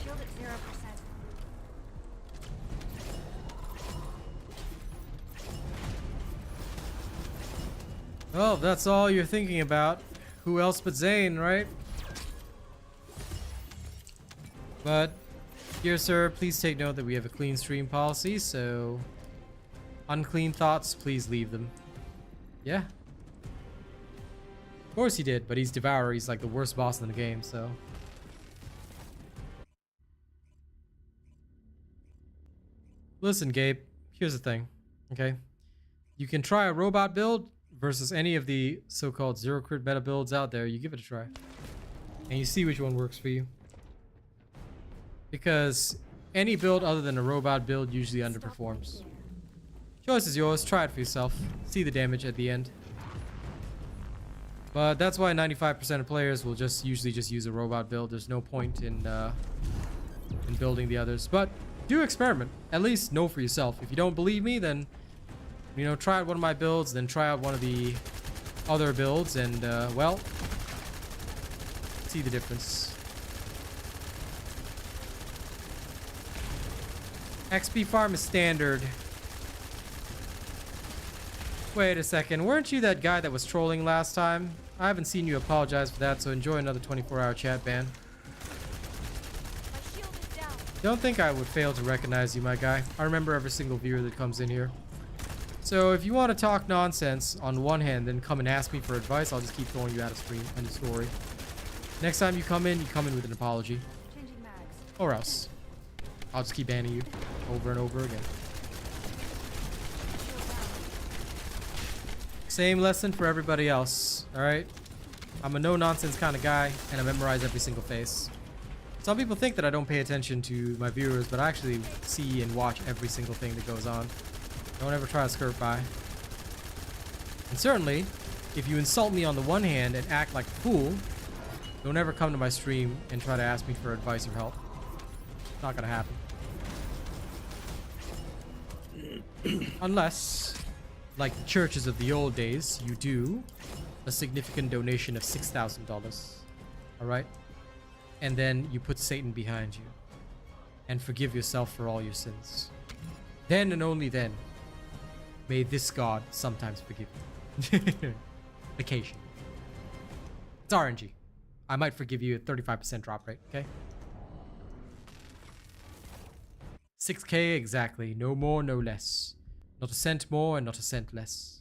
S3: Shield at 0%.
S1: Well, if that's all you're thinking about. Who else but Zane, right? But, dear sir, please take note that we have a clean stream policy, so Unclean thoughts, please leave them. Yeah. Of course he did, but he's Devourer. He's like the worst boss in the game, so. Listen, Gabe, here's the thing, okay? You can try a robot build versus any of the so-called zero crit meta builds out there. You give it a try. And you see which one works for you. Because any build other than a robot build usually underperforms. Choice is yours. Try it for yourself. See the damage at the end. But that's why 95% of players will usually just use a robot build. There's no point in building the others. But do experiment. At least know for yourself. If you don't believe me, then you know, try out one of my builds, then try out one of the other builds, and well, see the difference. XP farm is standard. Wait a second, weren't you that guy that was trolling last time? I haven't seen you apologize for that, so enjoy another 24-hour chat ban.
S3: My shield is down.
S1: Don't think I would fail to recognize you, my guy. I remember every single viewer that comes in here. So if you want to talk nonsense on one hand, then come and ask me for advice, I'll just keep throwing you out of stream. End of story. Next time you come in with an apology.
S3: Changing mags.
S1: Or else. I'll just keep banning you over and over again.
S3: Shield down.
S1: Same lesson for everybody else, alright? I'm a no-nonsense kind of guy, and I memorize every single face. Some people think that I don't pay attention to my viewers, but I actually see and watch every single thing that goes on. Don't ever try to skirt by. And certainly, if you insult me on the one hand and act like a fool, don't ever come to my stream and try to ask me for advice or help. It's not gonna happen. Unless, like the churches of the old days, you do a significant donation of $6,000. Alright? And then you put Satan behind you. And forgive yourself for all your sins. Then and only then, may this God sometimes forgive you. Occasion. It's RNG. I might forgive you at 35% drop rate, okay? 6K exactly. No more, no less. Not a cent more and not a cent less.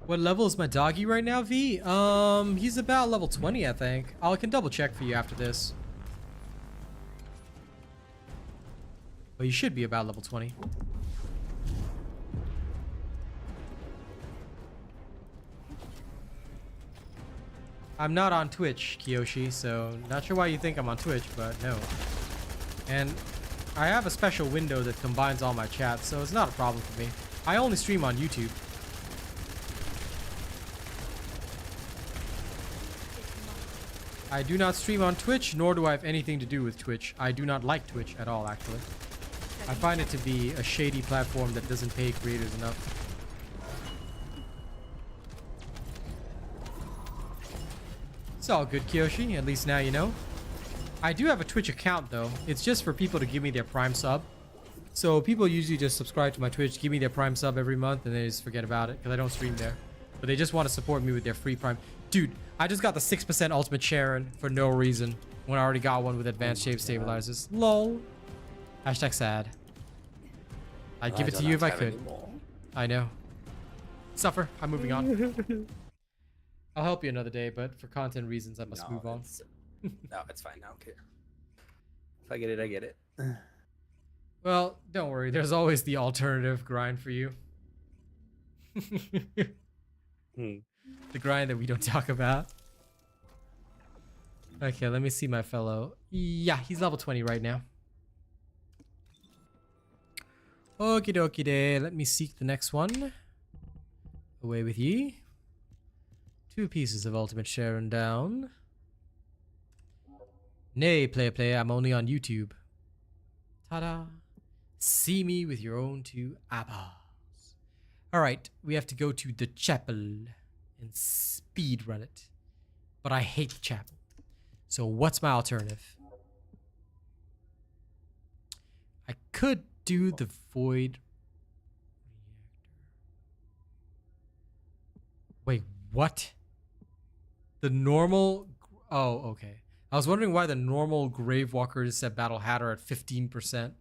S1: What level is my doggy right now, V? He's about level 20, I think. I can double check for you after this. But you should be about level 20. I'm not on Twitch, Kiyoshi, so not sure why you think I'm on Twitch, but no. And I have a special window that combines all my chats, so it's not a problem for me. I only stream on YouTube. I do not stream on Twitch, nor do I have anything to do with Twitch. I do not like Twitch at all, actually. I find it to be a shady platform that doesn't pay creators enough. It's all good, Kiyoshi. At least now you know. I do have a Twitch account, though. It's just for people to give me their Prime sub. So people usually just subscribe to my Twitch, give me their Prime sub every month, and they just forget about it because I don't stream there. But they just want to support me with their free Prime. Dude, I just got the 6% Ultimate Sharon for no reason when I already got one with Advanced Shape Stabilizers. LOL. Hashtag sad. I'd give it to you if I could. I know. Suffer. I'm moving on. I'll help you another day, but for content reasons, I must move on.
S7: No, it's fine. I don't care. If I get it, I get it.
S1: Well, don't worry. There's always the alternative grind for you. The grind that we don't talk about. Okay, let me see my fellow. Yeah, he's level 20 right now. Okie dokie day. Let me seek the next one. Away with ye. 2 pieces of Ultimate Sharon down. Nay, player, I'm only on YouTube. Ta-da. See me with your own 2 eyeballs. Alright, we have to go to the chapel and speed run it. But I hate the chapel. So what's my alternative? I could do the void Wait, what? The normal... Oh, okay. I was wondering why the normal Gravewalkers at Battle Hat are at 15%.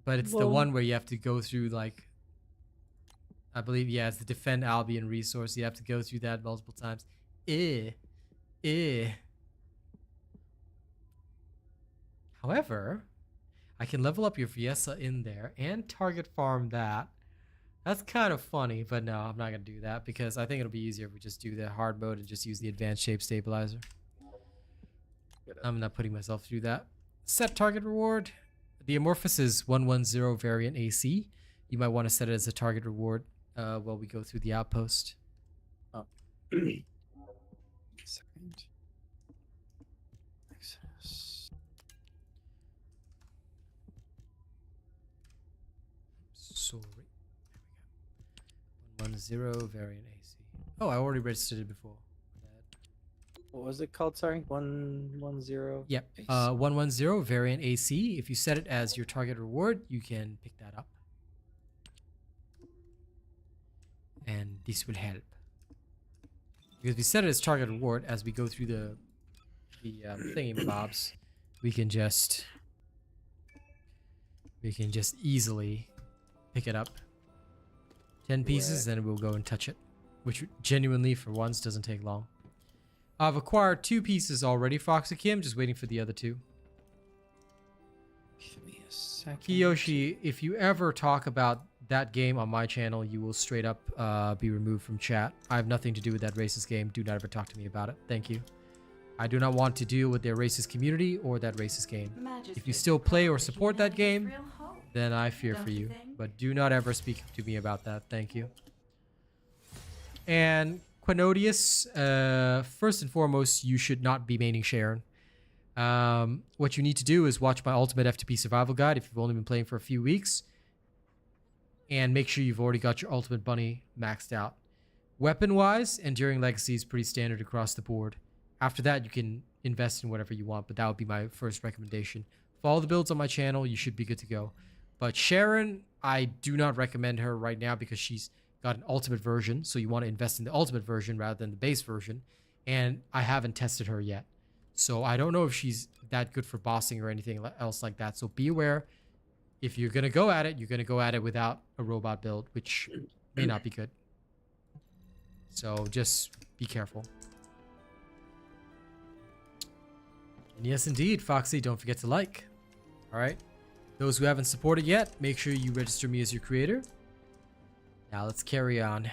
S1: But it's the one where you have to go through, like... I believe, yeah, it's the Defend Albion resource. You have to go through that multiple times. However, I can level up your Fiesta in there and target farm that. That's kind of funny, but no, I'm not going to do that because I think it'll be easier if we just do the hard mode and just use the advanced shape stabilizer. I'm not putting myself through that. Set target reward. The Amorphous is 110 variant AC. You might want to set it as a target reward while we go through the outpost.
S7: Oh. Second. Access.
S1: Sorry. There we go. 110 variant AC. Oh, I already registered it before.
S7: What was it called? Sorry, 110.
S1: Yep. 110 variant AC. If you set it as your target reward, you can pick that up. And this will help. Because we set it as target reward as we go through the thingy-mabobs, we can just easily pick it up. 10 pieces, then we'll go and touch it. Which genuinely, for once, doesn't take long. I've acquired 2 pieces already, Foxy Kim, just waiting for the other 2.
S7: Give me a second.
S1: Kiyoshi, if you ever talk about that game on my channel, you will straight up be removed from chat. I have nothing to do with that racist game. Do not ever talk to me about it. Thank you. I do not want to deal with their racist community or that racist game. If you still play or support that game, then I fear for you. But do not ever speak to me about that. Thank you. And Quinodius, first and foremost, you should not be maining Sharon. What you need to do is watch my Ultimate F2P Survival Guide if you've only been playing for a few weeks. And make sure you've already got your Ultimate Bunny maxed out. Weapon-wise, Enduring Legacy is pretty standard across the board. After that, you can invest in whatever you want, but that would be my first recommendation. Follow the builds on my channel, you should be good to go. But Sharon, I do not recommend her right now because she's got an ultimate version, so you want to invest in the ultimate version rather than the base version. And I haven't tested her yet. So I don't know if she's that good for bossing or anything else like that. So be aware. If you're going to go at it, you're going to go at it without a robot build, which may not be good. So just be careful. And yes, indeed, Foxy, don't forget to like. All right. Those who haven't supported yet, make sure you register me as your creator. Now let's carry on.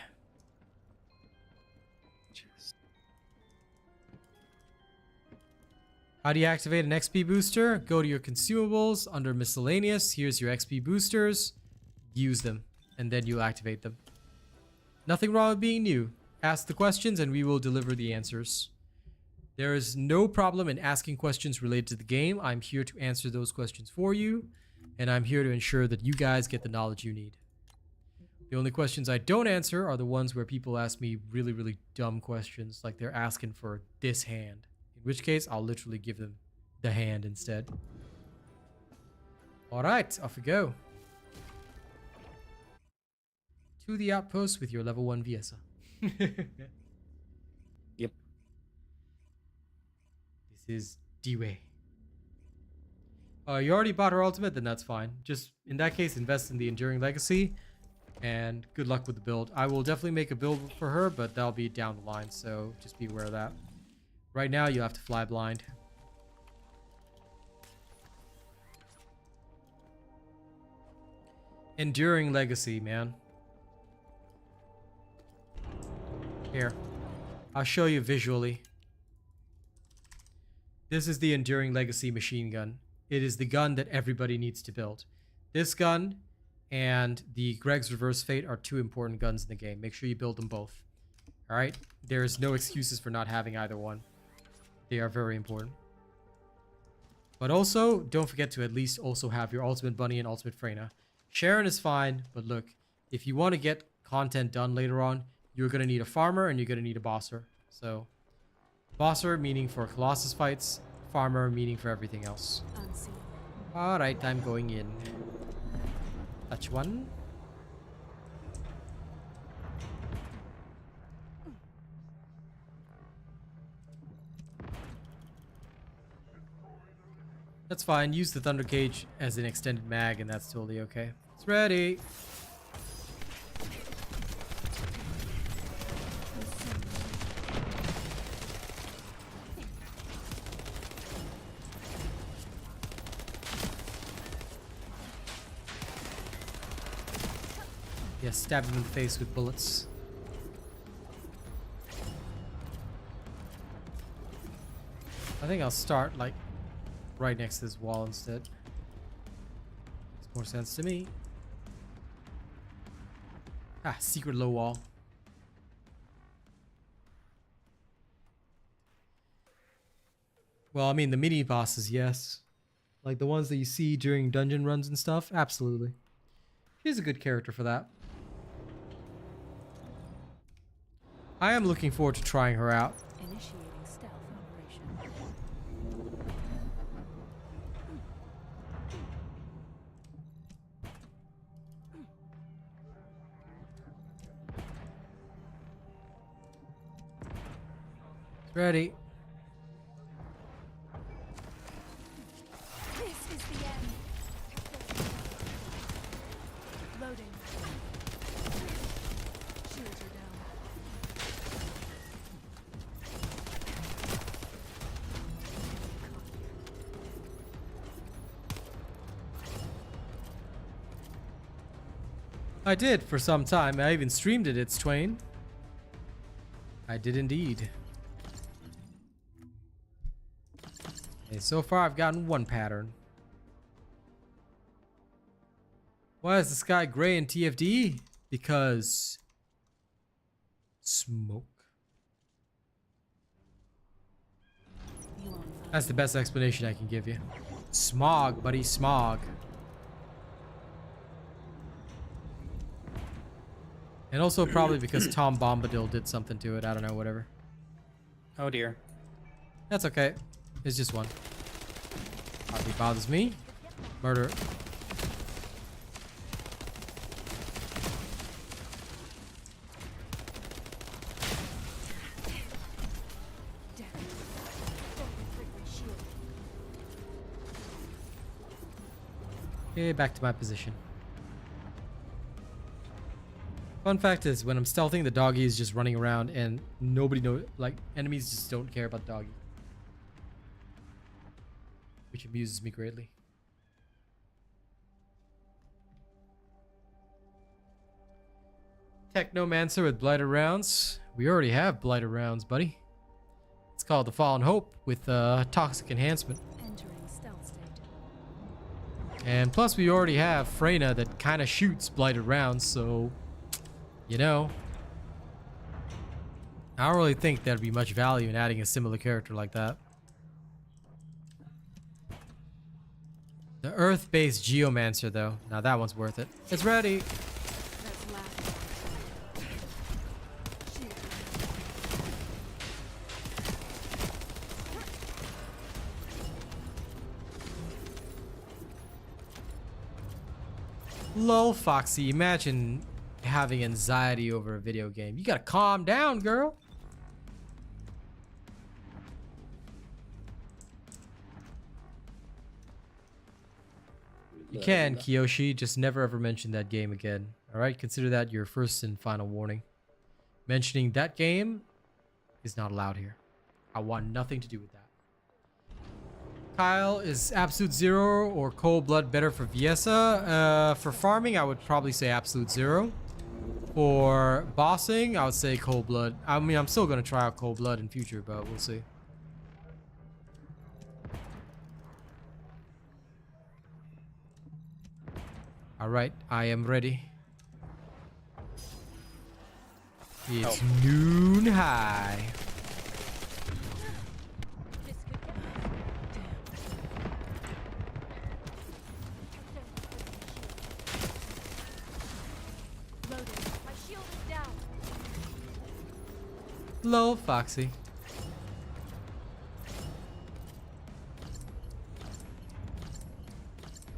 S1: How do you activate an XP booster? Go to your consumables under miscellaneous. Here's your XP boosters. Use them, and then you'll activate them. Nothing wrong with being new. Ask the questions and we will deliver the answers. There is no problem in asking questions related to the game. I'm here to answer those questions for you, and I'm here to ensure that you guys get the knowledge you need. The only questions I don't answer are the ones where people ask me really, really dumb questions, like they're asking for this hand. In which case, I'll literally give them the hand instead. Alright, off we go. To the outpost with your level 1 Viesa.
S7: Yep.
S1: This is D-Way. You already bought her ultimate? Then that's fine. Just, in that case, invest in the Enduring Legacy. And good luck with the build. I will definitely make a build for her, but that'll be down the line, so just be aware of that. Right now, you have to fly blind. Enduring Legacy, man. Here. I'll show you visually. This is the Enduring Legacy machine gun. It is the gun that everybody needs to build. This gun and the Greg's Reverse Fate are 2 important guns in the game. Make sure you build them both. Alright? There is no excuses for not having either one. They are very important. But also, don't forget to at least also have your Ultimate Bunny and Ultimate Freyna. Sharon is fine, but look, if you want to get content done later on, you're going to need a farmer and you're going to need a bosser. So, bosser meaning for Colossus fights, farmer meaning for everything else. Alright, I'm going in. Touch one. That's fine. Use the Thunder Cage as an extended mag, and that's totally okay. It's ready. Yeah, stab him in the face with bullets. I think I'll start like right next to this wall instead. Makes more sense to me. Ah, secret low wall. Well, I mean the mini bosses, yes. Like the ones that you see during dungeon runs and stuff, absolutely. She's a good character for that. I am looking forward to trying her out.
S3: Initiating stealth operation.
S1: Ready.
S3: This is the end. Loading. Shields are down.
S1: I did for some time. I even streamed it, it's Twain. I did indeed. Okay, so far I've gotten one pattern. Why is the sky gray in TFD? Because smoke. That's the best explanation I can give you. Smog, buddy, smog. And also probably because Tom Bombadil did something to it. I don't know, whatever.
S7: Oh dear.
S1: That's okay. It's just one. Hardly bothers me. Murder it. Okay, back to my position. Fun fact is, when I'm stealthing, the doggy is just running around and nobody knows, like, enemies just don't care about the doggy. Which amuses me greatly. Technomancer with Blighter rounds. We already have Blighter rounds, buddy. It's called the Fallen Hope with Toxic Enhancement.
S3: Entering stealth state.
S1: And plus we already have Freyna that kind of shoots Blighted rounds, so... You know, I don't really think there'd be much value in adding a similar character like that. The Earth-based Geomancer, though. Now that one's worth it. It's ready.
S3: That's last. Shield.
S1: Lol, Foxy. Imagine having anxiety over a video game. You gotta calm down, girl. You can, Kiyoshi, just never ever mention that game again. Alright, consider that your first and final warning. Mentioning that game is not allowed here. I want nothing to do with that. Kyle, is Absolute Zero or Cold Blood better for Viesa? For farming, I would probably say Absolute Zero. For bossing, I would say Cold Blood. I mean, I'm still going to try out Cold Blood in future, but we'll see. Alright, I am ready. It's noon high.
S3: Loading. My shield is down.
S1: Lol, Foxy.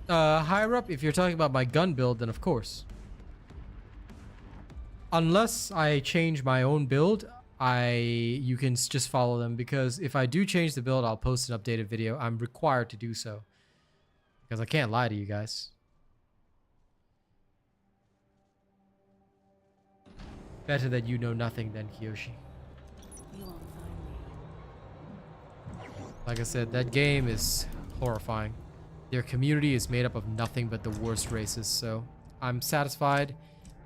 S1: Higher up, if you're talking about my gun build, then of course. Unless I change my own build, you can just follow them, because if I do change the build, I'll post an updated video. I'm required to do so. Because I can't lie to you guys. Better that you know nothing than Kiyoshi.
S5: You won't find me.
S1: Like I said, that game is horrifying. Their community is made up of nothing but the worst races, so I'm satisfied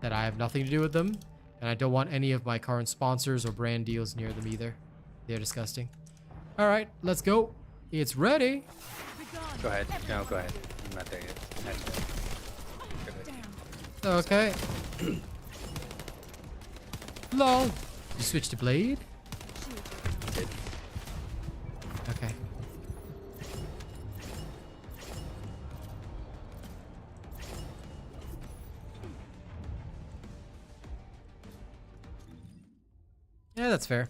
S1: that I have nothing to do with them, and I don't want any of my current sponsors or brand deals near them either. They're disgusting. All right, let's go. It's ready.
S7: Go ahead. No, go ahead. I'm not there yet. Not yet.
S1: Okay. Lol. You switch to blade?
S7: Did.
S1: Okay. Yeah, that's fair.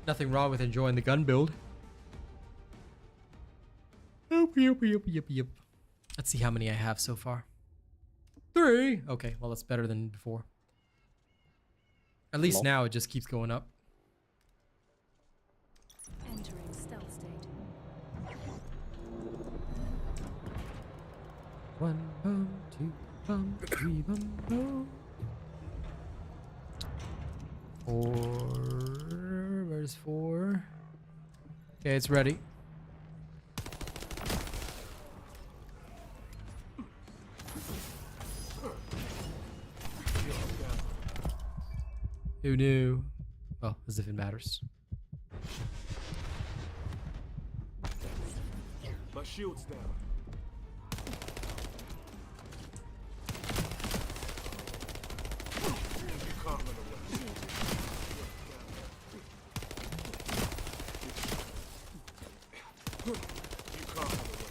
S1: Nothing wrong with enjoying the gun build. Yep. Let's see how many I have so far. 3. Okay, well that's better than before. At least now it just keeps going up.
S3: Entering stealth state.
S1: 1 bum, 2 bum, 3 bum, boom. 4. Where's 4? Okay, it's ready. Who knew? Well, as if it matters.
S6: My shield's down. You can't run away. You can't run away.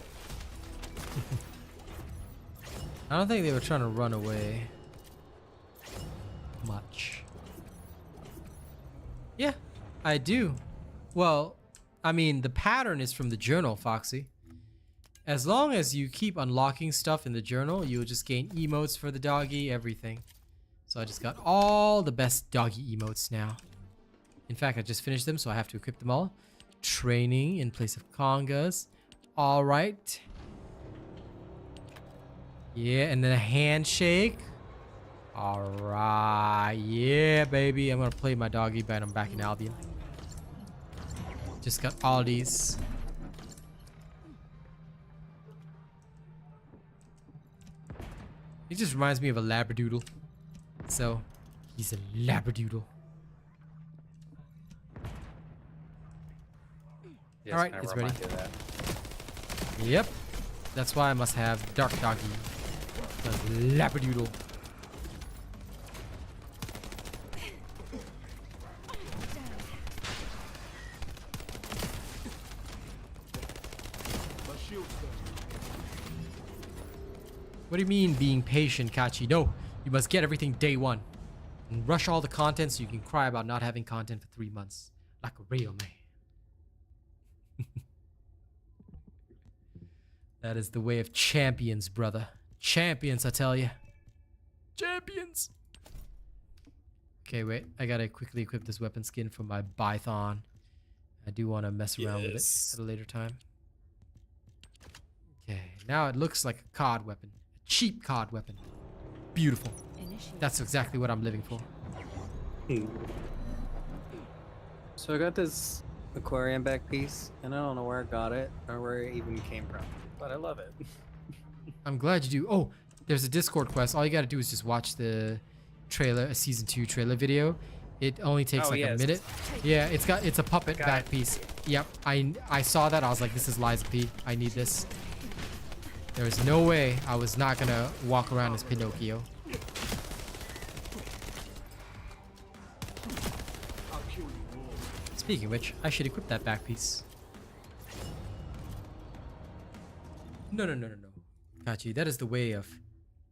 S1: I don't think they were trying to run away much. Yeah, I do. Well, I mean, the pattern is from the journal, Foxy. As long as you keep unlocking stuff in the journal, you'll just gain emotes for the doggy, everything. So I just got all the best doggy emotes now. In fact, I just finished them, so I have to equip them all. Training in place of congas. All right. Yeah, and then a handshake. All right. Yeah, baby. I'm going to play my doggy, but I'm back in Albion. Just got all these. He just reminds me of a Labradoodle. So, he's a Labradoodle.
S7: Yes,
S1: Alright,
S7: I
S1: it's
S7: remind
S1: ready.
S7: you of that.
S1: Yep. That's why I must have Dark Doggy. Because Labradoodle.
S6: My shield's down.
S1: What do you mean being patient, Kachi? No, you must get everything day one. And rush all the content so you can cry about not having content for 3 months. Like a real man. That is the way of champions, brother. Champions, I tell you. Champions! Okay, wait. I gotta quickly equip this weapon skin for my Python. I do want to mess around with it at a later time. Okay, now it looks like a COD weapon. A cheap COD weapon. Beautiful.
S3: Initiate.
S1: That's exactly what I'm living for.
S7: So I got this aquarium back piece, and I don't know where I got it or where it even came from, but I love it.
S1: I'm glad you do. Oh, there's a Discord quest. All you gotta do is just watch the trailer, a season 2 trailer video. It only takes like a minute. Yeah, it's a puppet
S7: Got
S1: back
S7: it.
S1: piece. Yep, I saw that. I was like, this is Liza P. I need this. There's no way I was not gonna walk around as Pinocchio.
S6: I'll kill you all.
S1: Speaking of which, I should equip that back piece. No. Kachi, that is the way of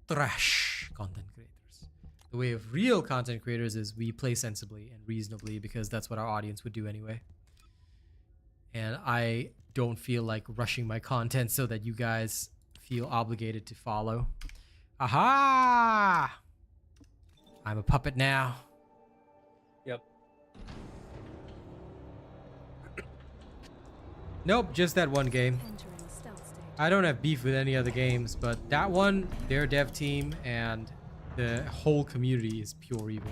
S1: trash content creators. The way of real content creators is we play sensibly and reasonably because that's what our audience would do anyway. And I don't feel like rushing my content so that you guys feel obligated to follow. Aha! I'm a puppet now.
S7: Yep.
S1: Nope, just that one game.
S3: Entering stealth state.
S1: I don't have beef with any other games, but that one, their dev team and the whole community is pure evil.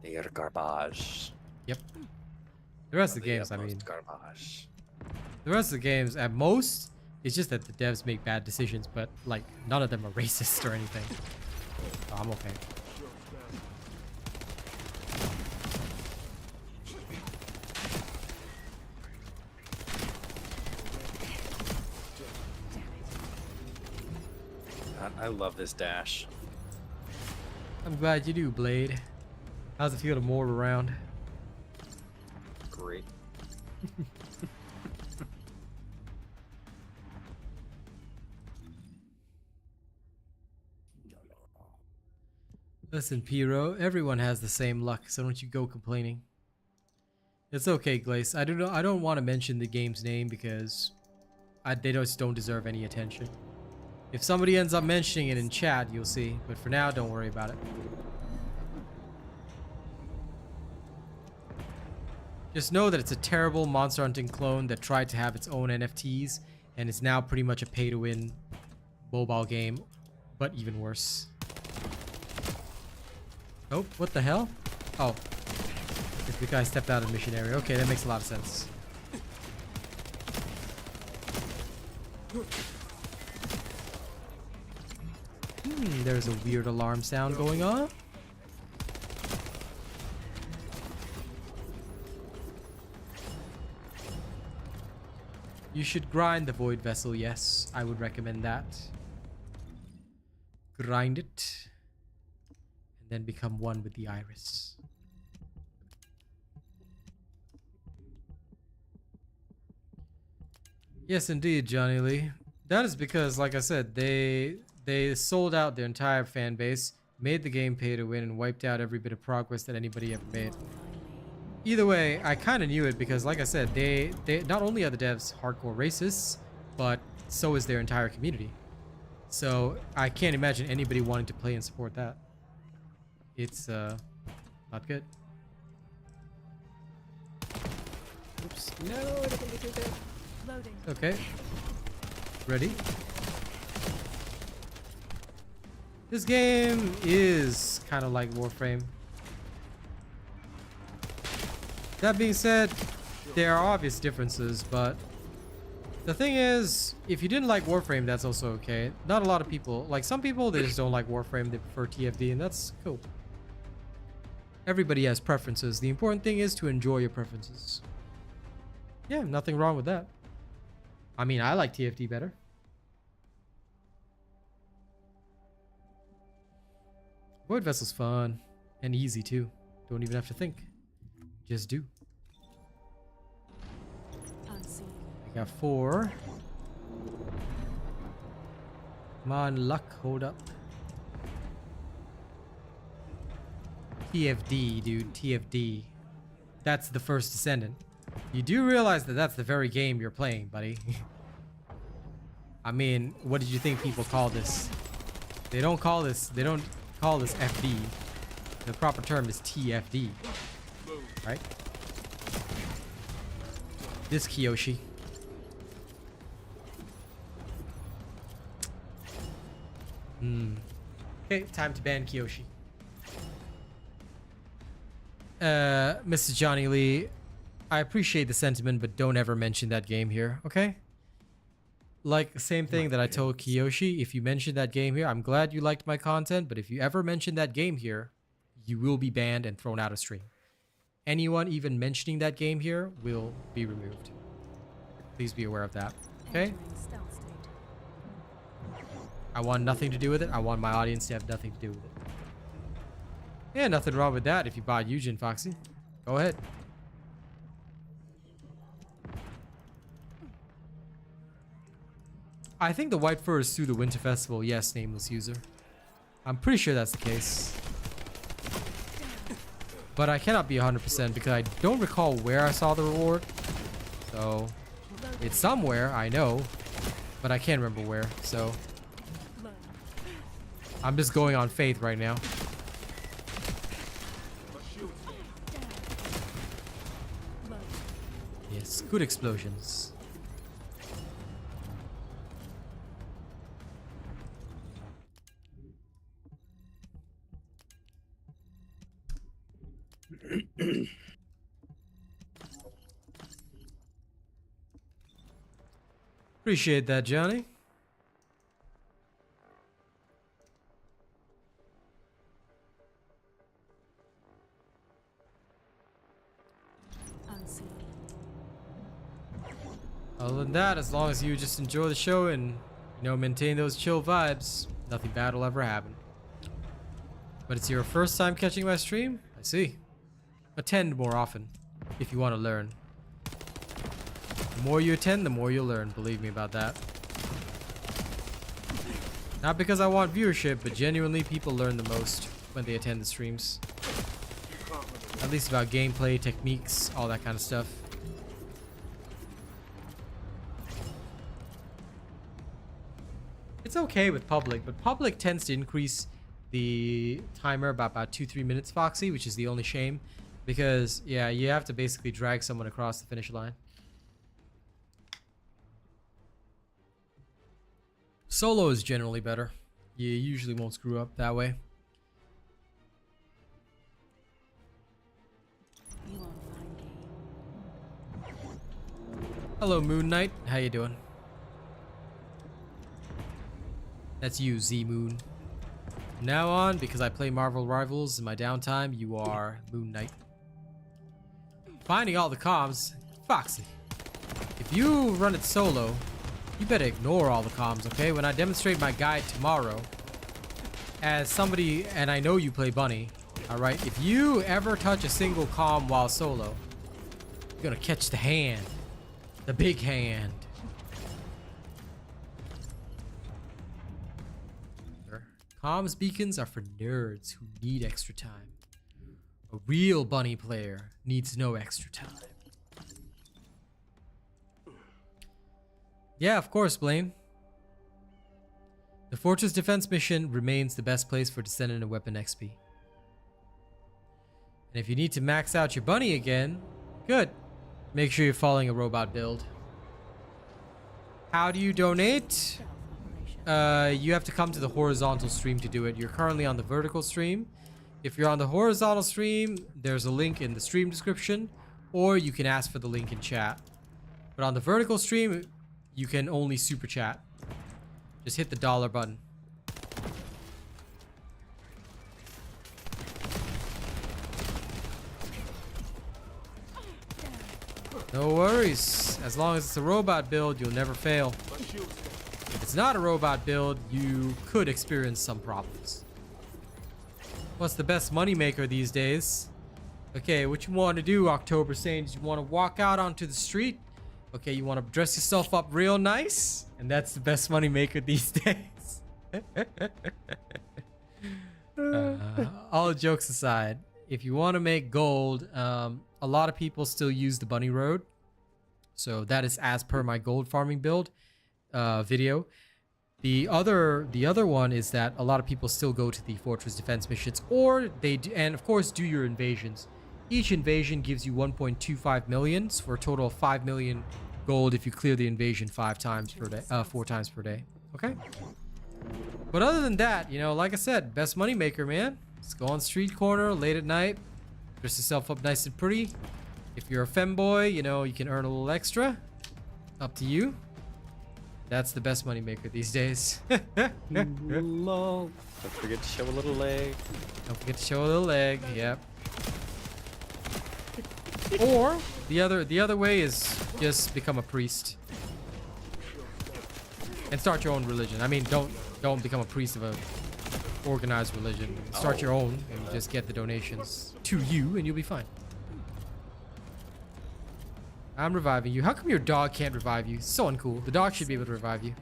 S7: They are garbage.
S1: Yep. The rest of the
S7: They
S1: games, I
S7: are
S1: mean,
S7: most garbage.
S1: the rest of the games, at most, it's just that the devs make bad decisions, but like none of them are racist or anything. So I'm okay.
S7: I love this dash.
S1: I'm glad you do, Blade. How's it feel to morph around?
S7: Great.
S1: Listen, Pyro, everyone has the same luck, so don't you go complaining. It's okay, Glace. I don't want to mention the game's name because they just don't deserve any attention. If somebody ends up mentioning it in chat, you'll see. But for now, don't worry about it. Just know that it's a terrible Monster Hunting clone that tried to have its own NFTs, and it's now pretty much a pay-to-win mobile game, but even worse. Oh, what the hell? Oh. The guy stepped out of the mission area. Okay, that makes a lot of sense. There's a weird alarm sound going on. You should grind the Void Vessel, yes. I would recommend that. Grind it. And then become one with the Iris. Yes, indeed, Johnny Lee. That is because, like I said, they sold out their entire fan base, made the game pay to win, and wiped out every bit of progress that anybody ever made. Either way, I kind of knew it because, like I said, they not only are the devs hardcore racists, but so is their entire community. So I can't imagine anybody wanting to play and support that. It's not good.
S7: Oops. No, I don't want to do that.
S3: Loading.
S1: Okay. Ready? This game is kind of like Warframe. That being said, there are obvious differences, but the thing is, if you didn't like Warframe, that's also okay. Not a lot of people, like some people, they just don't like Warframe, they prefer TFD, and that's cool. Everybody has preferences. The important thing is to enjoy your preferences. Yeah, nothing wrong with that. I mean, I like TFD better. Void Vessel's fun and easy too. Don't even have to think. Just do.
S3: Unseen.
S1: I got 4. Come on, luck, hold up. TFD, dude, TFD. That's the First Descendant. You do realize that that's the very game you're playing, buddy. I mean, what did you think people call this? They don't call this FD. The proper term is TFD. Right? This Kiyoshi. Okay, time to ban Kiyoshi. Mrs. Johnny Lee, I appreciate the sentiment, but don't ever mention that game here, okay? Like, same thing that I told Kiyoshi, if you mention that game here, I'm glad you liked my content, but if you ever mention that game here, you will be banned and thrown out of stream. Anyone even mentioning that game here will be removed. Please be aware of that, okay?
S3: Entering stealth state.
S1: I want nothing to do with it. I want my audience to have nothing to do with it. Yeah, nothing wrong with that if you buy Eugen, Foxy. Go ahead. I think the white fur is through the Winter Festival. Yes, nameless user. I'm pretty sure that's the case. But I cannot be 100% because I don't recall where I saw the reward. So, it's somewhere, I know. But I can't remember where, so... I'm just going on faith right now. Yes, good explosions. Appreciate that, Johnny.
S3: Unseen.
S1: Other than that, as long as you just enjoy the show and, you know, maintain those chill vibes, nothing bad will ever happen. But it's your first time catching my stream? I see. Attend more often, if you want to learn. The more you attend, the more you'll learn. Believe me about that. Not because I want viewership, but genuinely people learn the most when they attend the streams. At least about gameplay, techniques, all that kind of stuff. It's okay with public, but public tends to increase the timer by about 2-3 minutes, Foxy, which is the only shame. Because, yeah, you have to basically drag someone across the finish line. Solo is generally better. You usually won't screw up that way.
S3: You won't find game.
S1: Hello, Moon Knight. How you doing? That's you, Z Moon. From now on, because I play Marvel Rivals in my downtime, you are Moon Knight. Finding all the comms, Foxy. If you run it solo, you better ignore all the comms, okay? When I demonstrate my guide tomorrow, as somebody, and I know you play Bunny, alright? If you ever touch a single comm while solo, you're gonna catch the hand. The big hand. Comms beacons are for nerds who need extra time. A real Bunny player needs no extra time. Yeah, of course, Blaine. The Fortress Defense mission remains the best place for Descendant and Weapon XP. And if you need to max out your Bunny again, good. Make sure you're following a robot build. How do you donate? You have to come to the horizontal stream to do it. You're currently on the vertical stream. If you're on the horizontal stream, there's a link in the stream description, or you can ask for the link in chat. But on the vertical stream, you can only super chat. Just hit the dollar button. No worries. As long as it's a robot build, you'll never fail. If it's not a robot build, you could experience some problems. What's the best moneymaker these days? Okay, what you want to do, October Saints? You want to walk out onto the street? Okay, you want to dress yourself up real nice? And that's the best moneymaker these days. All jokes aside, if you want to make gold, a lot of people still use the bunny road. So that is as per my gold farming build video. The other one is that a lot of people still go to the fortress defense missions, or they do, and of course do your invasions. Each invasion gives you 1.25 million for a total of 5 million gold if you clear the invasion 4 times per day. Okay. But other than that, you know, like I said, best money maker, man. Just go on street corner late at night, dress yourself up nice and pretty. If you're a femboy, you know, you can earn a little extra. Up to you. That's the best money maker these days.
S7: Lol. Don't forget to show a little leg.
S1: Don't forget to show a little leg. Yep. Or the other way is just become a priest and start your own religion. I mean, don't become a priest of a organized religion. Start your own and just get the donations to you, and you'll be fine. I'm reviving you. How come your dog can't revive you? So uncool. The dog should be able to revive you.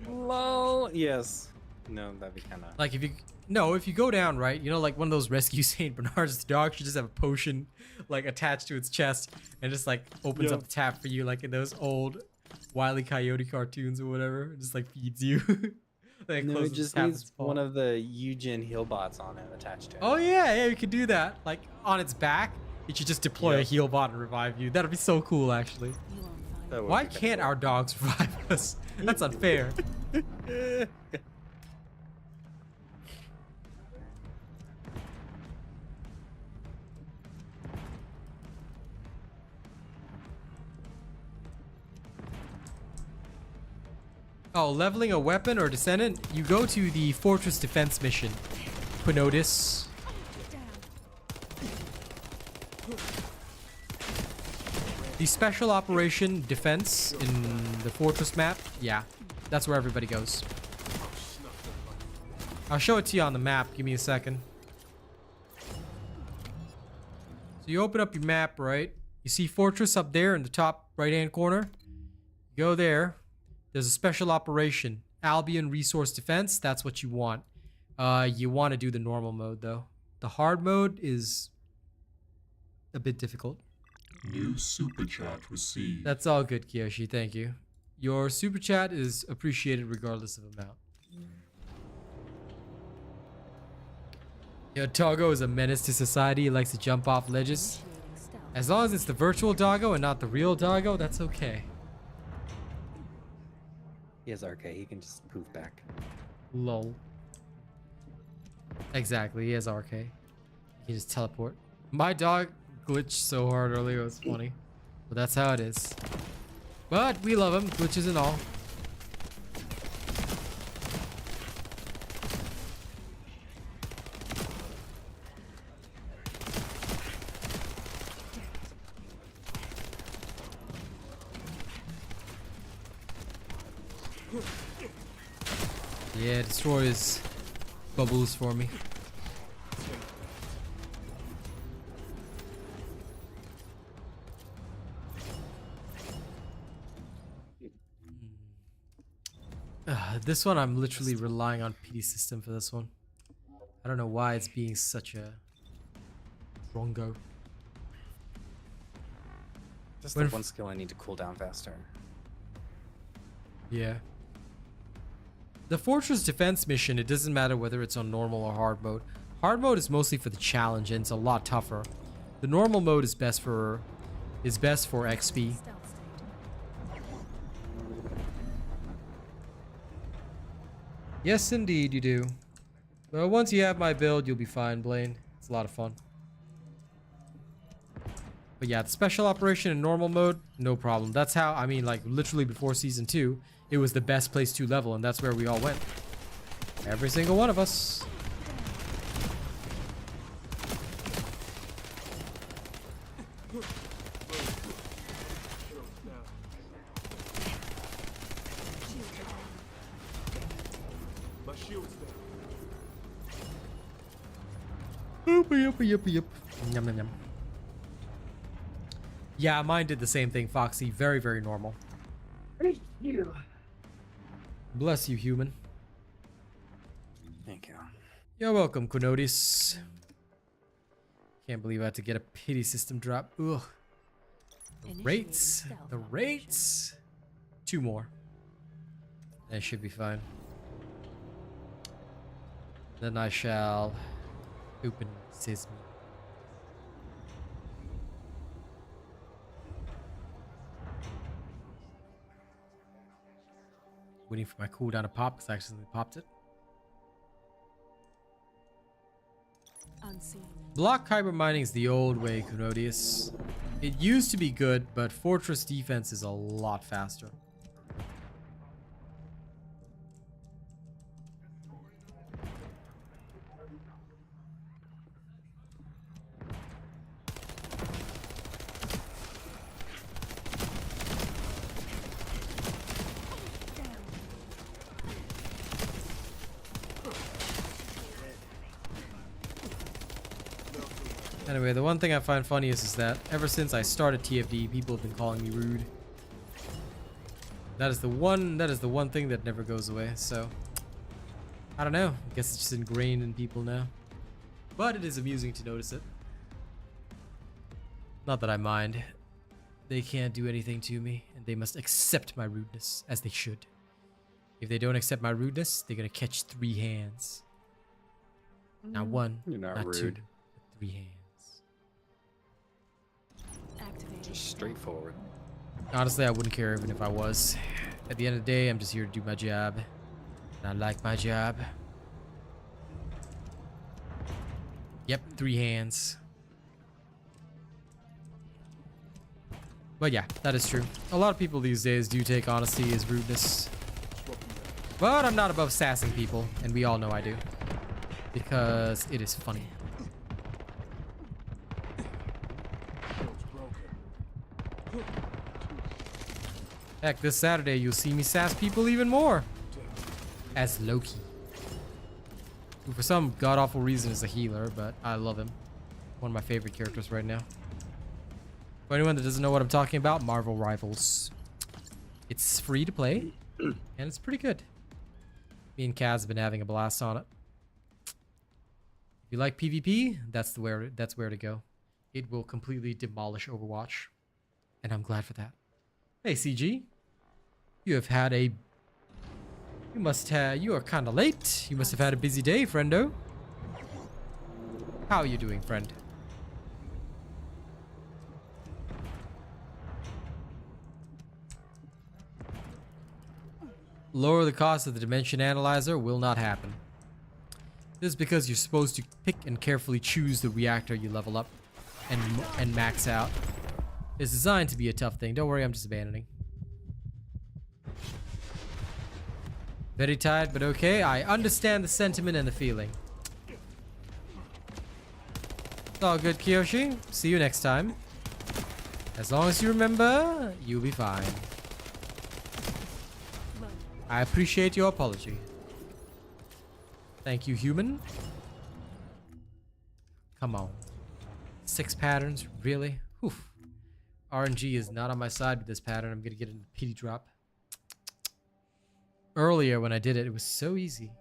S7: Lol. Yes. No, that'd be kind of
S1: like if you go down, right, you know, like one of those rescue Saint Bernards, the dog should just have a potion like attached to its chest and just like opens up the tap for you, like in those old Wile E. Coyote cartoons or whatever. It just like feeds you. Like
S7: no, it just needs one of the Eugen heal bots on it attached to it.
S1: Oh yeah, you could do that. Like on its back, you should just deploy a heal bot and revive you. That'd be so cool, actually. Why can't our dogs revive us? That's unfair. Oh, leveling a weapon or Descendant? You go to the Fortress Defense mission. Quinotis. The Special Operation Defense in the Fortress map. Yeah, that's where everybody goes. I'll show it to you on the map. Give me a second. So you open up your map, right? You see Fortress up there in the top right-hand corner. You go there. There's a special operation. Albion Resource Defense. That's what you want. You want to do the normal mode, though. The hard mode is a bit difficult.
S9: New super chat received.
S1: That's all good, Kiyoshi. Thank you. Your super chat is appreciated regardless of amount. Yo, Doggo is a menace to society. He likes to jump off ledges. As long as it's the virtual Doggo and not the real Doggo, that's okay.
S7: He has RK. He can just poof back.
S1: Lol. Exactly, he has RK. He can just teleport. My dog glitched so hard earlier, it was funny. But that's how it is. But we love him, glitches and all. Yeah, destroy his bubbles for me. This one I'm literally relying on PD system for this one. I don't know why it's being such a drongo.
S7: Just the one skill I need to cool down faster.
S1: Yeah. The Fortress Defense mission, it doesn't matter whether it's on normal or hard mode. Hard mode is mostly for the challenge and it's a lot tougher. The normal mode is best for XP. Yes, indeed, you do. Well, once you have my build, you'll be fine, Blaine. It's a lot of fun. But yeah, the special operation in normal mode, no problem. That's how, I mean, like, literally before Season 2, it was the best place to level, and that's where we all went. Every single one of us.
S6: My shield's
S1: Yup.
S6: down.
S1: Yum, yum, yum. Yeah, mine did the same thing, Foxy. Very, very normal. Bless you, human.
S7: Thank you.
S1: You're welcome, Quinotis. Can't believe I had to get a pity system drop. Ugh. The rates. The rates. 2 more. That should be fine. Then I shall open Sesame. Waiting for my cooldown to pop because I accidentally popped it.
S3: Unseen.
S1: Block hyper mining is the old way, Quinotis. It used to be good, but Fortress defense is a lot faster. Anyway, the one thing I find funny is that ever since I started TFD, people have been calling me rude. That is the one thing that never goes away, so I don't know. I guess it's just ingrained in people now. But it is amusing to notice it. Not that I mind. They can't do anything to me, and they must accept my rudeness, as they should. If they don't accept my rudeness, they're gonna catch 3 hands. Not 1,
S7: You're not
S1: 2,
S7: rude.
S1: but 3 hands.
S7: Just straightforward.
S1: Honestly, I wouldn't care even if I was. At the end of the day, I'm just here to do my job. And I like my job. Yep, 3 hands. But yeah, that is true. A lot of people these days do take honesty as rudeness. But I'm not above sassing people, and we all know I do. Because it is funny. Heck, this Saturday you'll see me sass people even more. As Loki. Who for some god-awful reason is a healer, but I love him. One of my favorite characters right now. For anyone that doesn't know what I'm talking about, Marvel Rivals. It's free to play, and it's pretty good. Me and Kaz have been having a blast on it. If you like PvP, that's where to go. It will completely demolish Overwatch, and I'm glad for that. Hey CG, you have had a... You are kind of late. You must have had a busy day, friendo. How are you doing, friend? Lower the cost of the Dimension Analyzer will not happen. This is because you're supposed to pick and carefully choose the reactor you level up and max out. It's designed to be a tough thing. Don't worry, I'm just abandoning. Very tired, but okay. I understand the sentiment and the feeling. It's all good, Kiyoshi. See you next time. As long as you remember, you'll be fine. I appreciate your apology. Thank you, human. Come on. 6 patterns? Really? Oof. RNG is not on my side with this pattern. I'm gonna get into pity drop. Earlier when I did it, it was so easy.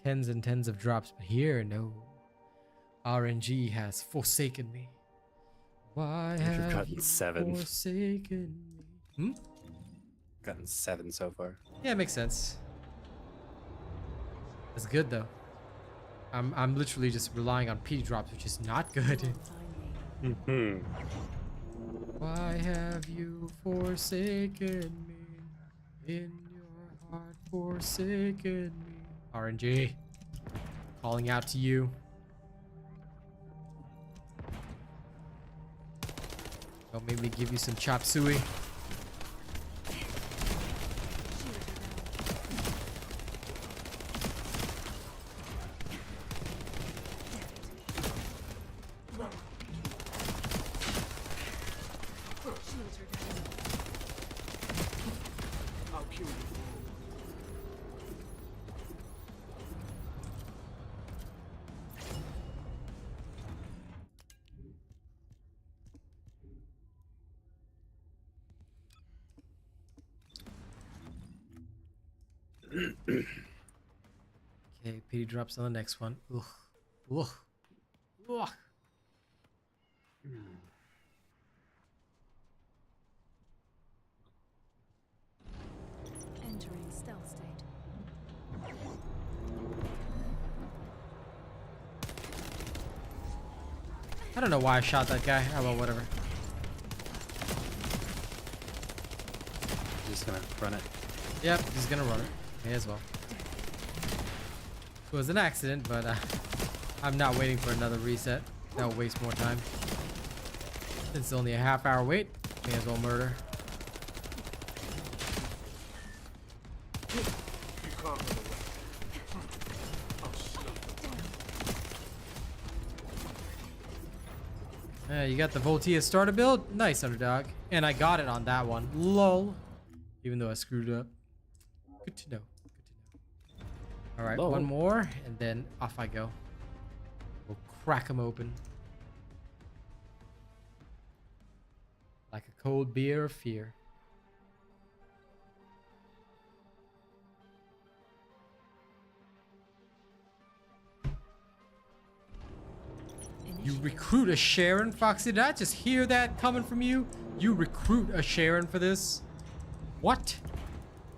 S1: Tens and tens of drops, but here, no. RNG has forsaken me. Why have
S7: gotten
S1: you
S7: 7.
S1: forsaken me?
S7: Gotten 7 so far.
S1: Yeah, it makes sense. That's good though. I'm literally just relying on pity drops, which is not good.
S7: Mm-hmm.
S1: Why have you forsaken me? In your heart, forsaken me. RNG. Calling out to you. Don't make me give you some chop suey. Okay, pity drops on the next one. Ugh. Ugh. Ugh.
S3: Entering stealth state.
S1: I don't know why I shot that guy. Oh well, whatever.
S7: Just gonna run it.
S1: Yep, he's gonna run it. May as well. It was an accident, but I'm not waiting for another reset. That'll waste more time. Since it's only a half-hour wait, may as well murder.
S6: You can't run away. Oh, shit.
S1: You got the Voltia starter build? Nice, underdog. And I got it on that one. Lol. Even though I screwed up. Good to know. Good to know. Alright,
S7: Lol.
S1: one more, and then off I go. We'll crack them open. Like a cold beer of fear. You recruit a Sharon, Foxy? Did I just hear that coming from you? You recruit a Sharon for this? What?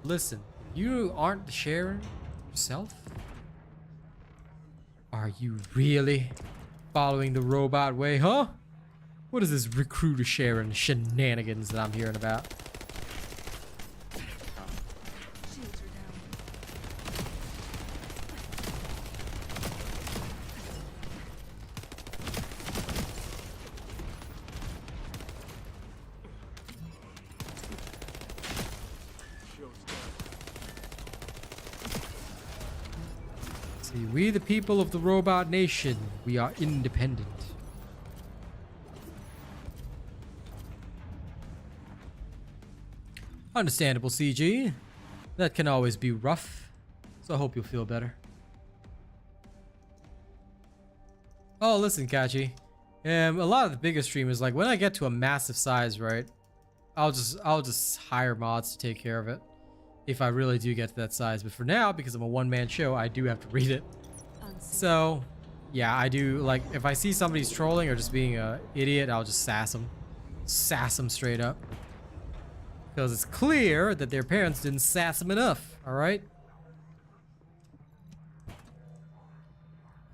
S1: Listen, you aren't the Sharon yourself? Are you really following the robot way, huh? What is this recruit a Sharon shenanigans that I'm hearing about?
S3: Shields are down.
S6: Shield's down.
S1: See, we the people of the robot nation, we are independent. Understandable, CG. That can always be rough. So I hope you'll feel better. Oh, listen, Kachi. A lot of the bigger streamers, like when I get to a massive size, right? I'll just hire mods to take care of it. If I really do get to that size. But for now, because I'm a one-man show, I do have to read it. So, yeah, I do, like, if I see somebody's trolling or just being a idiot, I'll just sass them. Sass them straight up. Because it's clear that their parents didn't sass them enough, alright?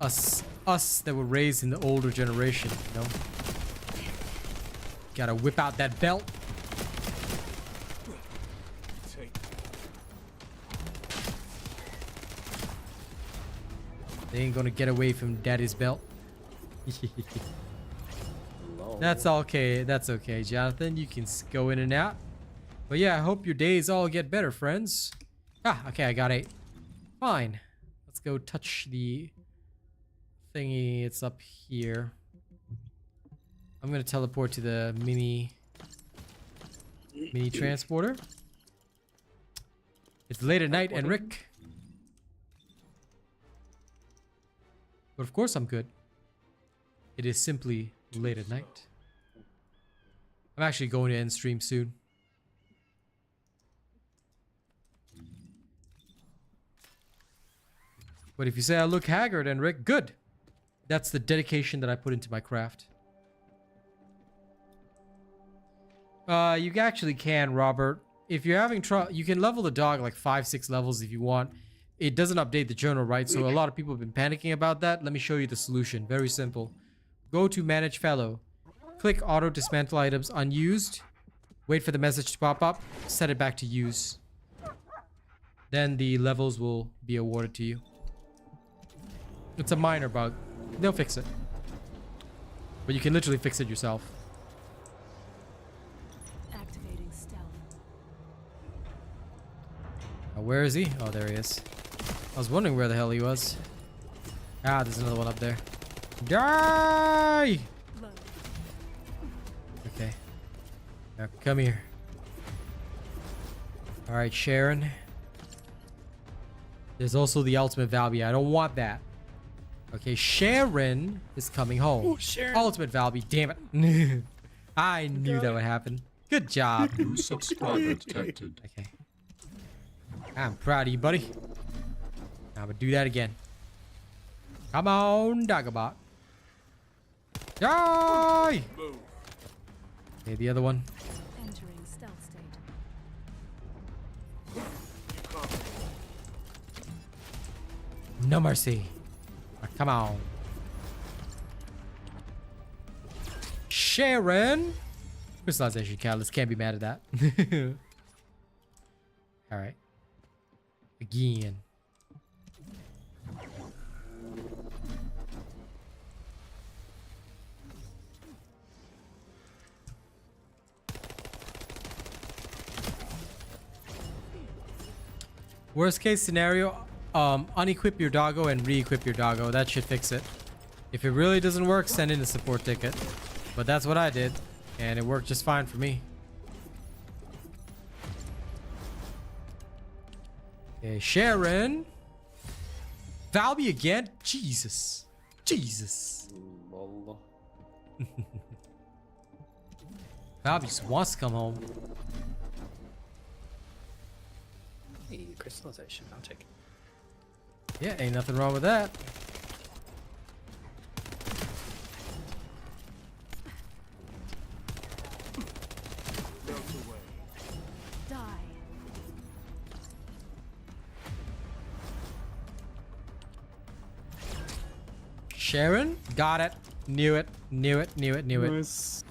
S1: Us that were raised in the older generation, you know? Gotta whip out that belt. They ain't gonna get away from daddy's belt. That's okay. That's okay, Jonathan. You can go in and out. But yeah, I hope your days all get better, friends. Ah, okay, I got 8. Fine. Let's go touch the thingy. It's up here. I'm gonna teleport to the mini transporter. It's late at night, Enric. But of course I'm good. It is simply late at night. I'm actually going to end stream soon. But if you say I look haggard, Enric, good. That's the dedication that I put into my craft. You actually can, Robert. If you're having trouble, you can level the dog like 5-6 levels if you want. It doesn't update the journal, right? So a lot of people have been panicking about that. Let me show you the solution. Very simple. Go to Manage Fellow. Click Auto Dismantle Items Unused. Wait for the message to pop up. Set it back to use. Then the levels will be awarded to you. It's a minor bug. They'll fix it. But you can literally fix it yourself.
S3: Activating stealth.
S1: Where is he? Oh, there he is. I was wondering where the hell he was. Ah, there's another one up there. Die!
S3: Low.
S1: Okay. Now come here. Alright, Sharon. There's also the ultimate Valby. I don't want that. Okay, Sharon is coming home.
S7: Ooh, Sharon.
S1: Ultimate Valby, damn it. I knew that would happen. Good job.
S9: New subscriber detected.
S1: Okay. I'm proud of you, buddy. I'm gonna do that again. Come on, Doggobot. Die! Okay, the other one.
S3: Entering stealth state.
S1: No mercy. Come on. Sharon! Crystallization catalyst. Can't be mad at that. Alright. Again. Worst case scenario, unequip your doggo and re-equip your doggo. That should fix it. If it really doesn't work, send in a support ticket. But that's what I did, and it worked just fine for me. Okay, Sharon. Valby again? Jesus. Jesus. Valby just wants to come home.
S7: Hey, crystallization. I'll take it.
S1: Yeah, ain't nothing wrong with that.
S3: Die.
S1: Sharon? Got it. Knew it. Knew it. Knew it. Knew it.
S7: Nice.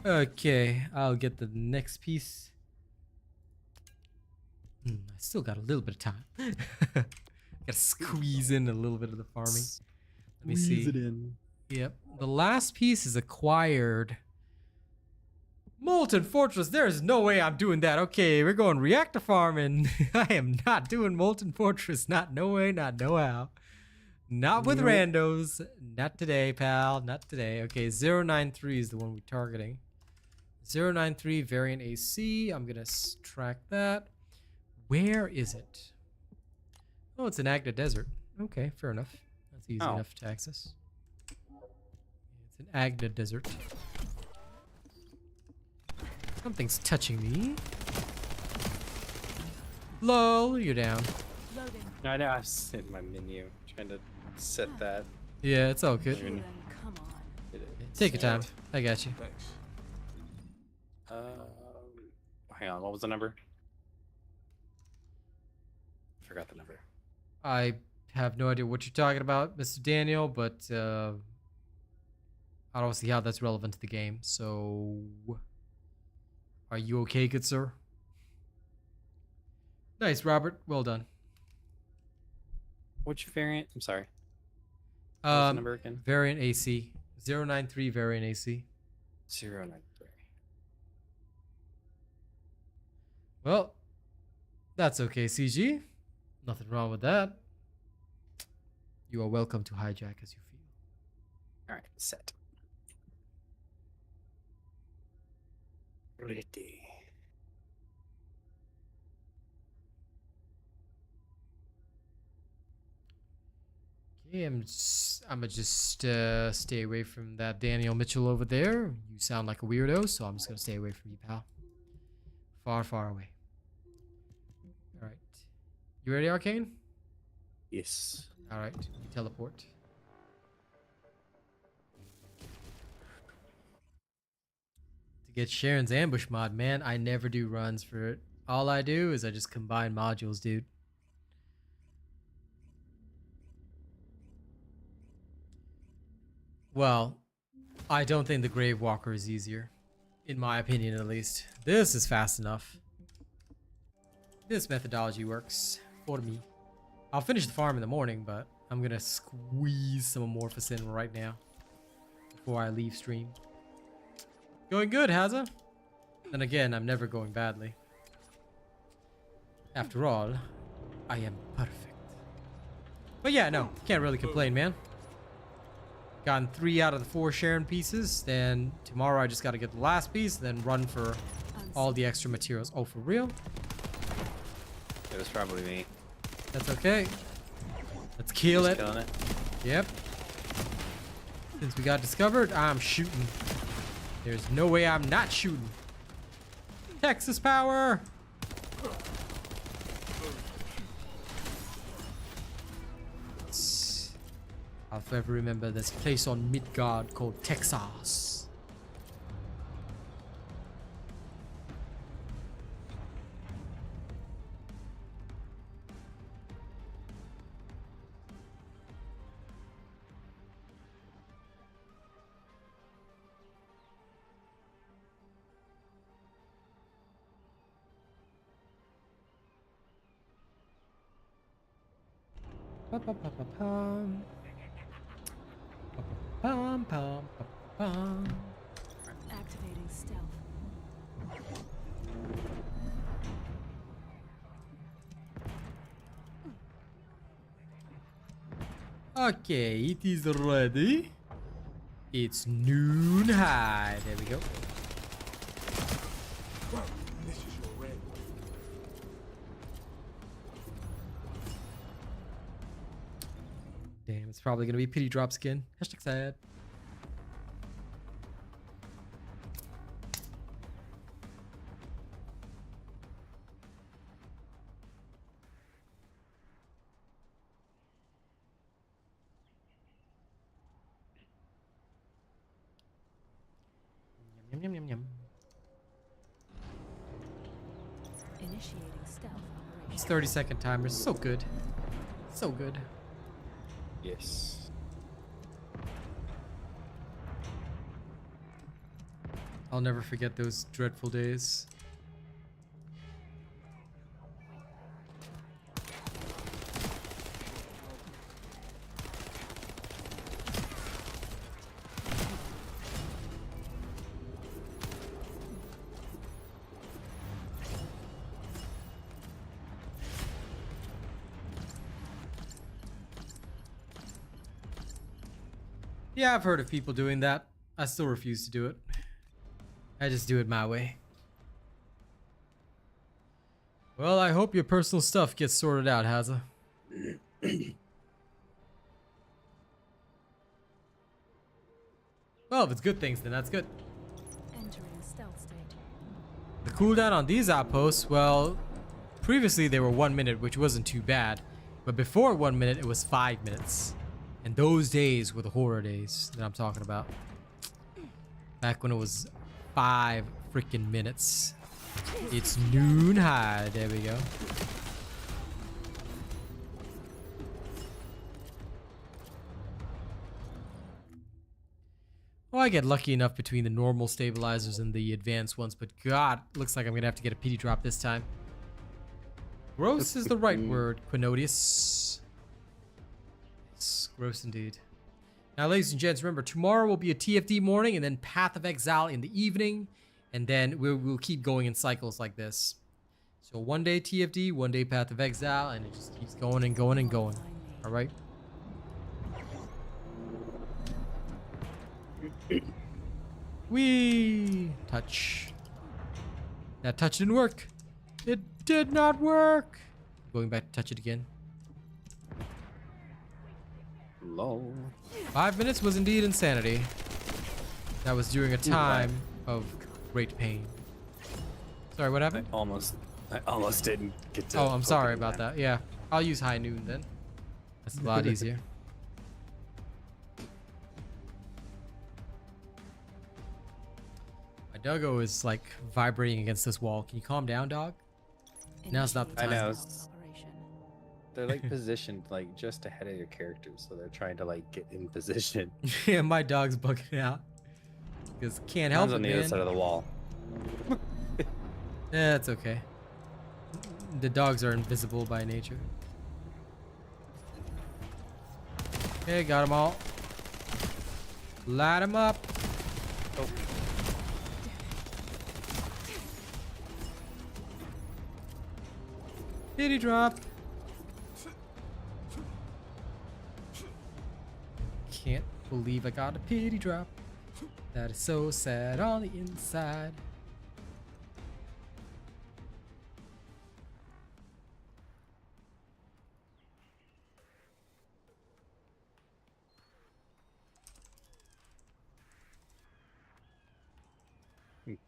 S1: Okay, I'll get the next piece. I still got a little bit of time. Gotta squeeze in a little bit of the farming. Let me see.
S7: Squeeze it in.
S1: Yep. The last piece is acquired. Molten Fortress. There is no way I'm doing that. Okay, we're going reactor farming. I am not doing Molten Fortress. Not no way, not no how. Not with randos. Not today, pal. Not today. Okay, 093 is the one we're targeting. 093 variant AC. I'm going to track that. Where is it? Oh, it's an Agda Desert. Okay, fair enough. That's easy enough to access. It's an Agda Desert. Something's touching me. Lol, you're down.
S3: Loading.
S7: I know, I was hitting my menu, trying to set that.
S1: Yeah, it's all good.
S3: Keelan, come on.
S1: Take your time. I got you.
S6: Thanks.
S7: Hang on, what was the number? Forgot the number.
S1: I have no idea what you're talking about, Mr. Daniel, but I don't see how that's relevant to the game. So, are you okay, good sir? Nice, Robert. Well done.
S7: Which variant? I'm sorry. What was the number again?
S1: Variant AC. 093 variant AC.
S7: 093.
S1: Well, that's okay, CG. Nothing wrong with that. You are welcome to hijack as you feel.
S7: Alright, set. Ready.
S1: Okay, I'm gonna just stay away from that Daniel Mitchell over there. You sound like a weirdo, so I'm just gonna stay away from you, pal. Far, far away. All right. You ready, Arcane?
S7: Yes.
S1: All right. You teleport. To get Sharon's ambush mod, man, I never do runs for it. All I do is I just combine modules, dude. Well, I don't think the Grave Walker is easier. In my opinion, at least. This is fast enough. This methodology works for me. I'll finish the farm in the morning, but I'm gonna squeeze some Amorphous in right now before I leave stream. Going good, Hazza. And again, I'm never going badly. After all, I am perfect. But yeah, no, can't really complain, man. Gotten 3 out of the 4 Sharon pieces. Then tomorrow I just got to get the last piece, then run for all the extra materials. Oh, for real?
S7: It was probably me.
S1: That's okay. Let's kill it.
S7: Killing it.
S1: Yep. Since we got discovered, I'm shooting. There's no way I'm not shooting. Texas power! I'll forever remember this place on Midgard called Texas. Ba-ba-ba-ba-pum. Pum, pum, pum, pum.
S3: Activating stealth.
S1: Okay, it is ready. It's noon high. There we go.
S6: This is your red.
S1: Damn, it's probably gonna be pity drop skin. Hashtag sad. Yum, yum, yum, yum.
S3: Initiating stealth
S1: These
S3: operation.
S1: 30-second timers, so good. So good.
S7: Yes.
S1: I'll never forget those dreadful days. Yeah, I've heard of people doing that. I still refuse to do it. I just do it my way. Well, I hope your personal stuff gets sorted out, Hazza. Well, if it's good things, then that's good.
S3: Entering stealth state.
S1: The cooldown on these outposts, well, previously they were 1 minute, which wasn't too bad. But before 1 minute, it was 5 minutes. And those days were the horror days that I'm talking about. Back when it was 5 freaking minutes. It's noon high. There we go. Well, I get lucky enough between the normal stabilizers and the advanced ones, but God, looks like I'm gonna have to get a PD drop this time. Gross is the right word, Quinodius. It's gross indeed. Now, ladies and gents, remember, tomorrow will be a TFD morning and then Path of Exile in the evening, and then we'll keep going in cycles like this. So 1 day TFD, 1 day Path of Exile, and it just keeps going and going and going. All right? Whee! Touch. That touch didn't work. It did not work. Going back to touch it again.
S7: Lol.
S1: 5 minutes was indeed insanity. That was during a time of great pain. Sorry, what happened?
S7: I almost didn't get to.
S1: Oh, I'm sorry about that. Yeah, I'll use high noon then. That's a lot easier. My Doggo is like vibrating against this wall. Can you calm down, dog? Now's not the
S7: I
S1: time.
S7: know.
S3: Operation.
S7: They're like positioned like just ahead of your characters, so they're trying to like get in position.
S1: Yeah, my dog's bugging out. Because can't help
S7: One's
S1: it,
S7: on the
S1: man.
S7: other side of the wall.
S1: Yeah, it's okay. The dogs are invisible by nature. Okay, got them all. Light them up.
S7: Oh.
S1: Pity drop. Can't believe I got a pity drop. That is so sad on the inside.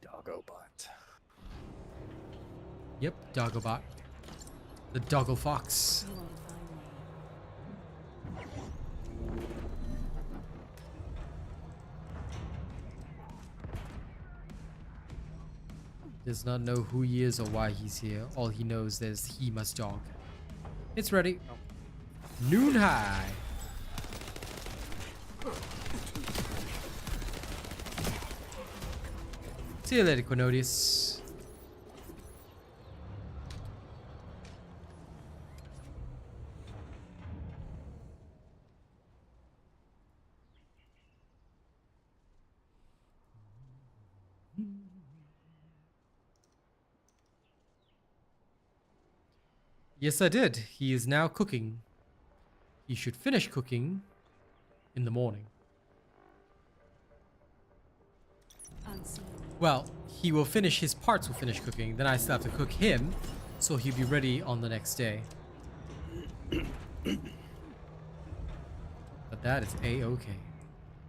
S7: Doggo bot.
S1: Yep, Doggobot. The Doggo Fox.
S3: You won't find me.
S1: Does not know who he is or why he's here. All he knows is he must dog. It's ready. Noon high. See you later, Quinodius. Yes, I did. He is now cooking. He should finish cooking in the morning.
S3: Unseen.
S1: Well, he will finish, his parts will finish cooking, then I still have to cook him, so he'll be ready on the next day. But that is a-okay.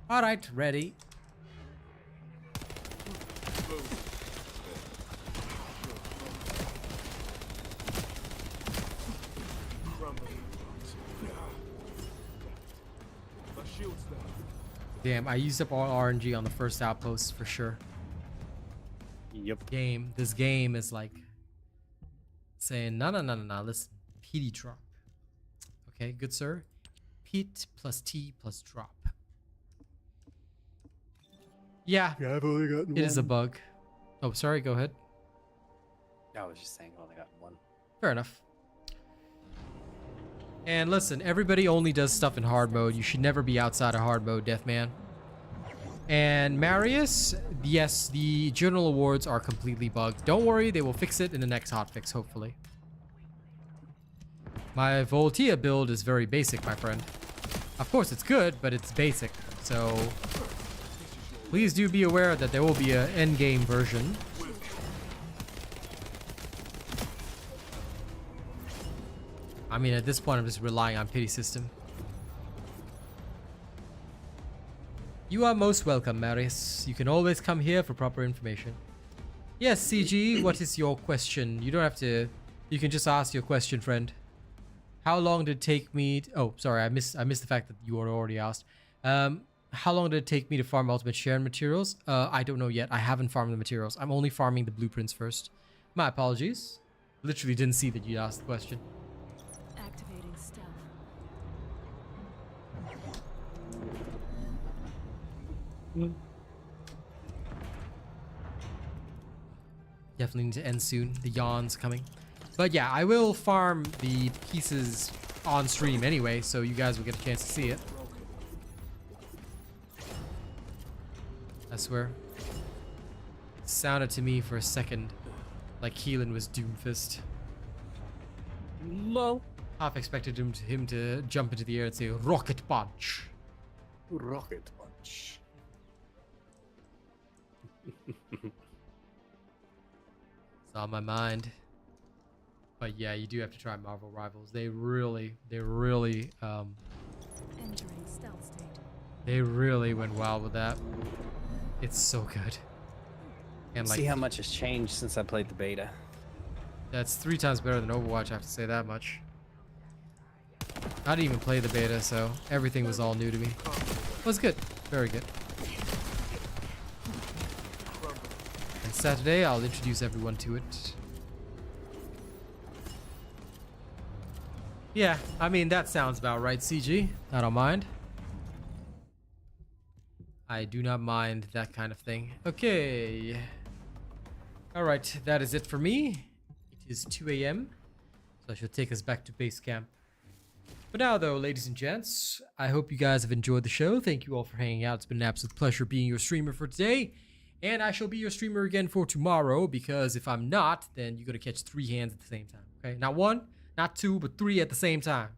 S1: Alright, ready. Damn, I used up all RNG on the first outpost for sure.
S7: Yep.
S1: This game is like saying, no, listen, PD drop. Okay, good sir. Pit plus T plus drop. Yeah,
S8: Yeah, I've only gotten
S1: it is a bug. Oh, sorry, go ahead.
S7: I was just saying I've only got one.
S1: Fair enough. And listen, everybody only does stuff in hard mode. You should never be outside of hard mode, Deathman. And Marius, yes, the journal awards are completely bugged. Don't worry, they will fix it in the next hotfix, hopefully. My Voltia build is very basic, my friend. Of course, it's good, but it's basic. So please do be aware that there will be an endgame version. I mean, at this point, I'm just relying on pity system. You are most welcome, Marius. You can always come here for proper information. Yes, CG, what is your question? You don't have to... You can just ask your question, friend. How long did it take me... Oh, sorry, I missed the fact that you were already asked. How long did it take me to farm ultimate share materials? I don't know yet. I haven't farmed the materials. I'm only farming the blueprints first. My apologies. Literally didn't see that you asked the question.
S3: Activating stealth.
S1: Definitely need to end soon. The yawn's coming. But yeah, I will farm the pieces on stream anyway, so you guys will get a chance to see it. I swear. It sounded to me for a second like Keelan was Doomfist.
S7: Lol.
S1: Half expected him to jump into the air and say rocket punch.
S7: Rocket punch.
S1: It's on my mind. But yeah, you do have to try Marvel Rivals. They really
S3: Entering stealth state.
S1: they really went wild with that. It's so good. And like,
S7: See how much has changed since I played the beta.
S1: that's 3 times better than Overwatch, I have to say that much. I didn't even play the beta, so everything was all new to me. It was good. Very good. And Saturday, I'll introduce everyone to it. Yeah, I mean, that sounds about right, CG. I don't mind. I do not mind that kind of thing. Okay. Alright, that is it for me. It is 2 a.m. So I shall take us back to base camp. For now, though, ladies and gents, I hope you guys have enjoyed the show. Thank you all for hanging out. It's been an absolute pleasure being your streamer for today. And I shall be your streamer again for tomorrow, because if I'm not, then you're going to catch 3 hands at the same time. Okay? Not 1, not 2, but 3 at the same time.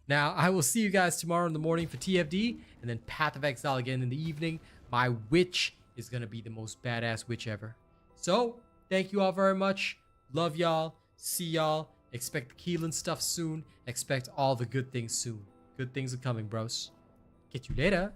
S1: Now, I will see you guys tomorrow in the morning for TFD, and then Path of Exile again in the evening. My witch is going to be the most badass witch ever. So, thank you all very much. Love y'all. See y'all. Expect the Keelan stuff soon. Expect all the good things soon. Good things are coming, bros. Get you later.